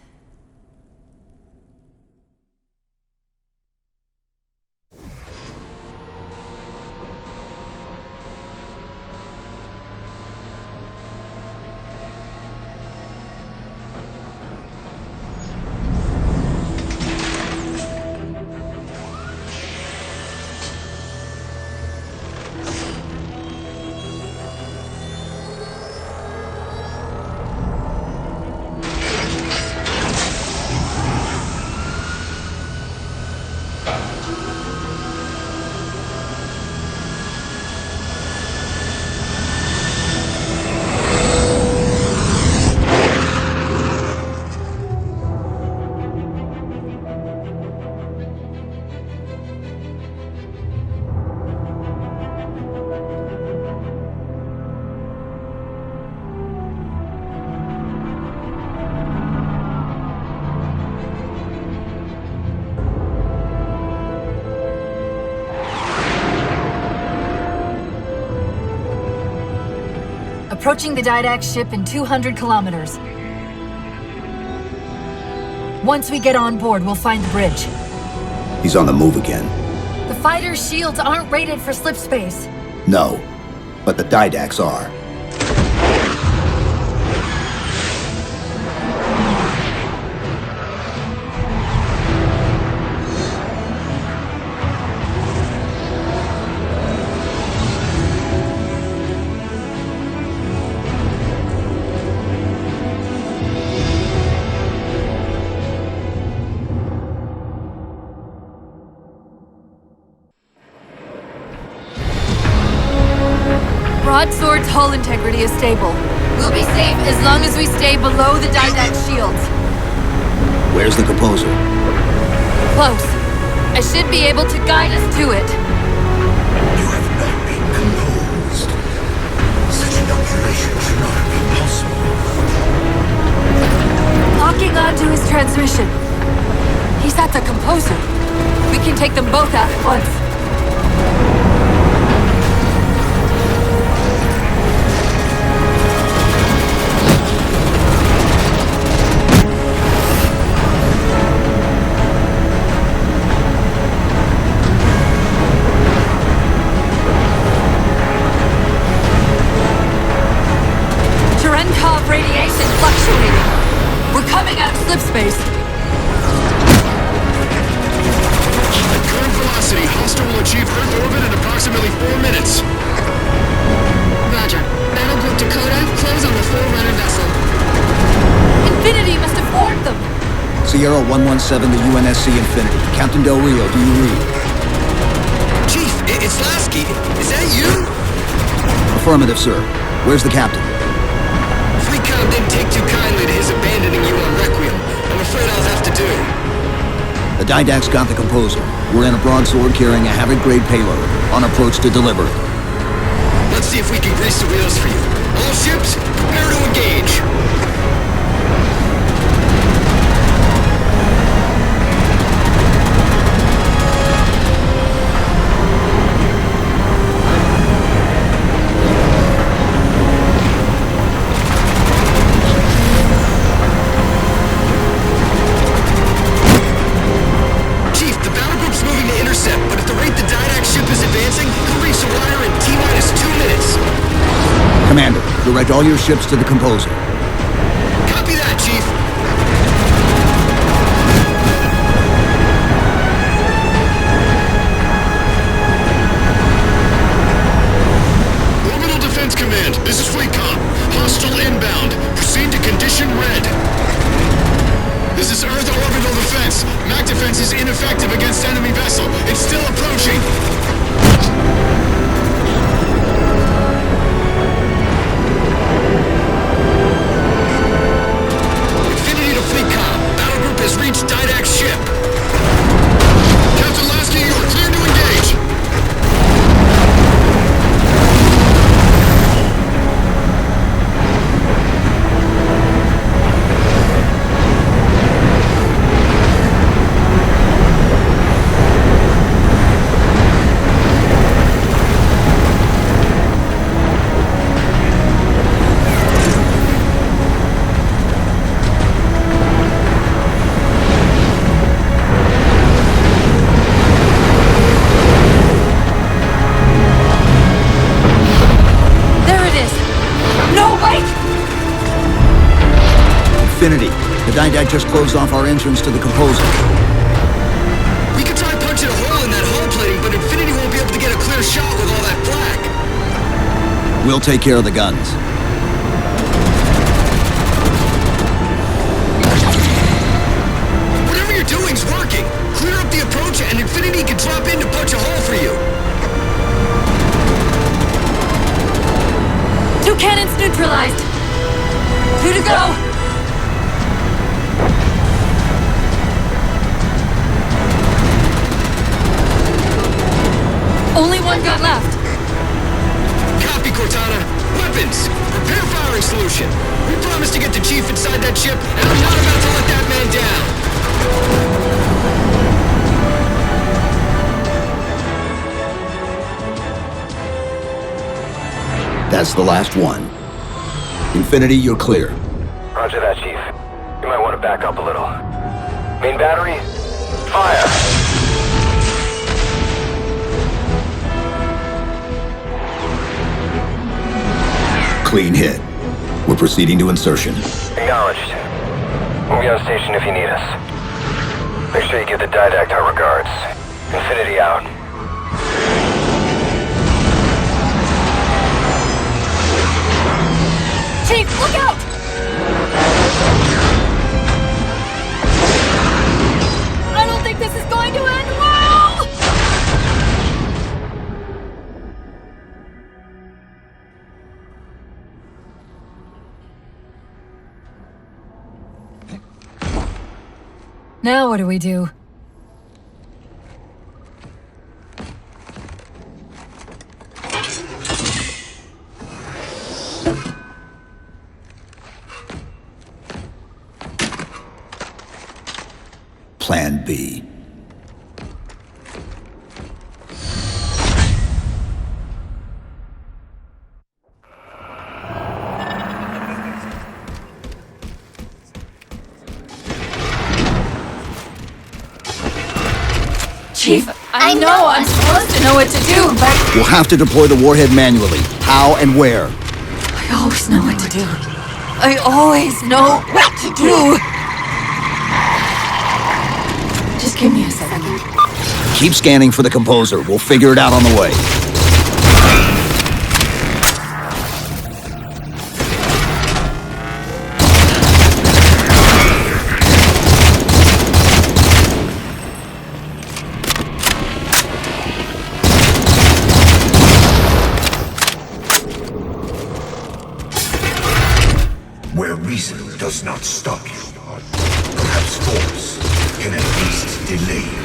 Approaching the Didact ship in 200 kilometers. Once we get on board, we'll find the bridge. He's on the move again. The fighter's shields aren't rated for slip space. No, but the Didacts are. Broadsword's hull integrity is stable. We'll be safe as long as we stay below the Didact shields. Where's the Composer? Close. I should be able to guide us to it. You have not been composed. Such an operation should not be possible. Locking onto his transmission. He's at the Composer. We can take them both out at once. Radiation fluctuating. We're coming out of slip space. At current velocity, Hostile will achieve Earth orbit in approximately 4 minutes. Roger. Battle Group Dakota, close on the Forerunner vessel. Infinity must have warned them. Sierra 117 to UNSC Infinity. Captain Del Rio, do you read? Chief, it's Lasky. Is that you? Affirmative, sir. Where's the captain? Fleetcom didn't take too kindly to his abandoning you on Requiem. I'm afraid I'll have to do. The Didacts got the Composer. We're in a broadsword carrying a Havoc-grade payload, on approach to deliver it. Let's see if we can grease the wheels for you. All ships, prepare to engage. Commander, direct all your ships to the Composer. Copy that, Chief. Orbital Defense Command, this is Fleetcom. Hostile inbound. Proceed to Condition Red. This is Earth Orbital Defense. MAC defense is ineffective against enemy vessel. It's still approaching. Has reached Didact's ship. Captain Lasky, you are clear to engage. Infinity, the Didact just closed off our entrance to the Composer. We could try punching a hole in that hull plating, but Infinity won't be able to get a clear shot with all that flak. We'll take care of the guns. Whatever you're doing's working. Clear up the approach and Infinity can drop in to punch a hole for you. 2 cannons neutralized. 2 to go. Only 1 gun left. Copy, Cortana. Weapons! Prepare firing solution. We promised to get the Chief inside that ship, and I'm not about to let that man down. That's the last one. Infinity, you're clear. Roger that, Chief. You might want to back up a little. Main battery, fire! Clean hit. We're proceeding to insertion. Acknowledged. We'll be on station if you need us. Make sure you give the Didact our regards. Infinity out. Chief, look out! I don't think this is going to end well! Now what do we do? Plan B. Chief, I know I'm supposed to know what to do, but We'll have to deploy the warhead manually. How and where? I always know what to do. I always know what to do. Just give me a second. Keep scanning for the composer. We'll figure it out on the way. Where reason does not stop you, perhaps force can at least delay you.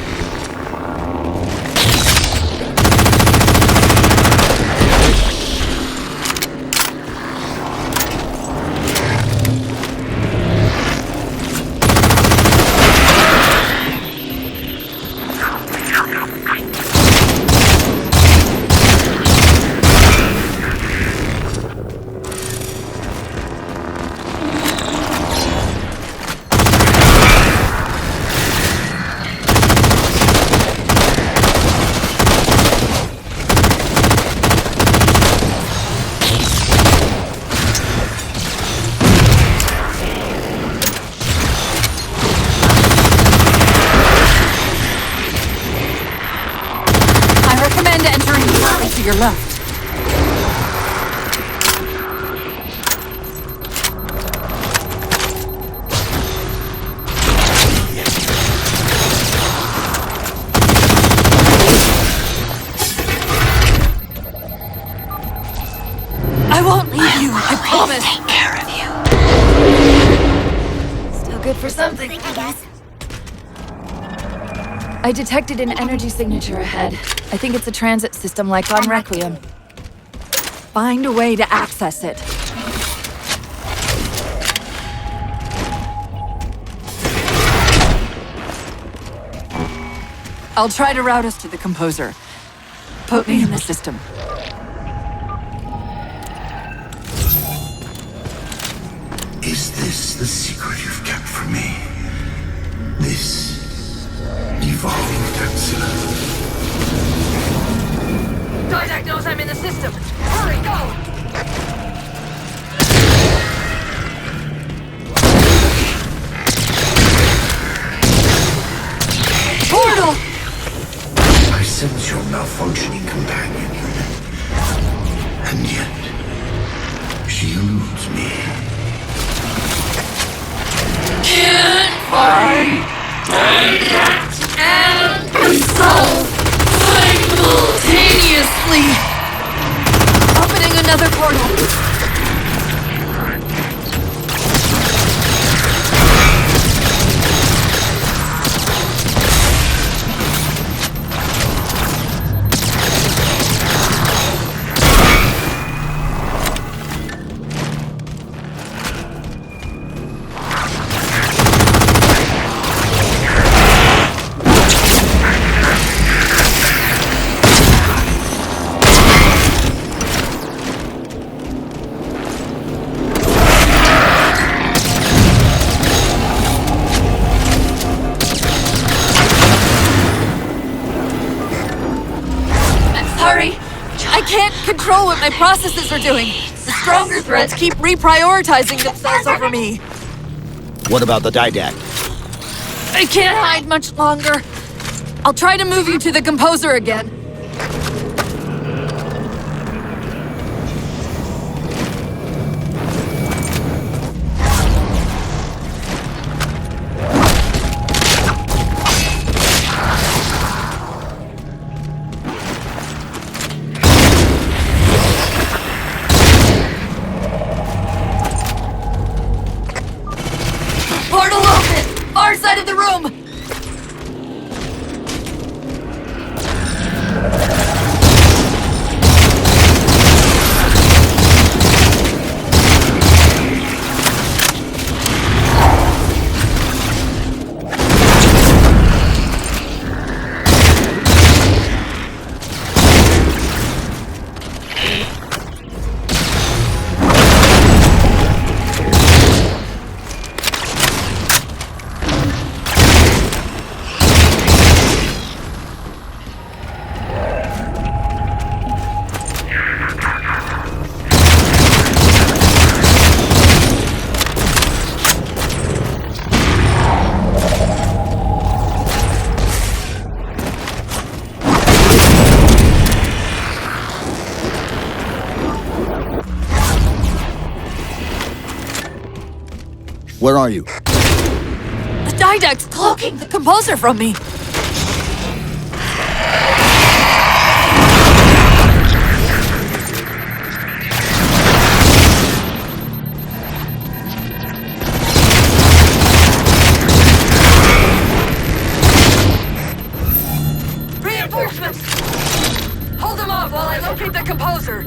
To your left. I won't leave you, I promise. Take care of you. Still good for something, I guess. I detected an energy signature ahead. I think it's a transit system like on Requiem. Find a way to access it. I'll try to route us to the composer. Put me in the system. Is this the secret you've kept from me? This evolved Axilla. Didact knows I'm in the system. Hurry, go! Portal! I sense your malfunctioning companion. And yet, she eludes me. Can't find Didact and Soul simultaneously! Opening another portal. control what my processes are doing. The stronger threats keep reprioritizing themselves over me. What about the Didact? I can't hide much longer. I'll try to move you to the Composer again. Portal open! Far side of the room! Where are you? The Didact's cloaking the Composer from me. Reinforcements! Hold them off while I locate the Composer.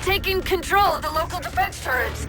Taking control of the local defense turrets.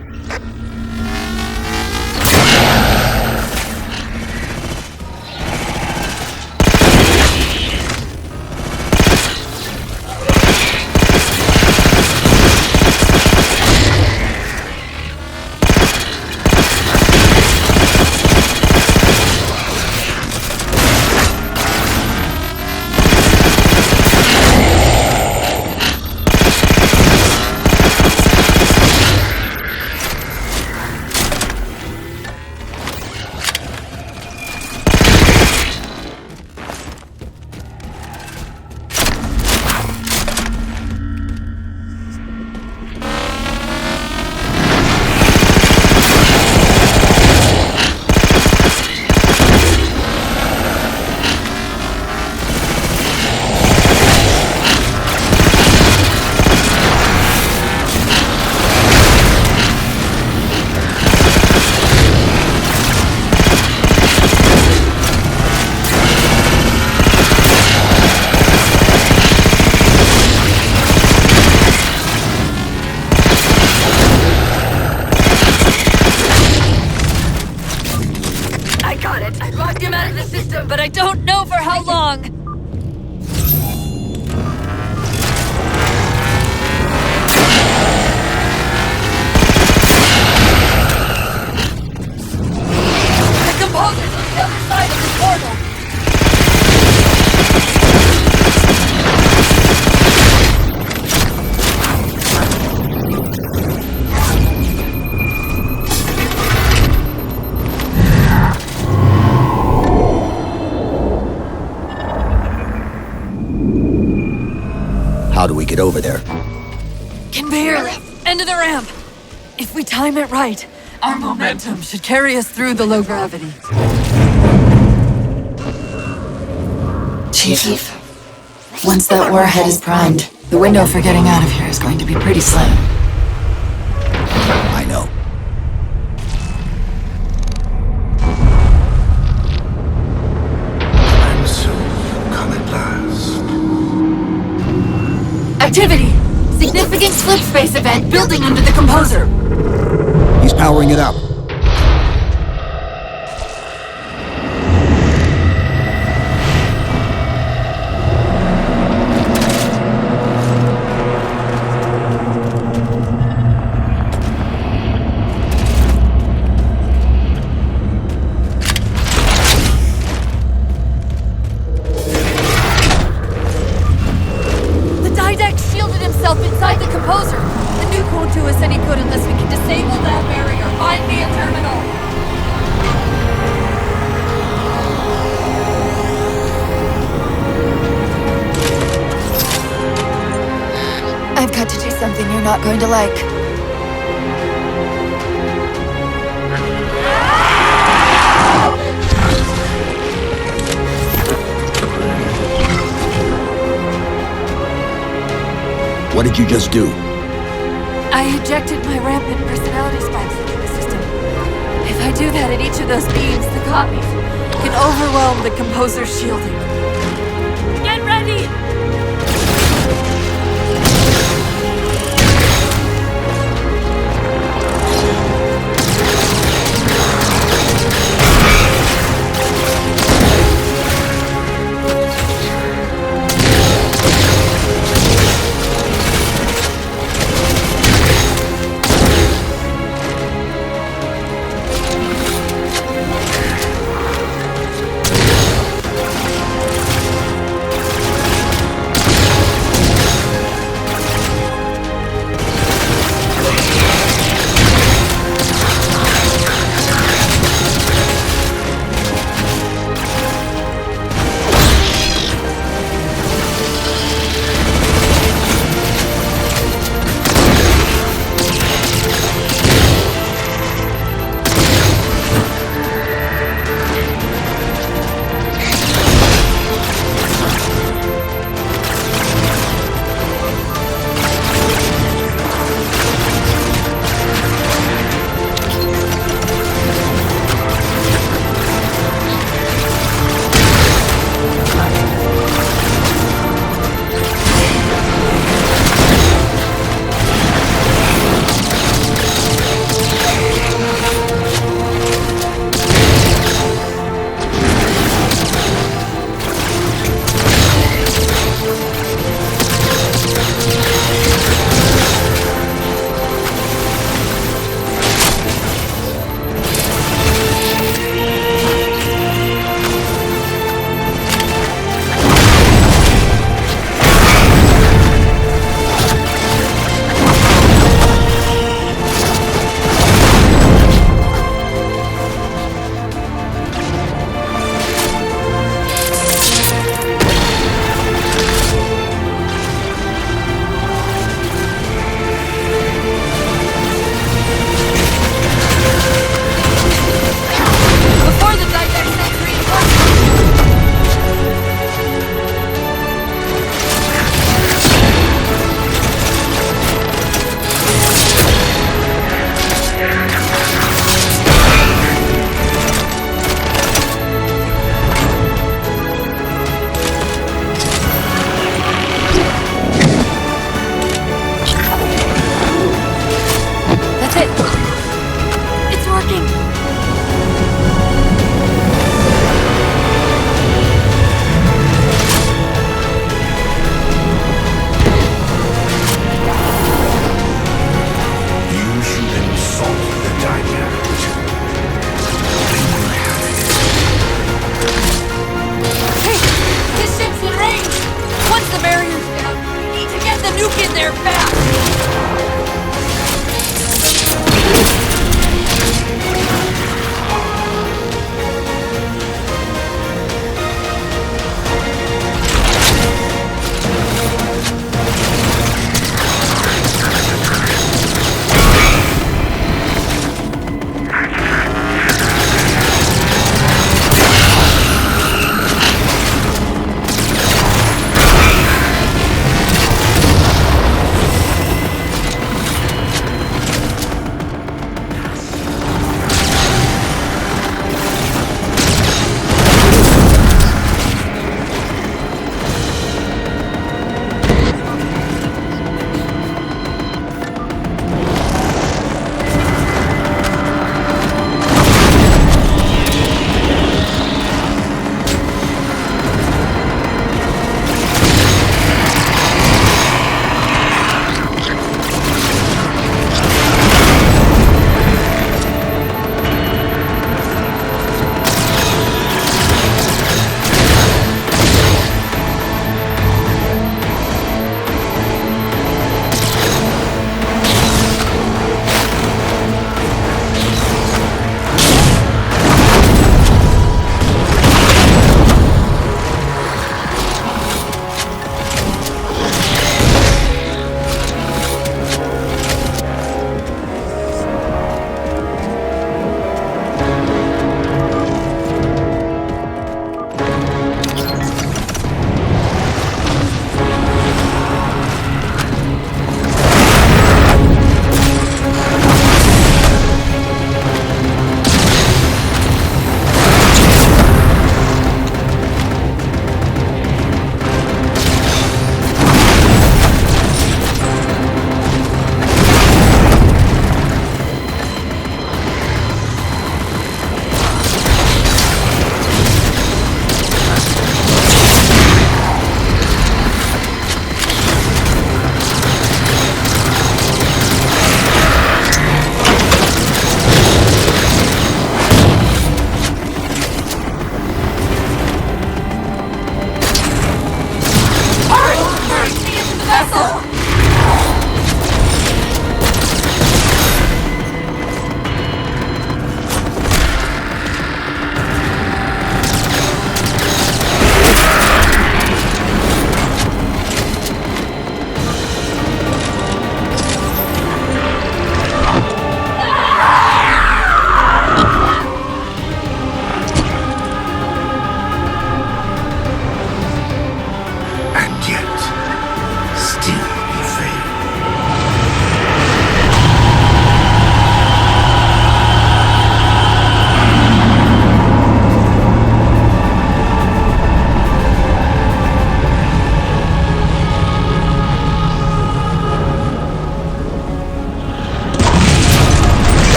But I don't know for how long. The Composer's on the other side of the portal. How do we get over there? Can barely. End of the ramp. If we time it right, our momentum should carry us through the low gravity. Chief. Once that warhead is primed, the window for getting out of here is going to be pretty slim. I know. And so, come at last. Activity! Significant slip space event building under the composer. He's powering it up. Inside the composer! The nuke won't do us any good unless we can disable that barrier. Find me a terminal! I've got to do something you're not going to like. What did you just do? I ejected my rampant personality spikes into the system. If I do that at each of those beams, the copies can overwhelm the composer's shielding. Get ready!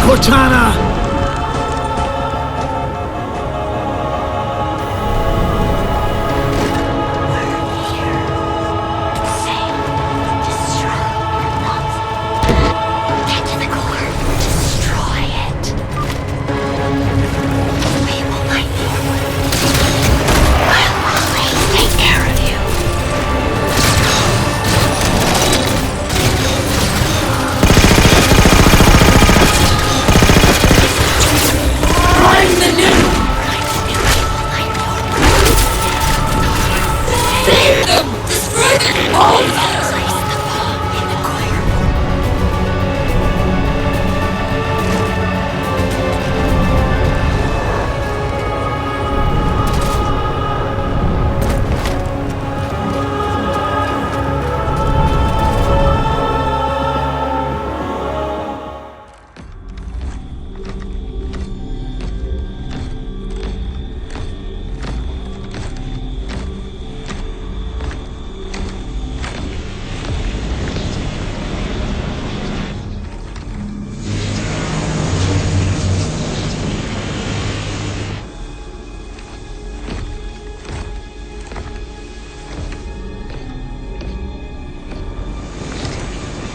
Cortana!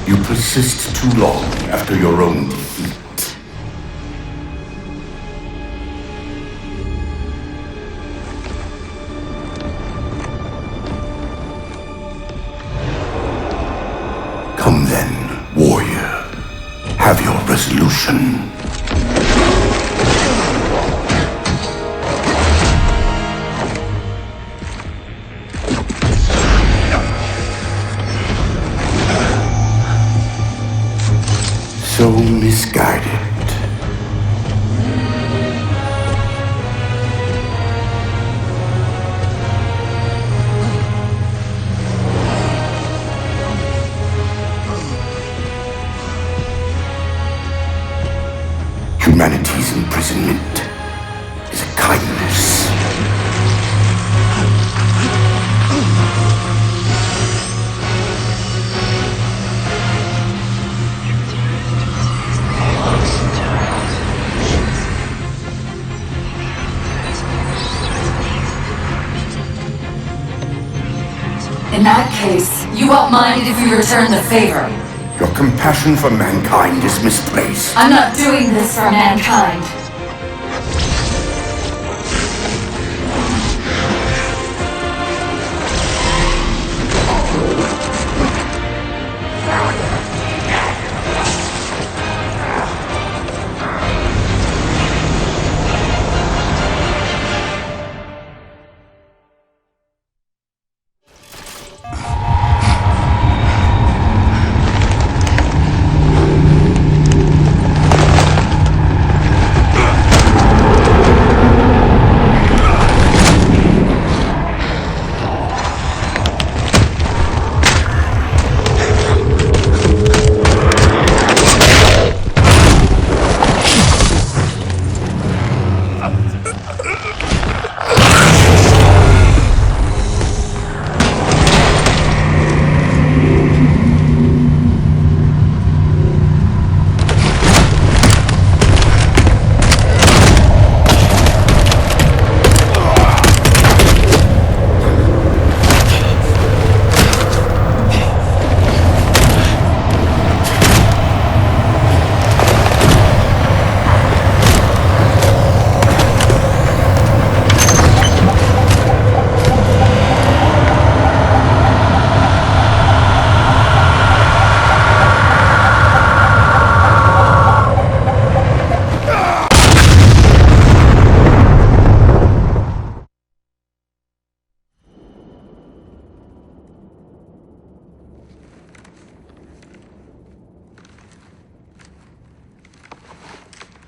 You persist too long after your own defeat. Come then, warrior. Have your resolution. So misguided. Humanity's imprisonment is a kindness. In that case, you won't mind if we return the favor. Your compassion for mankind is misplaced. I'm not doing this for mankind.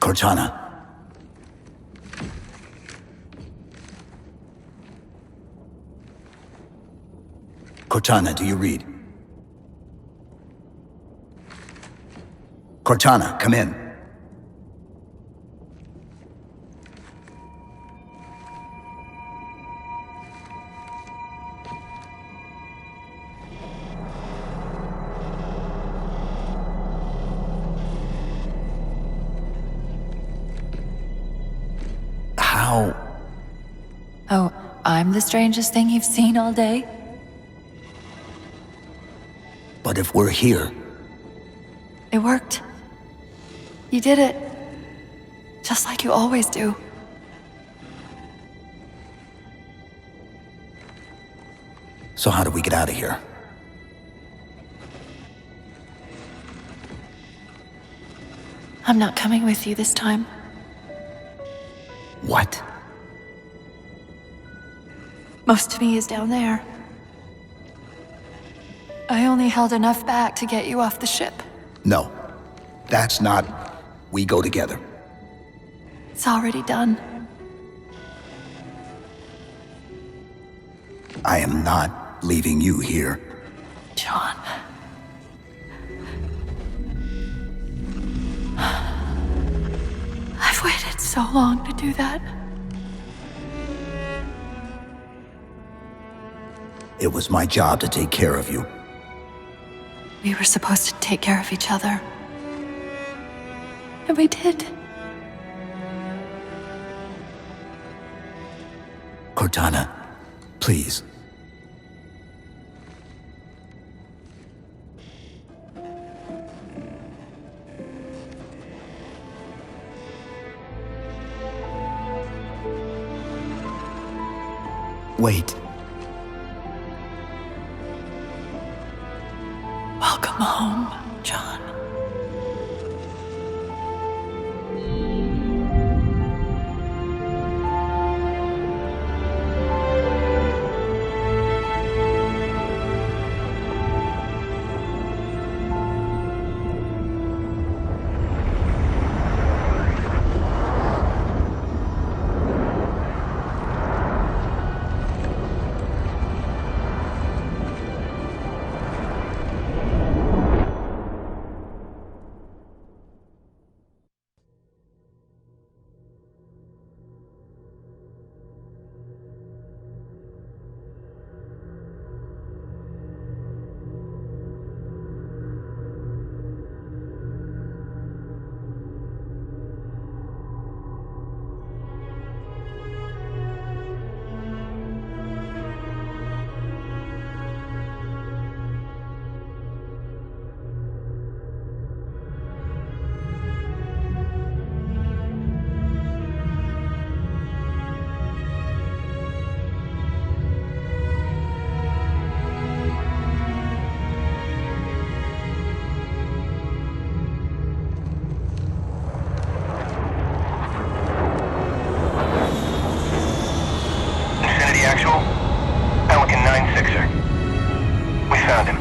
Cortana. Cortana, do you read? Cortana, come in. How? Oh, I'm the strangest thing you've seen all day? But if we're here, It worked. You did it. Just like you always do. so how do we get out of here? I'm not coming with you this time. What? Most of me is down there. I only held enough back to get you off the ship. No. That's not... We go together. It's already done. I am not leaving you here. John. I've waited so long to do that. It was my job to take care of you. We were supposed to take care of each other. And we did. Cortana, please. Wait. Welcome home, John. Actual? Pelican 9-6er. We found him.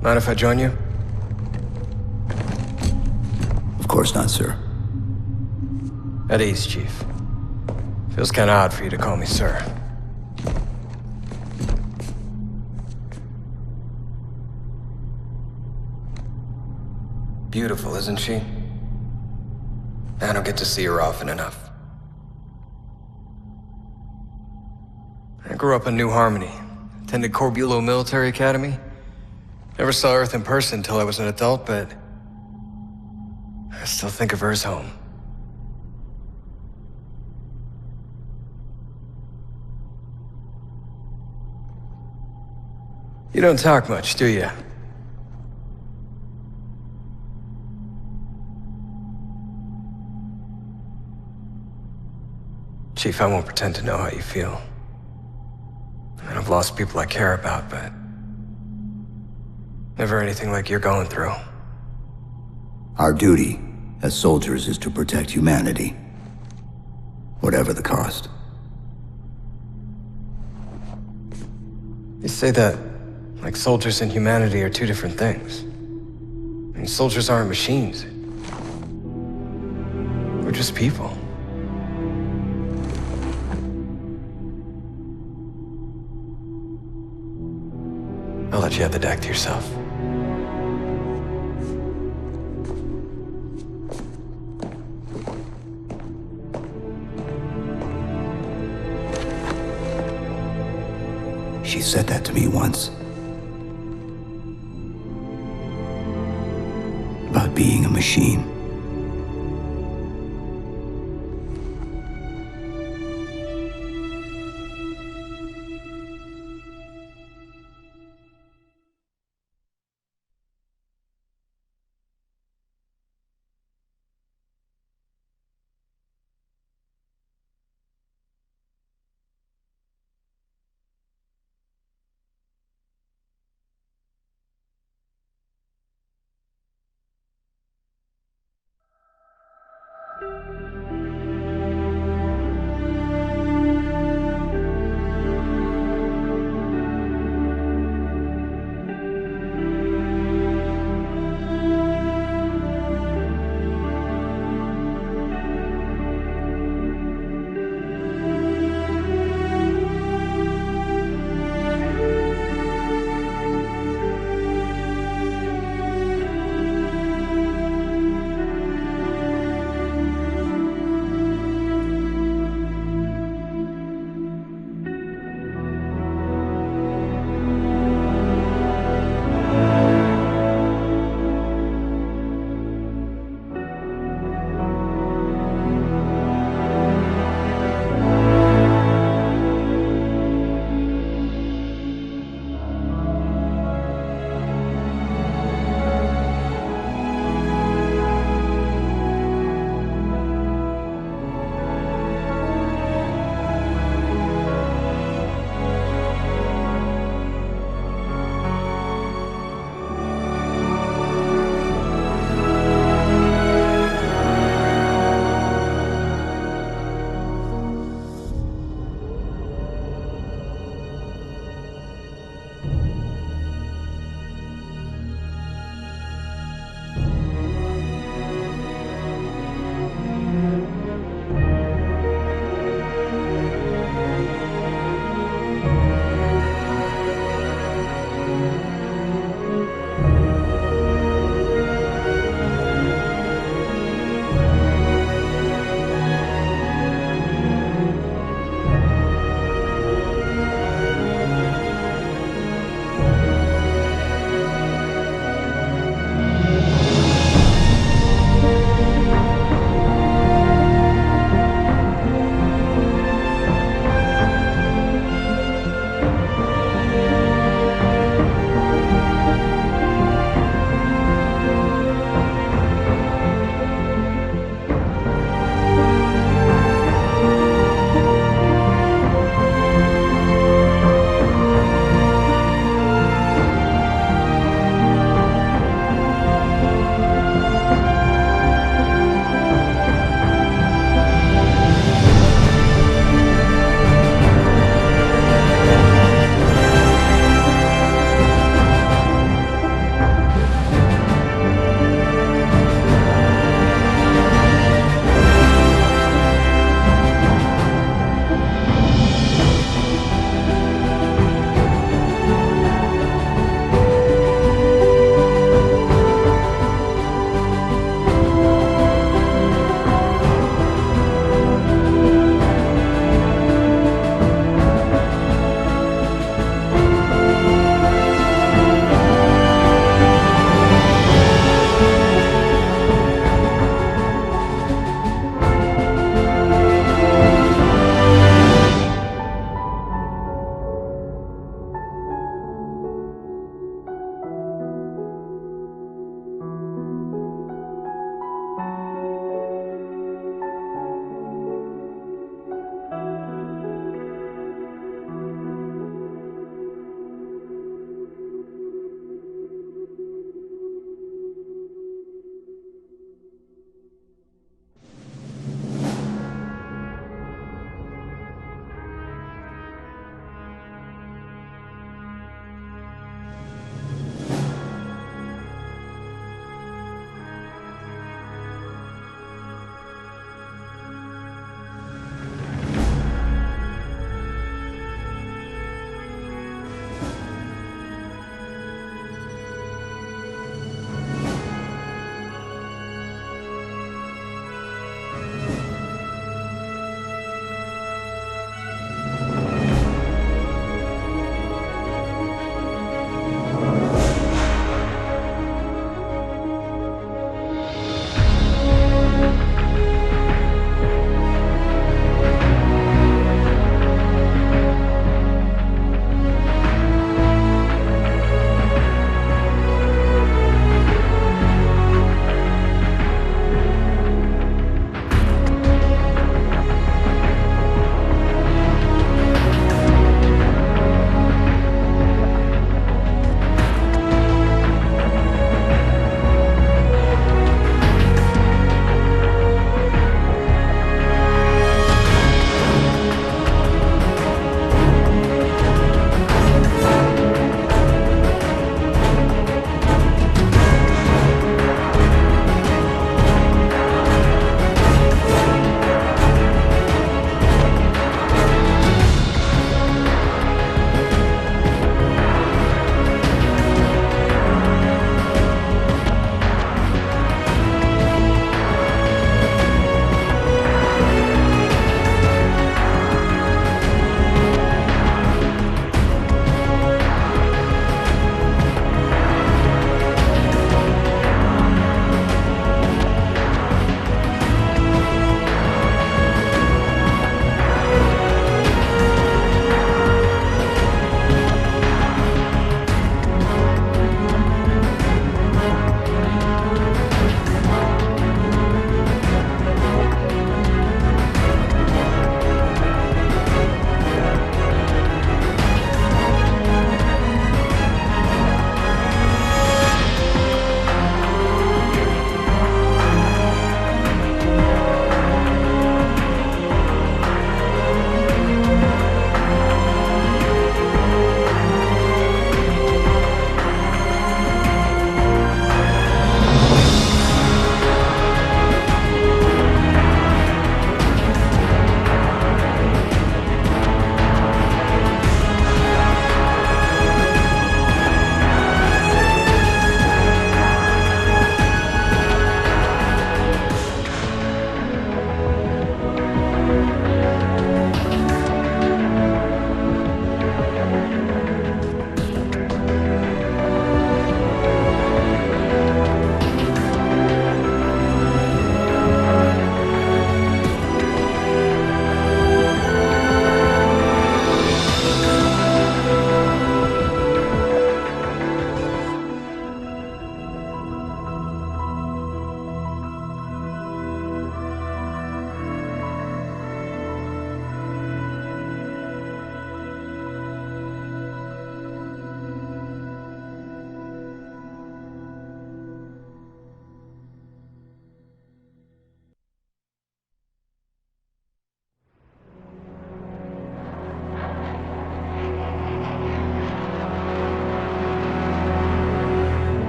Mind if I join you? Of course not, sir. At ease, Chief. Feels kinda odd for you to call me sir. Beautiful, isn't she? I don't get to see her often enough. I grew up in New Harmony, attended Corbulo Military Academy. Never saw Earth in person until I was an adult, but I still think of her as home. You don't talk much, do you? Chief, I won't pretend to know how you feel. I mean, I've lost people I care about, but never anything like you're going through. Our duty as soldiers is to protect humanity, whatever the cost. They say that, like, soldiers and humanity are two different things. I mean, soldiers aren't machines. We're just people. I'll let you have the deck to yourself. She said that to me once. About being a machine.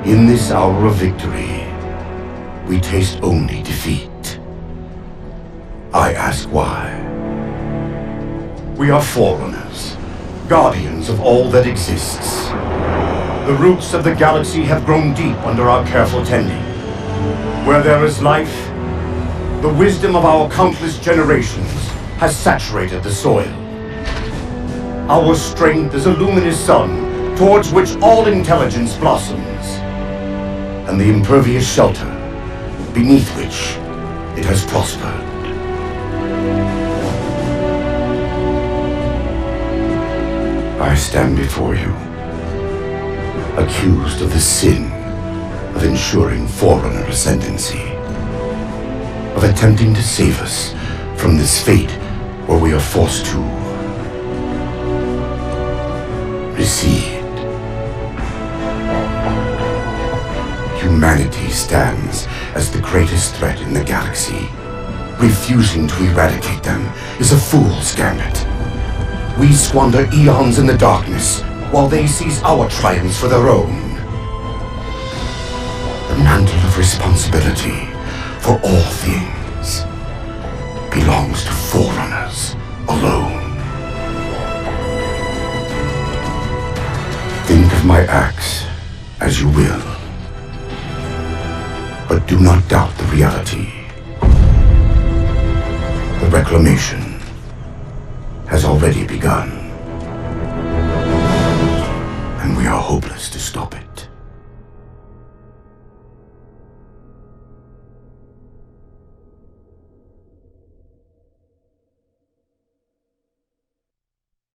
In this hour of victory, we taste only defeat. I ask why. We are Forerunners, guardians of all that exists. The roots of the galaxy have grown deep under our careful tending. Where there is life, the wisdom of our countless generations has saturated the soil. Our strength is a luminous sun towards which all intelligence blossoms, and the impervious shelter beneath which it has prospered. I stand before you, accused of the sin of ensuring Forerunner ascendancy, of attempting to save us from this fate where we are forced to recede. Humanity stands as the greatest threat in the galaxy. Refusing to eradicate them is a fool's gambit. We squander eons in the darkness while they seize our triumphs for their own. The mantle of responsibility for all things belongs to Forerunners alone. Think of my acts as you will, but do not doubt the reality. The reclamation has already begun, and we are hopeless to stop it.